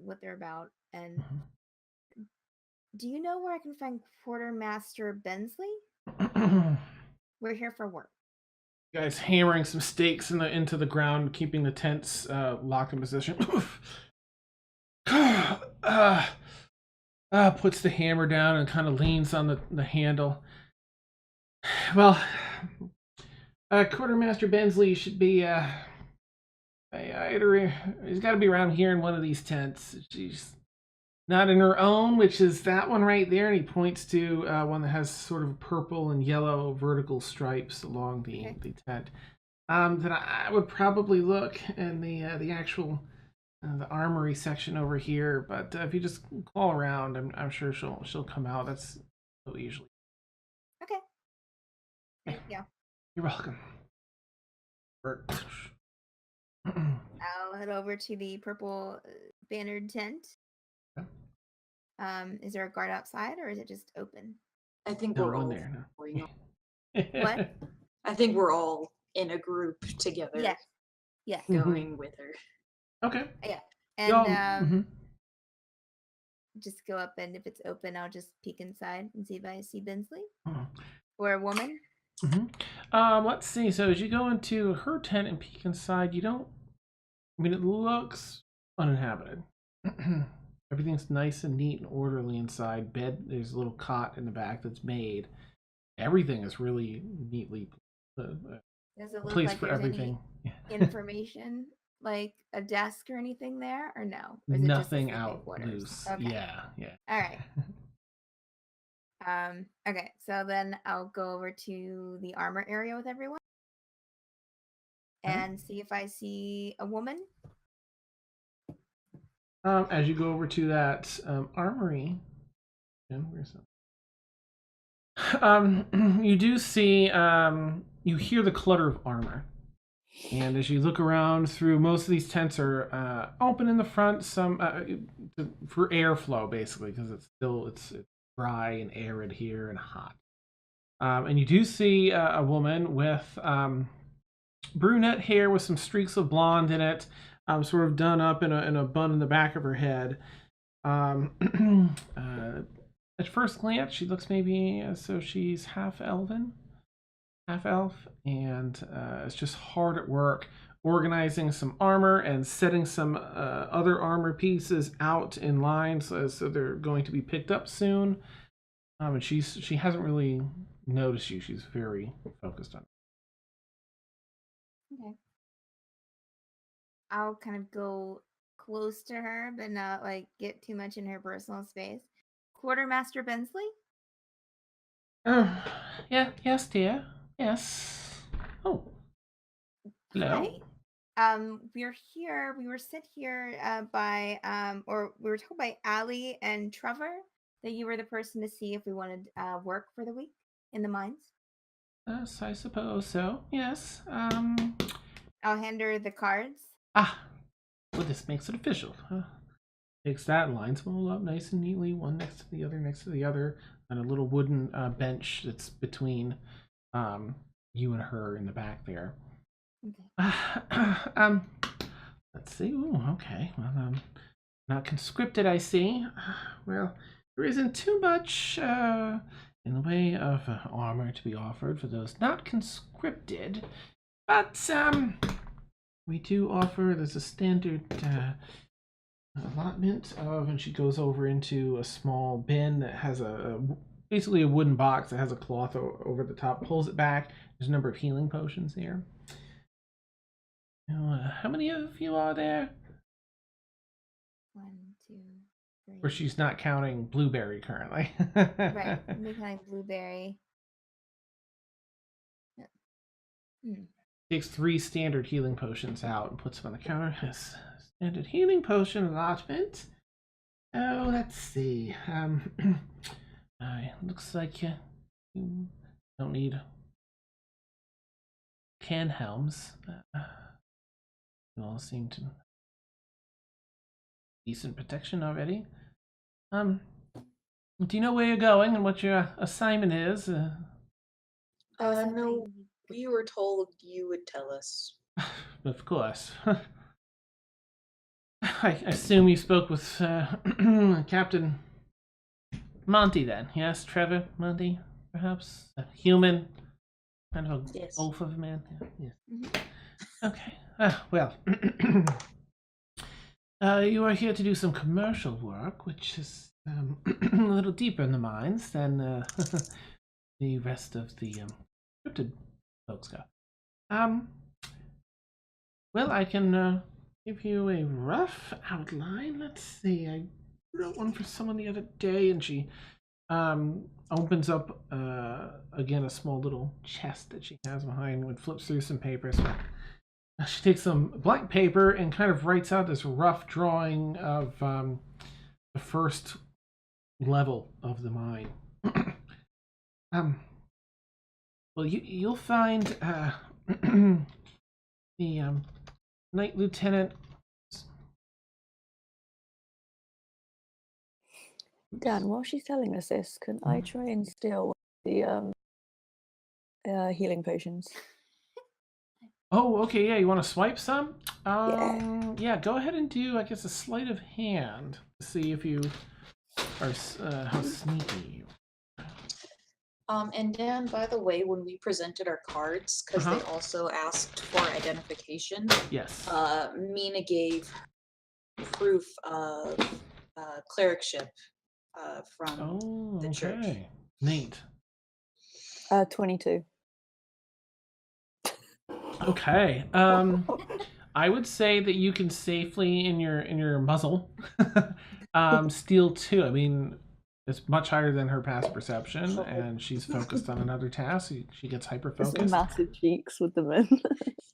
what they're about. And do you know where I can find Quartermaster Bensley? We're here for work. Guys hammering some stakes into the ground, keeping the tents locked in position. Puts the hammer down and kind of leans on the handle. Well, Quartermaster Bensley should be he's got to be around here in one of these tents. She's not in her own, which is that one right there, and he points to one that has sort of purple and yellow vertical stripes along the tent. Then I would probably look in the actual the armory section over here. But if you just call around, I'm sure she'll come out. That's so usually. Okay. Thank you. You're welcome. I'll head over to the purple bannered tent. Okay. Is there a guard outside, or is it just open? I think No we're one all there. going No. What? I think we're all in a group together. Yes. Yes. Going with her. Okay. Yeah. And Y'all, just go up, and if it's open, I'll just peek inside and see if I see Bensley mhm. or a woman. Let's see. So as you go into her tent and peek inside, you don't. I mean, it looks uninhabited. Everything's nice and neat and orderly inside. Bed. There's a little cot in the back that's made. Everything is really neatly. Does it look Place like for there's everything. any information, like a desk or anything there, or no? Or is it just a Nothing sleeping out quarters? loose. Okay. Yeah. All right. Okay, so then I'll go over to the armor area with everyone and see if I see a woman. As you go over to that armory, where's that? You do see, you hear the clutter of armor, and as you look around through, most of these tents are open in the front, some for airflow basically, because it's dry and arid here and hot. And you do see a woman with brunette hair with some streaks of blonde in it, sort of done up in a bun in the back of her head. At first glance, she looks maybe so she's half elf, and is just hard at work organizing some armor and setting some other armor pieces out in line, so they're going to be picked up soon. And she hasn't really noticed you. She's very focused on it. Okay. I'll kind of go close to her, but not like get too much in her personal space. Quartermaster Bensley? Yes, dear. Yes. Oh. Hello. Hi. We're here. We were sent here by or we were told by Allie and Trevor that you were the person to see if we wanted work for the week in the mines. Yes, I suppose so. Yes. I'll hand her the cards. Well, this makes it official. Takes that and lines them all up nice and neatly, one next to the other, and a little wooden bench that's between you and her in the back there. Okay. Let's see. Ooh, okay. Well, not conscripted, I see. Well, there isn't too much in the way of armor to be offered for those not conscripted, but we do offer. There's a standard allotment of, and she goes over into a small bin that has basically a wooden box that has a cloth over the top, pulls it back. There's a number of healing potions here. How many of you are there? 1, 2, 3. Or she's not counting Blueberry currently. Right. I'm counting Blueberry. Takes 3 standard healing potions out and puts them on the counter. Yes. Standard healing potion allotment. Oh, let's see. Looks like you don't need can helms. You all seem to decent protection already. Do you know where you're going and what your assignment is? No, we were told you would tell us. Of course. I assume you spoke with Captain Monty then. Yes, Trevor Monty, perhaps? A human? Kind of a oaf of a man? Yeah. Yes. Okay. Well, you are here to do some commercial work, which is a little deeper in the mines than the rest of the scripted folks go. Well, I can give you a rough outline. Let's see. I wrote one for someone the other day, and she opens up again a small little chest that she has behind and flips through some papers. She takes some blank paper and kind of writes out this rough drawing of the first level of the mine. Well, you'll find the Knight Lieutenant. Dan, while she's telling us this, can I try and steal the healing potions? Oh, okay, yeah. You want to swipe some? Yeah. Go ahead and do, I guess, a sleight of hand to see if you are how sneaky you. And Dan, by the way, when we presented our cards, because they also asked for identification, Yes. Mina gave proof of clericship from the church. Neat. 22. Okay. I would say that you can safely in your muzzle steal 2. I mean, it's much higher than her past perception, and she's focused on another task. She gets hyper focused. Massive cheeks with them in.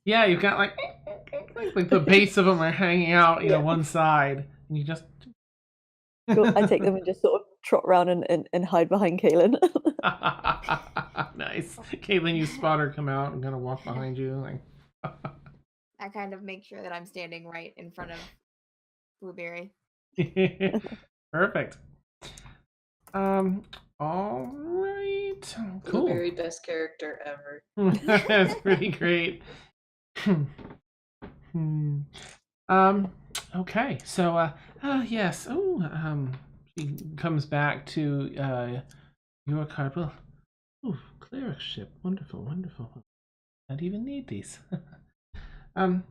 Yeah, you've got like the base of them are hanging out, one side, and you just. Cool. I take them and just sort of trot around and hide behind Kaylin. Nice. Caitlin, you spot her come out and kind of walk behind you. Like. I kind of make sure that I'm standing right in front of Blueberry. Perfect. All right. Cool. Blueberry, best character ever. That's pretty great. Okay. So yes. She comes back to your card. Well, clericship. Wonderful. I don't even need these. Well,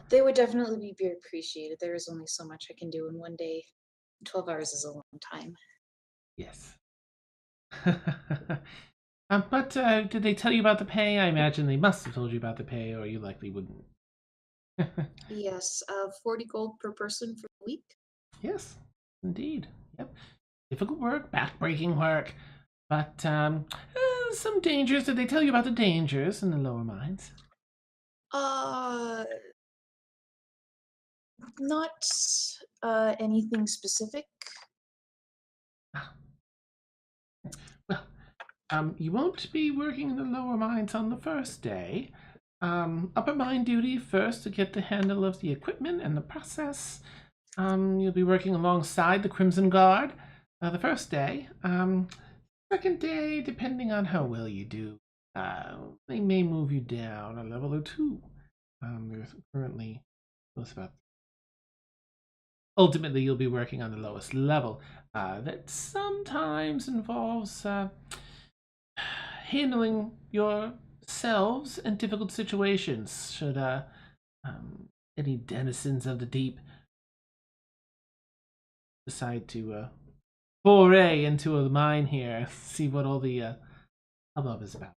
they would definitely be very appreciated. There is only so much I can do in one day. 12 hours is a long time. Yes. But did they tell you about the pay? I imagine they must have told you about the pay, or you likely wouldn't. Yes, 40 gold per person for the week. Yes, indeed. Yep. Difficult work, back-breaking work, but some dangers. Did they tell you about the dangers in the lower mines? Not anything specific. Well, you won't be working in the lower mines on the first day. Upper mine duty first to get the handle of the equipment and the process. You'll be working alongside the Crimson Guard the first day. Second day, depending on how well you do, they may move you down a level or 2. There's currently about. Ultimately, you'll be working on the lowest level. That sometimes involves handling yourselves in difficult situations. Should any denizens of the deep decide to foray into a mine here, see what all the hubbub is about.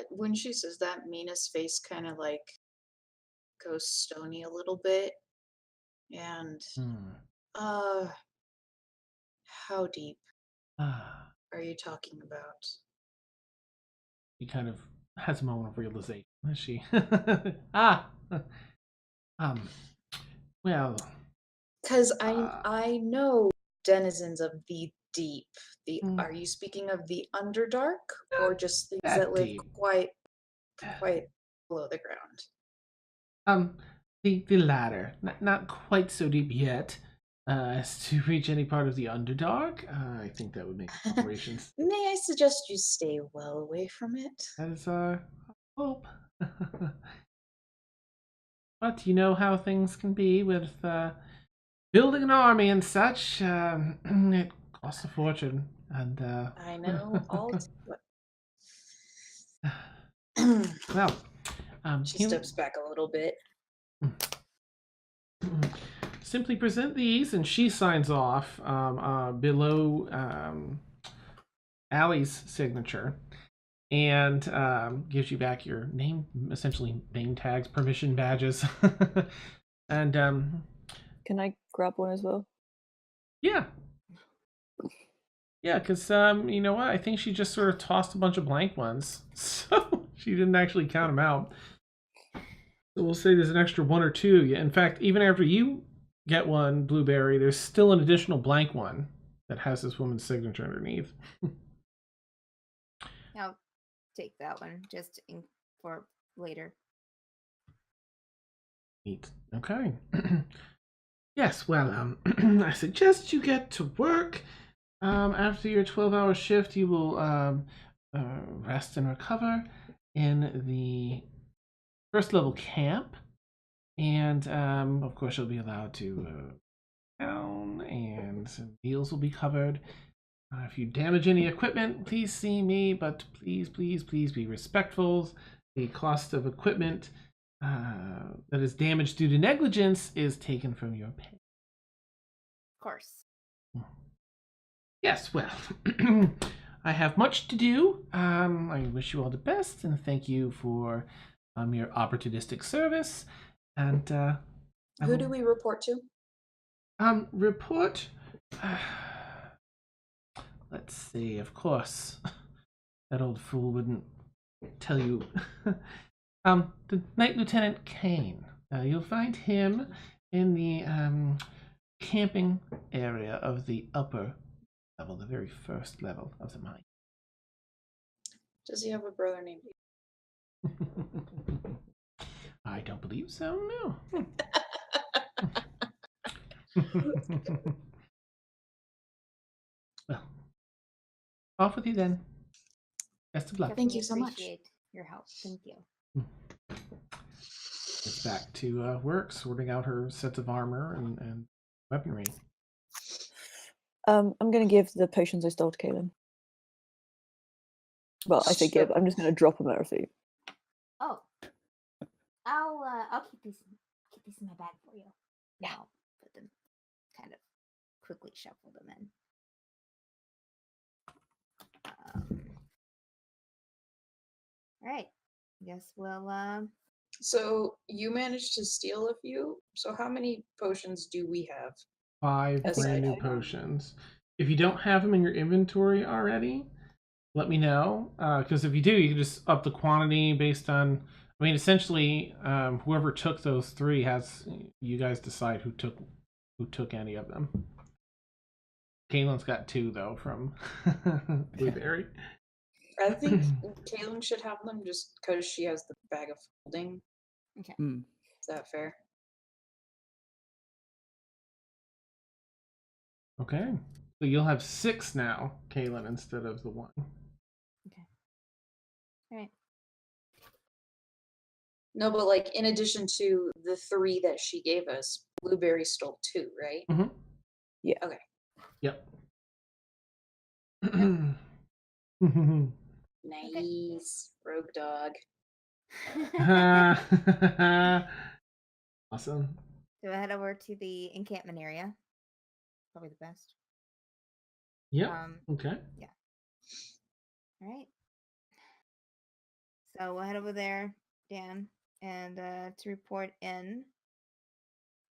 When she says that, Mina's face kind of like goes stony a little bit. And how deep are you talking about? She kind of has a moment of realization. Is she? Well, because I know denizens of the deep. Are you speaking of the Underdark, or just things that live deep. quite below the ground? The latter, not quite so deep yet, as to reach any part of the Underdark. I think that would make operations. May I suggest you stay well away from it? That is our hope. But you know how things can be with building an army and such. It costs a fortune, and I know all well, she steps back a little bit. Simply present these, and she signs off below Allie's signature, and gives you back your name, essentially name tags, permission badges, and Can I grab one as well? yeah, because you know what? I think she just sort of tossed a bunch of blank ones, so she didn't actually count them out. So we'll say there's an extra one or two. In fact, even after you get one, Blueberry, there's still an additional blank one that has this woman's signature underneath. I'll take that one just for later. Neat. Okay. Yes, well, I suggest you get to work. After your 12-hour shift, you will rest and recover in the first level camp. And, of course, you'll be allowed to down, and meals will be covered. If you damage any equipment, please see me, but please, please, please be respectful. The cost of equipment that is damaged due to negligence is taken from your pay. Of course. Yes, well, I have much to do. I wish you all the best, and thank you for your opportunistic service. And Who do we report to? Report. Let's see. Of course, that old fool wouldn't tell you. The Night Lieutenant Kane. You'll find him in the camping area of the upper level, the very first level of the mine. Does he have a brother named? I don't believe so, no. Well, off with you then. Best of luck. Thank you so much. Appreciate your help. Thank you. It's back to work, sorting out her sets of armor and weaponry. I'm going to give the potions I stole to Kaylin. Well, I say give. I'm just going to drop them at her feet. Oh, I'll keep these in my bag for you. Yeah, I'll put them, kind of quickly shuffle them in. All right. Guess we'll. So you managed to steal a few. So how many potions do we have? 5 Yes, brand I new do. potions. If you don't have them in your inventory already, let me know. Because if you do, you can just up the quantity based on. I mean, essentially, whoever took those 3 has. You guys decide who took any of them. Kaylin's got 2 though from Blueberry. I think Kaylin should have them just because she has the bag of holding. Okay. Is that fair? Okay, so you'll have 6 now, Kaylin, instead of the 1. Okay. All right. No, but like in addition to the 3 that she gave us, Blueberry stole 2, right? Mm-hmm. Yeah. Okay. Yep. Nice. Rogue dog. Awesome. So I head over to the encampment area. Probably the best. Yep. Okay. Yeah. All right. So we'll head over there, Dan, and to report in.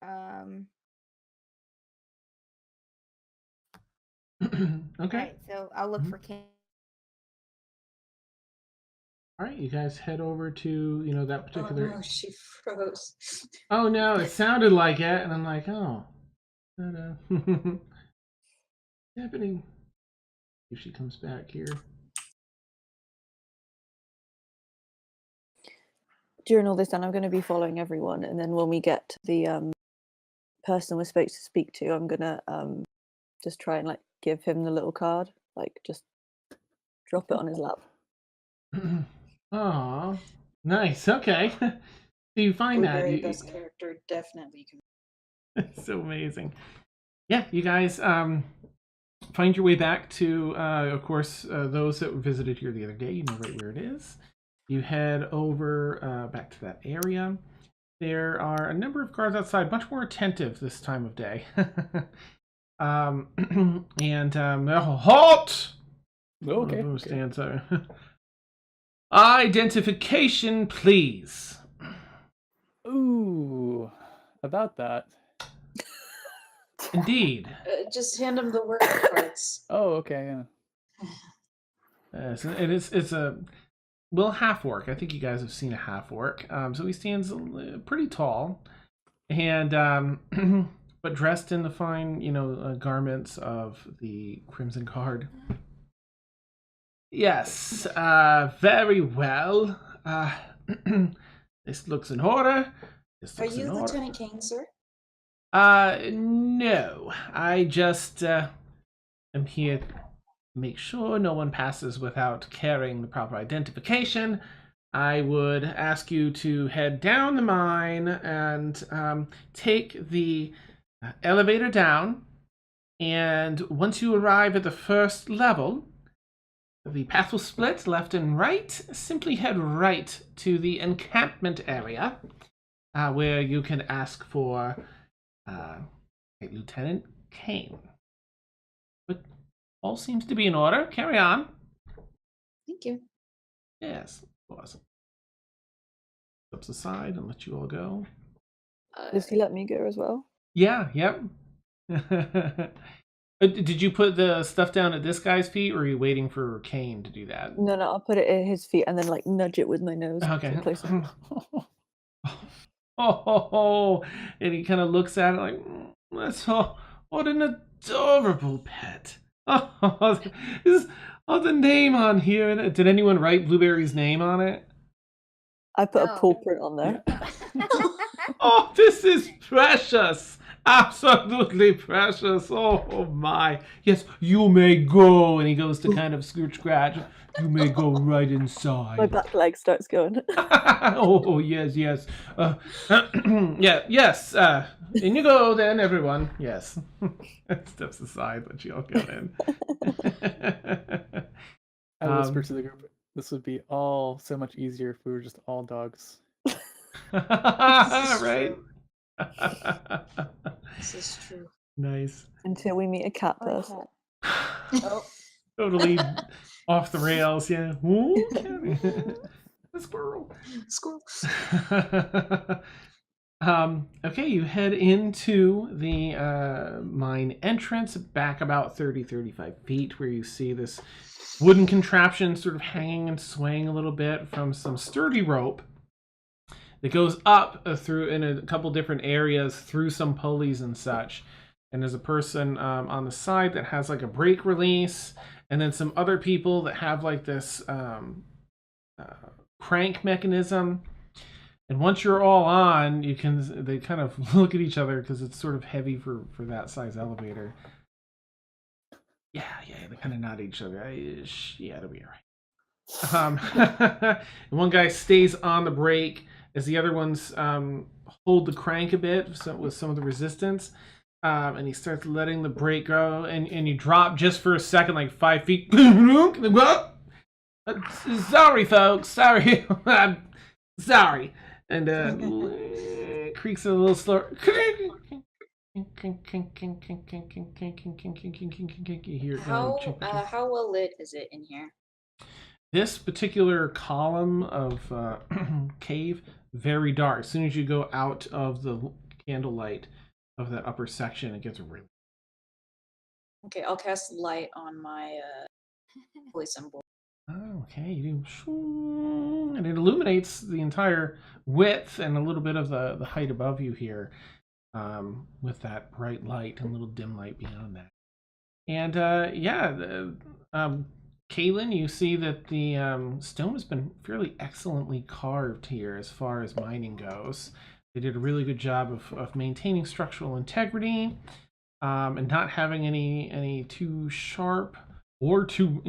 Okay. All right. So I'll look for King. All right, you guys head over to that particular. Oh no, she froze. Oh no, it sounded like it, and I'm like, oh, happening. If she comes back here. During all this time, I'm going to be following everyone, and then when we get to the person we're supposed to speak to, I'm going to just try and give him the little card, just drop it on his lap. Aw, nice. Okay, so you find Blueberry, that best character, definitely. It's so amazing. Yeah, you guys find your way back to, of course, those that visited here the other day. You know right where it is. You head over back to that area. There are a number of guards outside, much more attentive this time of day. Halt! Okay. Who okay. stands there? Identification, please. Ooh, about that. Indeed. Just hand him the work cards. Oh, okay. Yeah. Yes, it's a half orc. I think you guys have seen a half orc. So he stands pretty tall, and but dressed in the fine, garments of the Crimson Guard. Yes, very well. This looks in order. This Are looks you in order. Lieutenant King, sir? No. I just am here to make sure no one passes without carrying the proper identification. I would ask you to head down the mine and take the elevator down. And once you arrive at the first level, the path will split left and right. Simply head right to the encampment area, where you can ask for Lieutenant Kane. But all seems to be in order. Carry on. Thank you. Yes, of course. Steps aside and let you all go. Does he let me go as well? Yeah, yep. Did you put the stuff down at this guy's feet, or are you waiting for Kane to do that? No, I'll put it at his feet and then like nudge it with my nose. Okay. to place it. Oh, and he kind of looks at it like, that's all. What an adorable pet. Oh, the name on here. Did anyone write Blueberry's name on it? I put No. a paw print on there. Oh, this is precious. Absolutely precious. Oh my. Yes, you may go. And he goes to kind of scratch. You may go right inside. My back leg starts going. Oh, yes. Yes. In you go then, everyone. Yes. Steps aside, let you all go in. I whisper to the group, this would be all so much easier if we were just all dogs. Right? This is true. Nice. Until we meet a cat Or a person. cat. Oh, Totally off the rails, yeah. Ooh, the squirrel. Squirrel. Okay, you head into the mine entrance, back about 35 feet, where you see this wooden contraption sort of hanging and swaying a little bit from some sturdy rope that goes up through in a couple different areas through some pulleys and such. And there's a person on the side that has like a brake release, and then some other people that have like this crank mechanism. And once you're all on, they kind of look at each other because it's sort of heavy for that size elevator. Yeah, they kind of nod at each other. Yeah, it'll be all right. And one guy stays on the brake as the other ones hold the crank a bit with some of the resistance. And he starts letting the brake go, and you drop just for a second, like 5 feet. Sorry, folks. Sorry. I'm sorry. And creaks a little slower. You hear it going. How well lit is it in here? This particular column of cave, very dark. As soon as you go out of the candlelight of that upper section, it gets really. Okay, I'll cast light on my voice symbol. Oh, okay, you do, and it illuminates the entire width and a little bit of the height above you here, with that bright light and a little dim light beyond that. And Kaylin, you see that the stone has been fairly excellently carved here as far as mining goes. They did a really good job of maintaining structural integrity, and not having any too sharp or too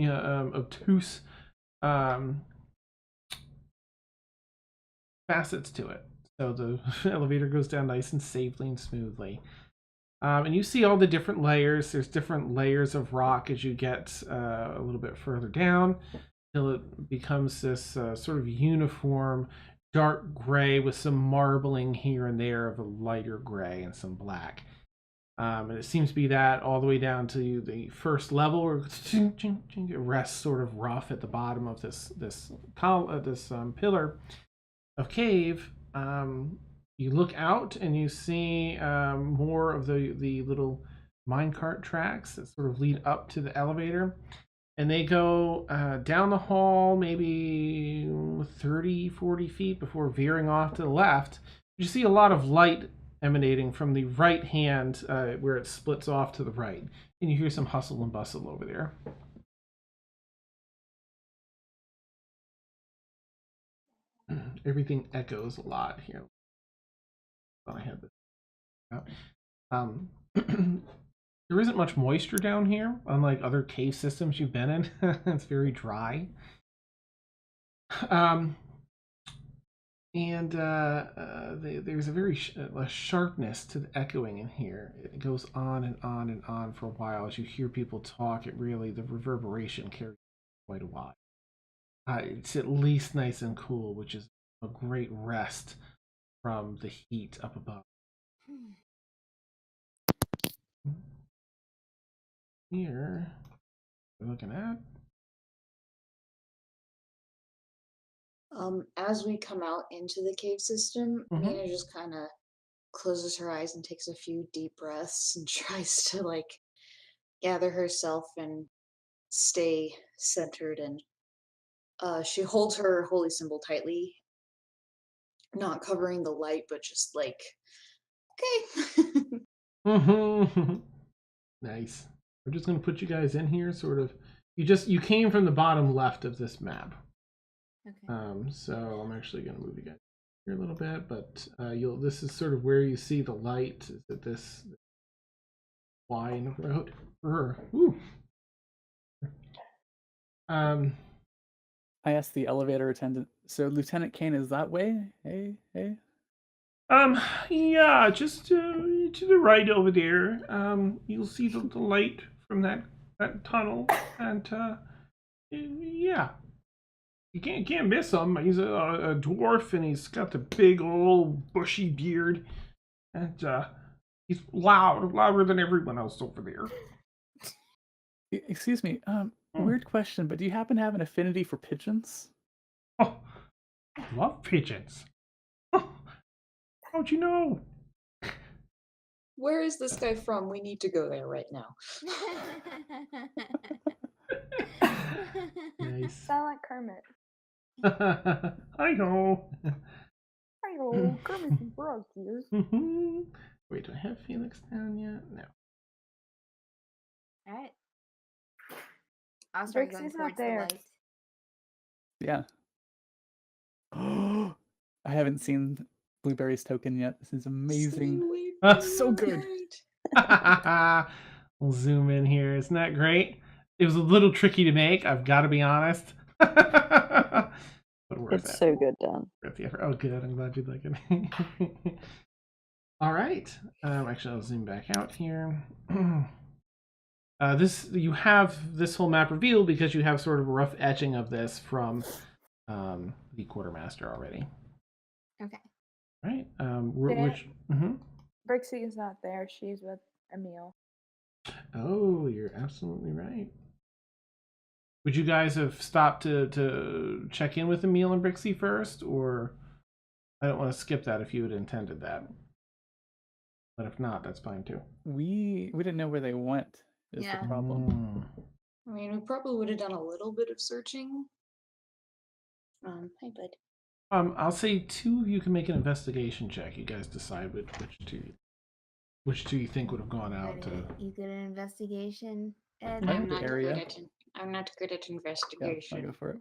obtuse facets to it. So the elevator goes down nice and safely and smoothly. And you see all the different layers. There's different layers of rock as you get a little bit further down, till it becomes this sort of uniform dark gray with some marbling here and there of a lighter gray and some black. And it seems to be that all the way down to the first level, where it rests sort of rough at the bottom of this pillar of cave. You look out and you see more of the little minecart tracks that sort of lead up to the elevator. And they go down the hall maybe 30, 40 feet before veering off to the left. You see a lot of light emanating from the right hand where it splits off to the right. And you hear some hustle and bustle over there. Everything echoes a lot here. I had this out. There isn't much moisture down here, unlike other cave systems you've been in. It's very dry. There's a very a sharpness to the echoing in here. It goes on and on and on for a while. As you hear people talk, the reverberation carries quite a while. It's at least nice and cool, which is a great rest from the heat up above. Here, we're looking at. As we come out into the cave system, Mina just kind of closes her eyes and takes a few deep breaths and tries to like gather herself and stay centered. And she holds her holy symbol tightly, not covering the light, but just like, okay. Nice. We're just gonna put you guys in here, sort of. You came from the bottom left of this map. Okay. So I'm actually gonna move you guys here a little bit, but this is sort of where you see the light. Is at this wine road? Ooh. I asked the elevator attendant. So Lieutenant Kane is that way? Hey. Yeah, just to the right over there. You'll see the light from that tunnel, and yeah. You can't miss him. He's a dwarf, and he's got the big old bushy beard, and he's louder than everyone else over there. Excuse me. Weird question, but do you happen to have an affinity for pigeons? Oh, I love pigeons. How'd you know? Where is this guy from? We need to go there right now. Nice. Sound like Kermit. I know. Hi-yo, Kermit the Frog here. Wait, do I have Felix down yet? No. Alright. I'll start going Brixie's not towards the there. light. Yeah. I haven't seen Blueberry's token yet. This is amazing. So good. We'll zoom in here. Isn't that great? It was a little tricky to make, I've got to be honest. But worth It's it. so good, Dan. Worth the effort. Oh, good. I'm glad you like it. All right. Actually, I'll zoom back out here. You have this whole map revealed because you have sort of a rough etching of this from the quartermaster already. Okay. Right. Brixie is not there. She's with Emil. Oh, you're absolutely right. Would you guys have stopped to check in with Emil and Brixie first, or I don't want to skip that if you had intended that. But if not, that's fine too. We didn't know where they went. Is Yeah. the problem? I mean, we probably would have done a little bit of searching. Hi, bud. I'll say two of you can make an investigation check. You guys decide which two you think would have gone out to. You get an investigation, Ed? I I'm think the not good area. at I'm not good at Yeah, investigation. I'll go for it.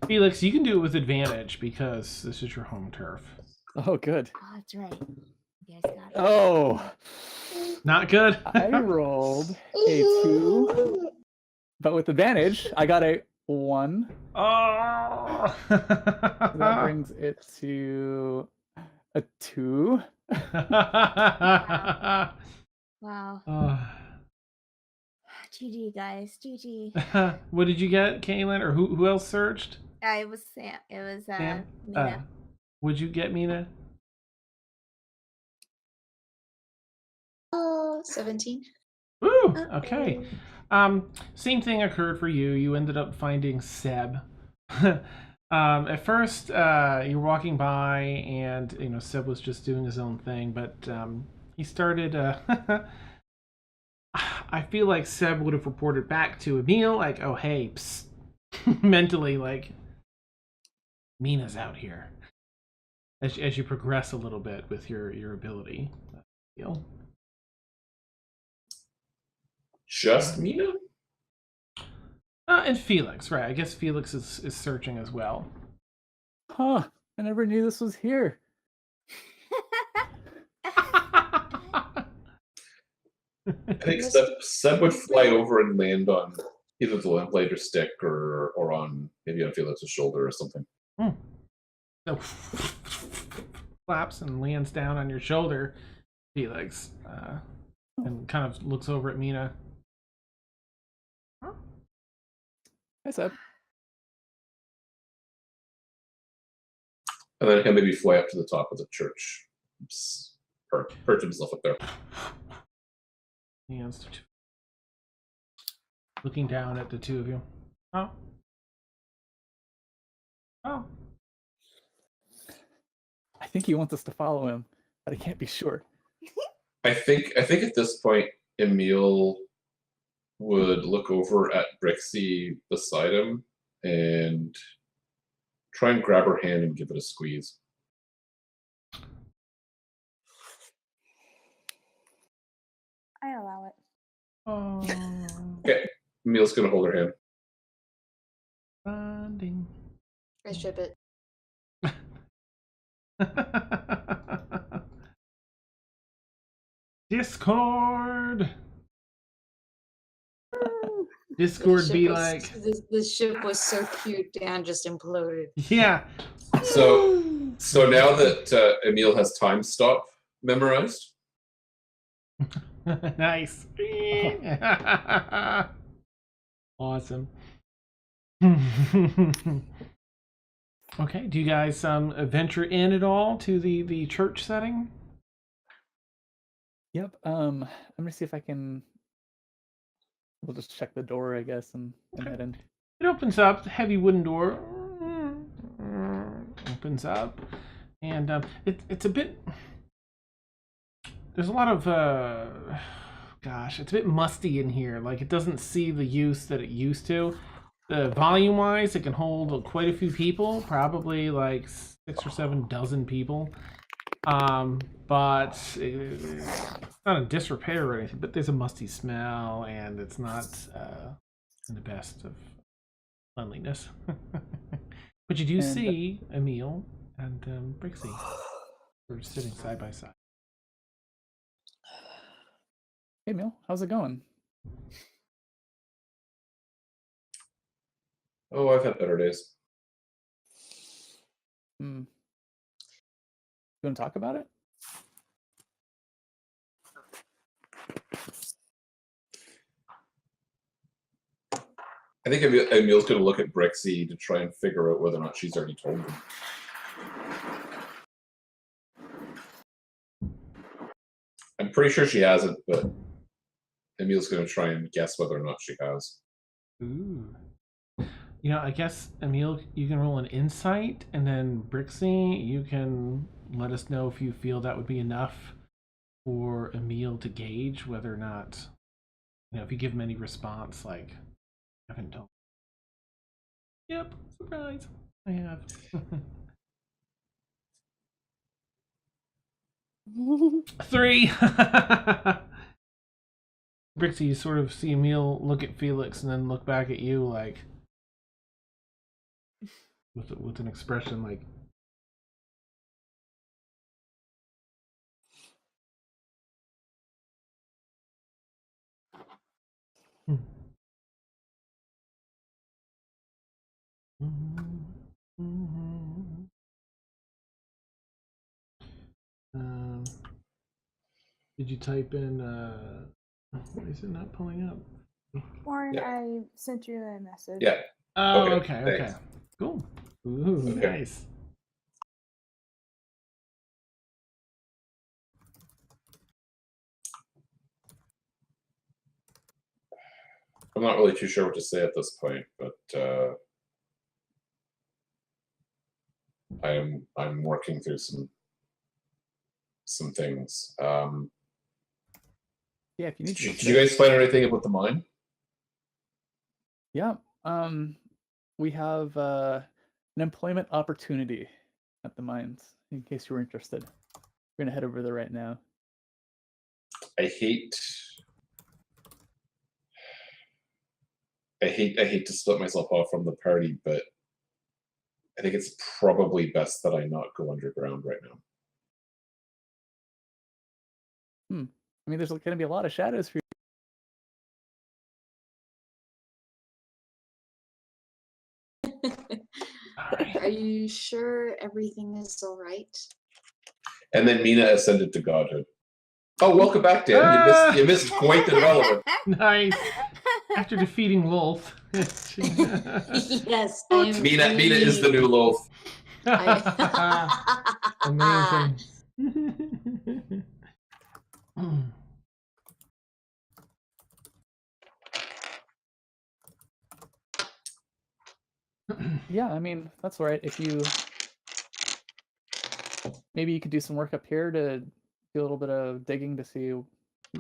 Felix, you can do it with advantage because this is your home turf. Oh, good. Oh, that's right. You guys got it. Oh, Not good. I rolled a 2, but with advantage, I got a 1. Oh. That brings it to a 2. Wow. GG, guys. GG. What did you get, Kaylin? Or who else searched? It was Sam. It was Sam? Mina. What'd you get, Mina? 17. Ooh, okay. Same thing occurred for you. You ended up finding Seb. At first, you're walking by, and Seb was just doing his own thing, but he started. I feel like Seb would have reported back to Emil, like, "Oh, hey, psst," mentally, like, Mina's out here. As you progress a little bit with your ability, Emil. Just Mina? And Felix, right? I guess Felix is searching as well. Huh. I never knew this was here. I think Seb would fly over and land on either the lamplighter stick or on maybe on Felix's shoulder or something. So flaps and lands down on your shoulder, Felix, and kind of looks over at Mina. Hi, Seb. And then he'll maybe fly up to the top of the church. Perch himself up there. Hands looking down at the two of you. Oh. I think he wants us to follow him, but I can't be sure. I think at this point, Emil would look over at Brixie beside him and try and grab her hand and give it a squeeze. I allow it. Oh. Okay, Emil's gonna hold her hand. Bonding. I ship it. Discord. Discord be like, this ship was so cute, Dan just imploded. yeah. So now that Emil has time stop memorized, Nice. Awesome. Okay, do you guys venture in at all to the church setting? Yep. I'm gonna see if I can. We'll just check the door, I guess, and head in. It opens up, the heavy wooden door opens up, and it's a bit. There's a lot of gosh, it's a bit musty in here. Like, it doesn't see the use that it used to. Volume-wise, it can hold quite a few people, probably like 6 or 7 dozen people. But it's not a disrepair or anything. But there's a musty smell, and it's not in the best of cleanliness. But you do see Emil and Brixie. We're sitting side by side. Hey, Emil, how's it going? oh, I've had better days. You want to talk about it? I think Emil's going to look at Brixie to try and figure out whether or not she's already told him. I'm pretty sure she hasn't, but Emil's going to try and guess whether or not she has. Ooh. I guess, Emil, you can roll an insight, and then Brixie, you can let us know if you feel that would be enough for Emil to gauge whether or not, if you give him any response, like, I haven't told. Yep, surprise, I have. 3! Brixie, you sort of see Emil look at Felix and then look back at you, like, with an expression like, did you type in why is it not pulling up? Warren, Yeah. I sent you a message. Yeah. Oh, Okay, okay. thanks. Cool. Ooh, Okay. nice. I'm not really too sure what to say at this point, but I'm working through some things. Yeah, if you need to. Did you guys find anything about the mine? Yeah. We have an employment opportunity at the mines, in case you were interested. We're gonna head over there right now. I hate to split myself off from the party, but I think it's probably best that I not go underground right now. I mean, there's going to be a lot of shadows for you. Are you sure everything is all right? And then Mina ascended to godhood. Oh, welcome back, Dan. You missed quite the development. Nice. After defeating Lolth. Yes. Mina is the new loaf. Amazing. Yeah, I mean, that's all right. If you maybe you could do some work up here to do a little bit of digging to see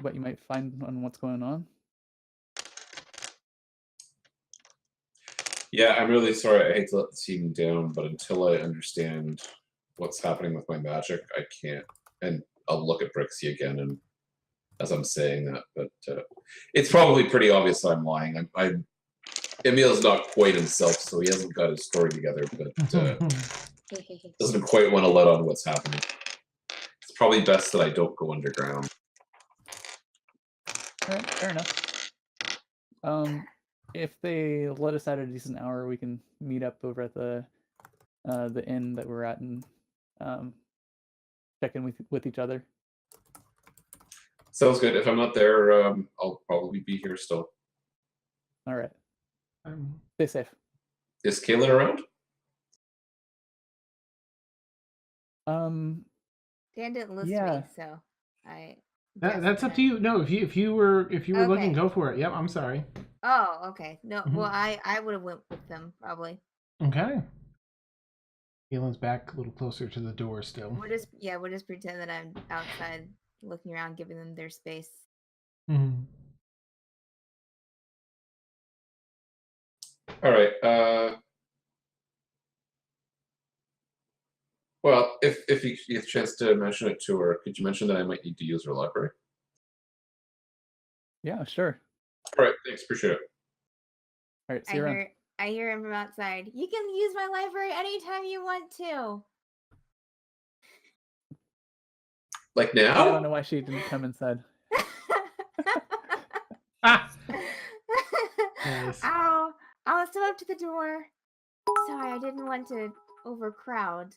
what you might find on what's going on. Yeah, I'm really sorry. I hate to let the team down, but until I understand what's happening with my magic, I can't. And I'll look at Brixie again, and as I'm saying that, but it's probably pretty obvious I'm lying. Emil's not quite himself, so he hasn't got his story together, but doesn't quite want to let on what's happening. It's probably best that I don't go underground. All right, fair enough. If they let us out at a decent hour, we can meet up over at the inn that we're at and check in with each other. Sounds good. If I'm not there, I'll probably be here still. All right. Stay safe. Is Kaylin around? Dan didn't list Yeah. me, so I. That's up to you. No, if you were looking, Okay. go for it. Yep, I'm sorry. Oh, okay. No, Mhm. well, I would have went with them probably. Okay. Kaylin's back a little closer to the door still. We'll just pretend that I'm outside looking around, giving them their space. Mhm. All right. Well, if you get a chance to mention it to her, could you mention that I might need to use her library? Yeah, sure. All right, thanks. Appreciate it. All right, see you around. I hear him from outside. You can use my library anytime you want to. Like I don't now? know why she didn't come inside. Ah! Nice. Ow! I'll step up to the door. Sorry, I didn't want to overcrowd.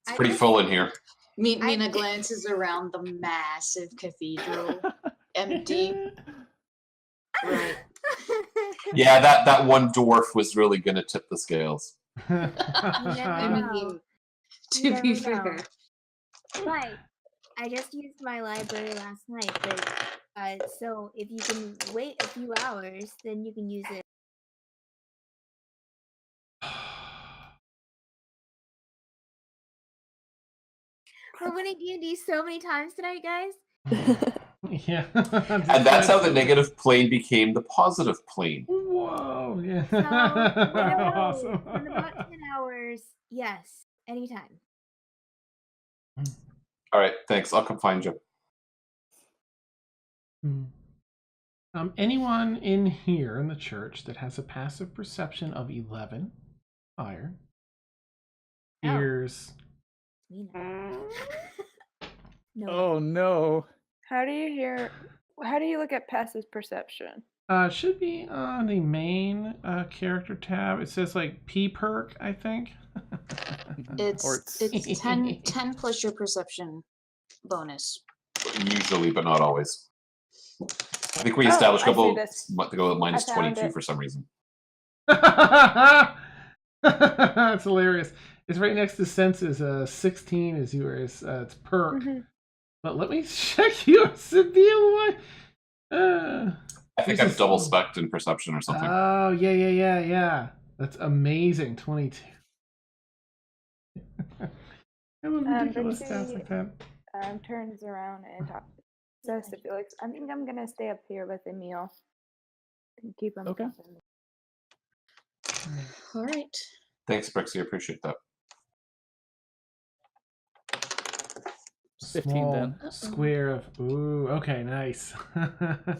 It's pretty full in here. Mina glances around the massive cathedral, empty. Right. Yeah, that one dwarf was really going to tip the scales. I mean, to be fair. But I just used my library last night, but so if you can wait a few hours, then you can use it. We're winning D&D so many times tonight, guys. Yeah. And that's how the negative plane became the positive plane. Whoa. Yeah. So, Awesome. in about 10 hours, yes, anytime. All right, thanks. I'll come find you. Anyone in here in the church that has a passive perception of 11 higher hears. No. Oh no. How do you look at passive perception? Should be on the main character tab. It says like P perk, I think. It's 10 plus your perception bonus. Usually, but not always. I think we established a I see couple this. months ago at minus I found 22 it. for some reason. That's hilarious. It's right next to senses. 16 is yours. It's perk. Mm-hmm. But let me check you, Sabine. I think this I'm is- double specced in perception or something. Oh, yeah. That's amazing. 22. I love ridiculous stats like that. Turns around and says to Felix, I think I'm gonna stay up here with Emil and keep him Okay. company. All right. Thanks, Brixie. I appreciate that. 15 Small then. square of. Ooh, okay, nice. A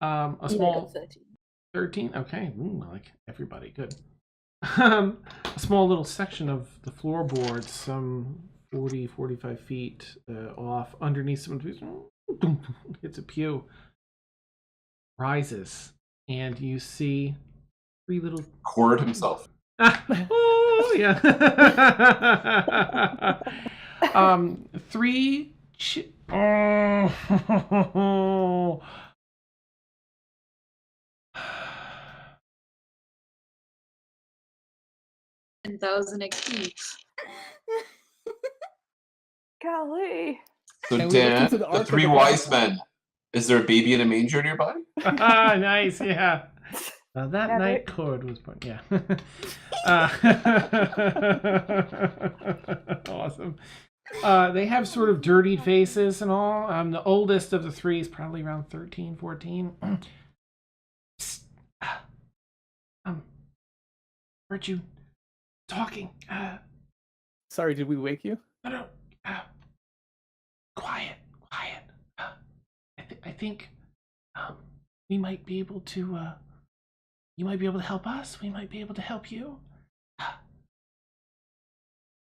Yeah, I small got 13. 13. Okay, ooh, I like everybody. Good. A small little section of the floorboards, some 40, 45 feet off, underneath some hits a pew, rises, and you see three little. Cord himself. Oh yeah. Three. Oh. 10,000 XP. Golly. So, And we looked Dan, into the the Ark of three the wise Gods. men. Is there a baby in a manger nearby? Nice, yeah. That Yeah, night cord was born. Yeah. Awesome. They have sort of dirtied faces and all. The oldest of the three is probably around 13, 14. Psst. Heard you talking. Sorry, did we wake you? No. Quiet. I think we might be able to. You might be able to help us. We might be able to help you.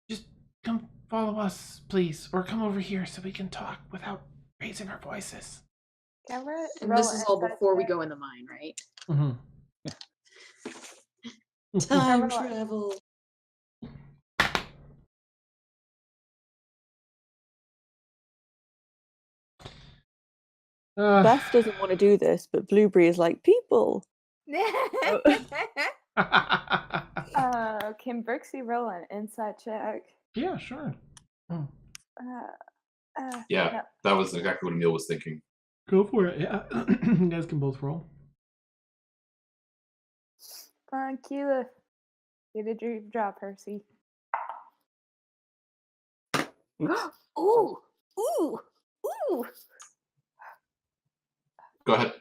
Just come follow us, please, or come over here so we can talk without raising our voices. Can we And roll this is all insight before we check? go in the mine, right? Mm-hmm. Time Terminal. travel. Beth doesn't want to do this, but Blueberry is like, people. Can Brixie roll an insight check? Yeah, sure. Yeah, No. that was exactly what Emil was thinking. Go for it. Yeah. You guys can both roll. Come on, Keela. Get a deep drop, Percy. Oops. Ooh! Ooh! Ooh! Go ahead.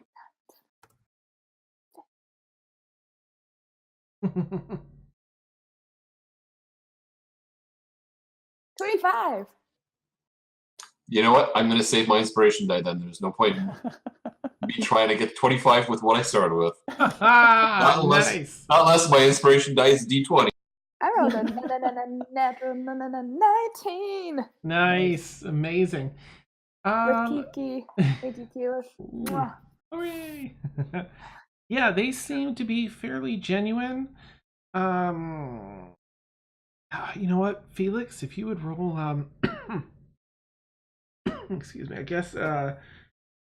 25! You know what? I'm going to save my inspiration die then. There's no point in me trying to get 25 with what I started with. Nice. Not unless my inspiration die is D20. I rolled a natural 19 Nice. Amazing. with Kiki. Thank you, Keela. Mwah. Hooray. Yeah, they seem to be fairly genuine. You know what, Felix, if you would roll excuse me, I guess a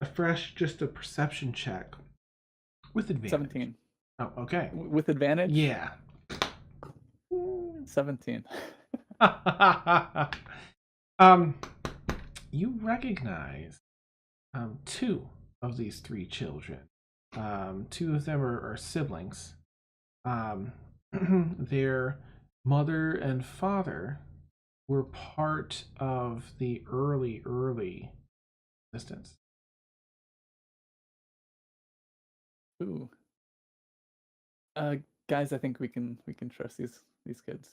perception check with advantage. 17. Oh, okay. With advantage? Yeah. 17. You recognize two of these three children. Two of them are siblings. Their mother and father were part of the early resistance. Ooh. Guys, I think we can trust these kids.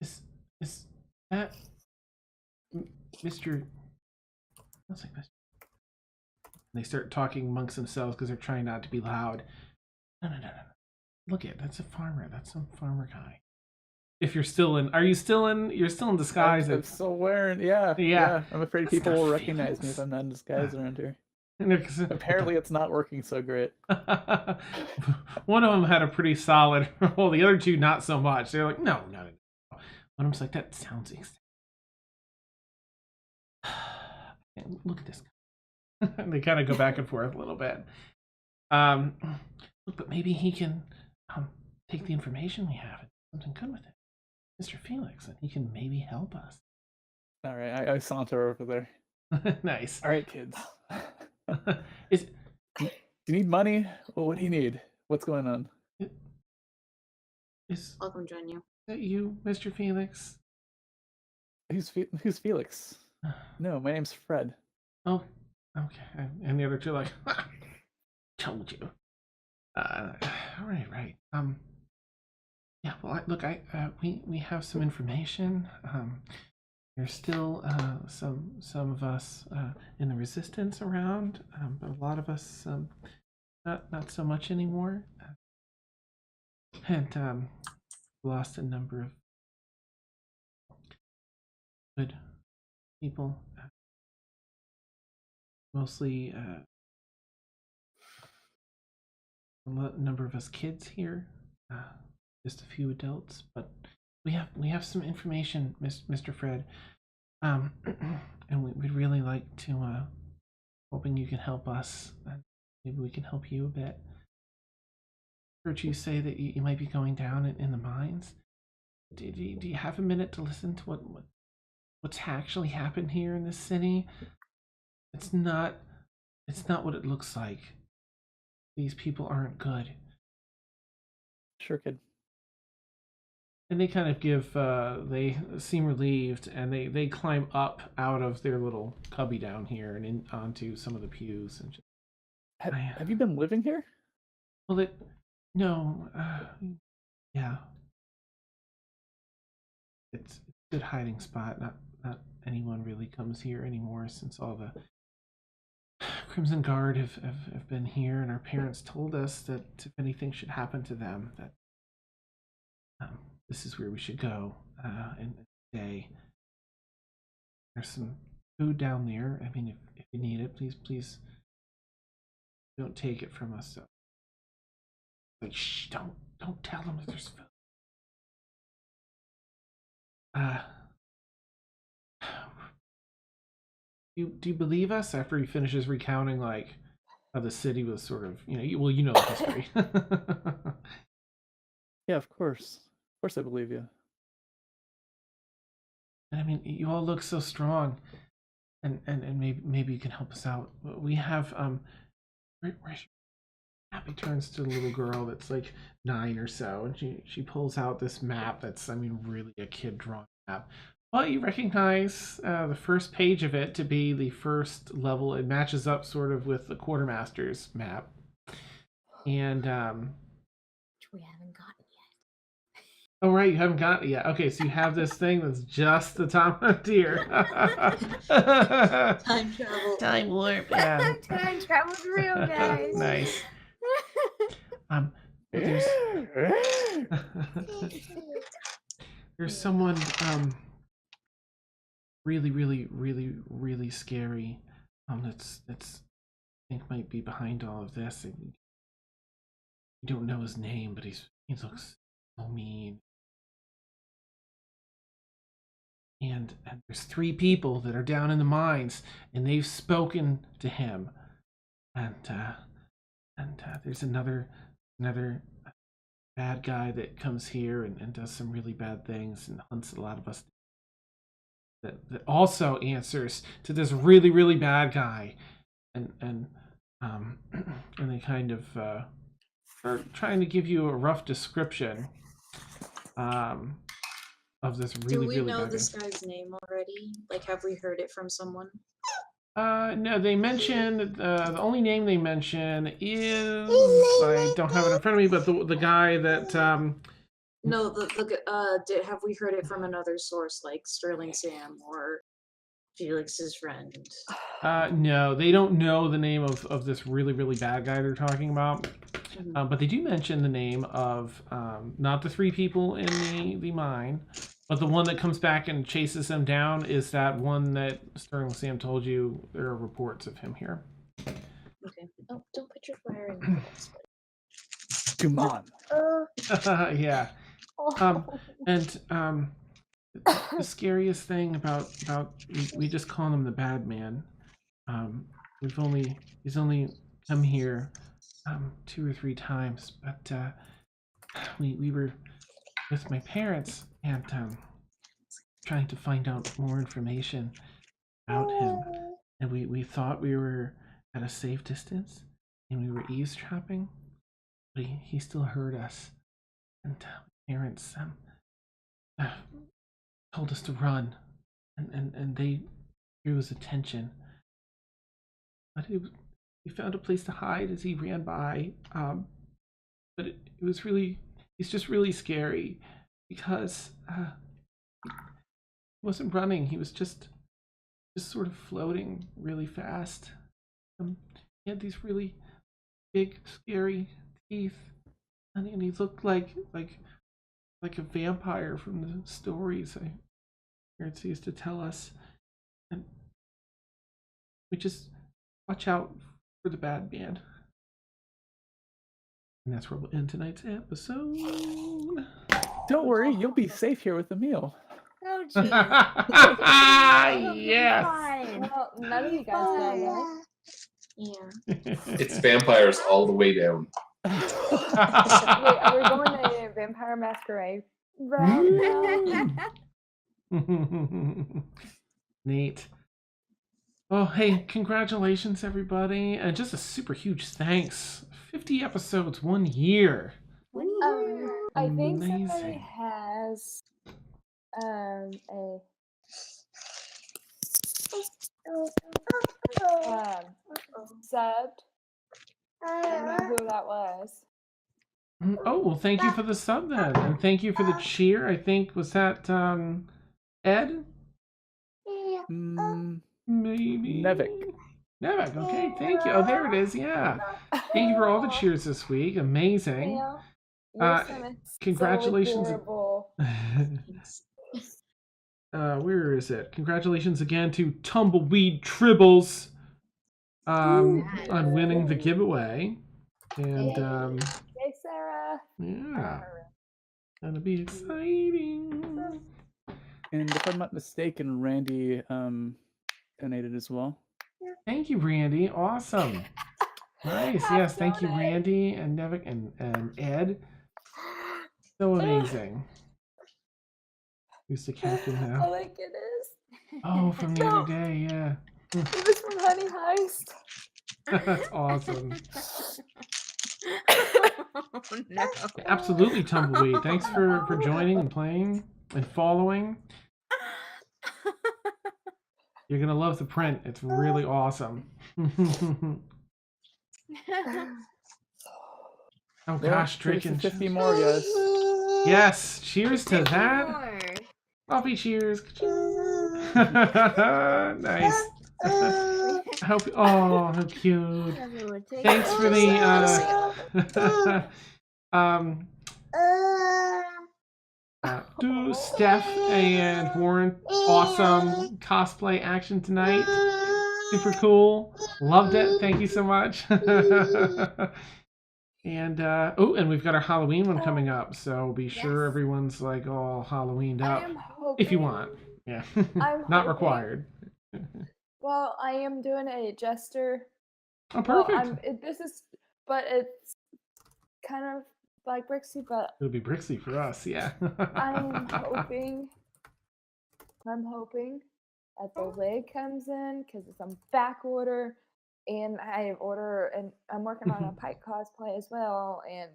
Is that Mr. Looks like Mr. They start talking amongst themselves because they're trying not to be loud. No. Look at that's a farmer. That's some farmer guy. If you're still in, you're still in disguise. I'm still wearing, yeah. I'm afraid That's people not will recognize me Felix. if I'm not in disguise around here. Apparently, Apparently, it's not working so great. one of them had a pretty solid roll. The other two, not so much. They're like, no. One of them's like, that sounds exact. Look at this guy. And they kind of go back and forth a little bit. But maybe he can take the information we have and do something good with it, Mr. Felix, and he can maybe help us. All right, I saunter over there. Nice. All right, kids. Is Do you need money? Well, what do you need? What's going on? is I'll come join you. that you, Mr. Felix? Who's Felix? No, my name's Fred. Oh, okay. And the other two like, told you. Right. Yeah. Well, we have some information. There's still some of us in the resistance around, but a lot of us not so much anymore. And lost a number of good people, mostly a number of us kids here, just a few adults, but we have some information, Mr. Fred, and we'd really like to, hoping you can help us, and maybe we can help you a bit. Heard you say that you might be going down in the mines. Do you have a minute to listen to what's actually happened here in this city? It's not what it looks like. These people aren't good. Sure, kid. And they kind of they seem relieved, and they climb up out of their little cubby down here and onto some of the pews. And just, Have you been living here? well, no, yeah. It's a good hiding spot. Not anyone really comes here anymore since all the Crimson Guard have been here, and our parents told us that if anything should happen to them, that this is where we should go and stay. There's some food down there. I mean, if you need it, please don't take it from us. So, like, shh, don't tell them that there's food. Do you believe us? After he finishes recounting like how the city was sort of, you know the history. Yeah, of course. Of course I believe you. And I mean, you all look so strong, and maybe you can help us out. We have where's Happy turns to the little girl that's like 9 or so, and she pulls out this map that's, I mean, really a kid drawn map. But you recognize the first page of it to be the first level. It matches up sort of with the quartermaster's map, and Which we haven't gotten yet. oh right, you haven't got it yet. Okay, so you have this thing that's just the top of tier. Time travel. Time warp. Yeah. Time travel's real, guys. Nice. There's someone really scary that's I think might be behind all of this. You don't know his name, but he looks so mean. And there's 3 people that are down in the mines, and they've spoken to him. And there's another bad guy that comes here and does some really bad things and hunts a lot of us. That also answers to this really bad guy, and they kind of are trying to give you a rough description of this really Do we know bad this guy. guy's name already? Like, have we heard it from someone? No, they mentioned the only name they mention is, I don't have it in front of me, but the guy that No, have we heard it from another source like Sterling Sam or Felix's friend? No, they don't know the name of this really bad guy they're talking about. But they do mention the name of not the 3 people in the mine, but the one that comes back and chases them down is that one that Sterling Sam told you there are reports of him here. Okay. Oh, don't put your fire in the box. Come on. Yeah. And the scariest thing about we just call him the bad man. He's only come here 2 or 3 times, but we were with my parents and trying to find out more information about him. and we thought we were at a safe distance, and we were eavesdropping, but he still heard us. And parents told us to run, and they drew his attention. But he found a place to hide as he ran by. But it was it's just really scary because he wasn't running. He was just sort of floating really fast. He had these really big, scary teeth, and he looked like a vampire from the stories my parents used to tell us. And we just watch out for the bad man. And that's where we'll end tonight's episode. Don't worry, you'll be safe here with Emil. Oh, jeez. Yes. Well, none of you guys died, right? Yeah. It's vampires all the way down. Wait, are we going to a vampire masquerade round now? Neat. Oh, hey, congratulations, everybody. And just a super huge thanks. 50 episodes, 1 year. I think somebody Amazing. has a subbed. I don't know who that was. Oh, well, thank you for the sub then. And thank you for the cheer. I think, was that Ed? Maybe. Nevik. Nevik, okay, thank you. Oh, there it is, yeah. Thank you for all the cheers this week. Amazing. Emil, your son is Congratulations. So adorable. Where is it? Congratulations again to Tumbleweed Tribbles on winning the giveaway. And Hey, Sarah. yeah, gonna be exciting. And if I'm not mistaken, Randy donated as well. Thank you, Randy. Awesome. Nice. Yes, thank you, Randy and Nevik and Ed. So amazing. Who's the captain now? Oh my goodness. Oh, from the other day, yeah. It was from Honey Heist. That's awesome. Oh, no. Absolutely, Tumbleweed. Thanks for joining and playing and following. You're gonna love the print. It's really awesome. Oh gosh, Here's Drake and 50 more, guys. yes, cheers to that. More. Coffee cheers. Nice. How cute. Everyone take Thanks for the to Steph and Warren. Awesome cosplay action tonight. Super cool. Loved it. Thank you so much. And and we've got our Halloween one coming up, so be sure Yes. everyone's like all Halloweened I up am hoping, if you want. Yeah, I'm not hoping- required. Well, I am doing a jester. Oh, Well, perfect. but it's kind of like Brixie, but It'll be Brixie for us, yeah. I'm hoping that the wig comes in because it's on back order, and I'm working on a Pike cosplay as well, and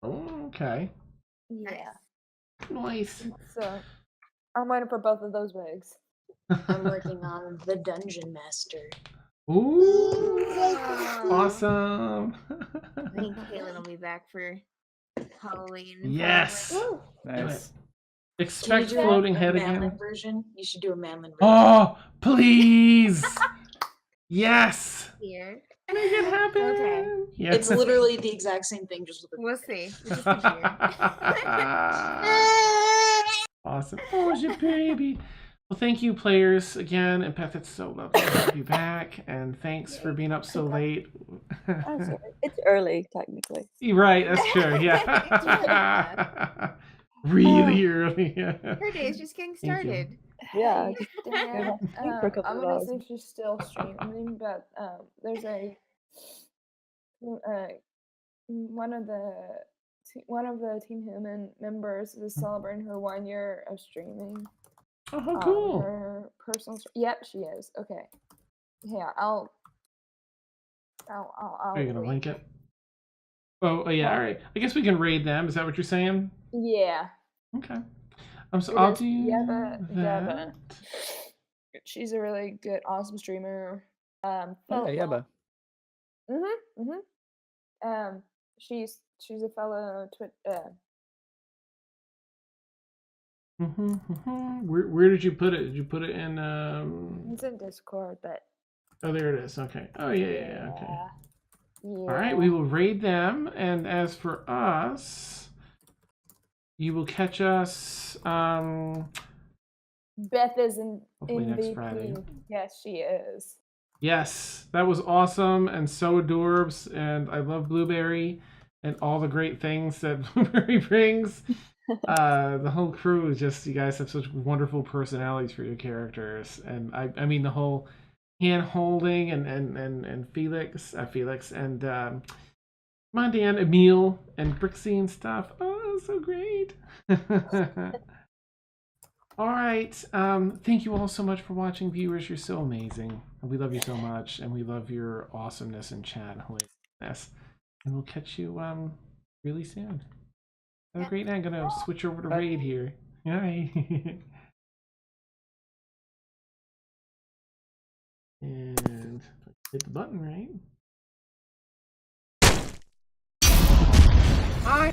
Oh, okay. yeah, Nice. so I'm waiting for both of those wigs. I'm working on the Dungeon Master. Ooh, Aw. awesome. I think Kaylin will be back for Halloween. Yes. probably. Nice. Expect Can you do floating a head Manlin again. version? You should do a Manlin version. Oh, please. Yes. Here. Make it happen. Okay. Yes. It's literally the exact same thing, just with a We'll see. We just need to hear. Awesome. Oh, it's your baby. Well, thank you, players, again. And Beth, it's so lovely to have you back. And thanks for being up so late. That's all right. It's early, technically. You're right, that's true. Yeah. Really early. Her day's just getting Thank you. started. Yeah. Dang, sleep for a couple I'm of gonna hours. see if she's still streaming, but there's one of the Team Human members is celebrating her 1 year of streaming. Oh, how cool. Her personal. Yep, she is. Okay. Here, I'll Are you gonna read. link it? Oh yeah. All right. I guess we can raid them. Is that what you're saying? Yeah. Okay. So It I'll is do Yeba. that. She's a really good, awesome streamer. Oh, yeah, Yeba. She's a fellow Where did you put it? Did you put it in? it's in Discord, but Oh, there it is. Okay. Oh yeah. Okay. yeah. All right. We will raid them, and as for us, you will catch us. Beth is an Hopefully next Friday. MVP. Yes, she is. Yes, that was awesome and so adorbs, and I love Blueberry and all the great things that Blueberry brings. The whole crew is just, you guys have such wonderful personalities for your characters, and I mean the whole hand holding and Felix and Mondan, Emil, and Brixie and stuff. Oh, so great. All right. Thank you all so much for watching, viewers. You're so amazing. We love you so much, and we love your awesomeness in chat, hilarious. And we'll catch you really soon. Have a great night. I'm gonna switch over to raid here. All right. And hit the button, right? Hi.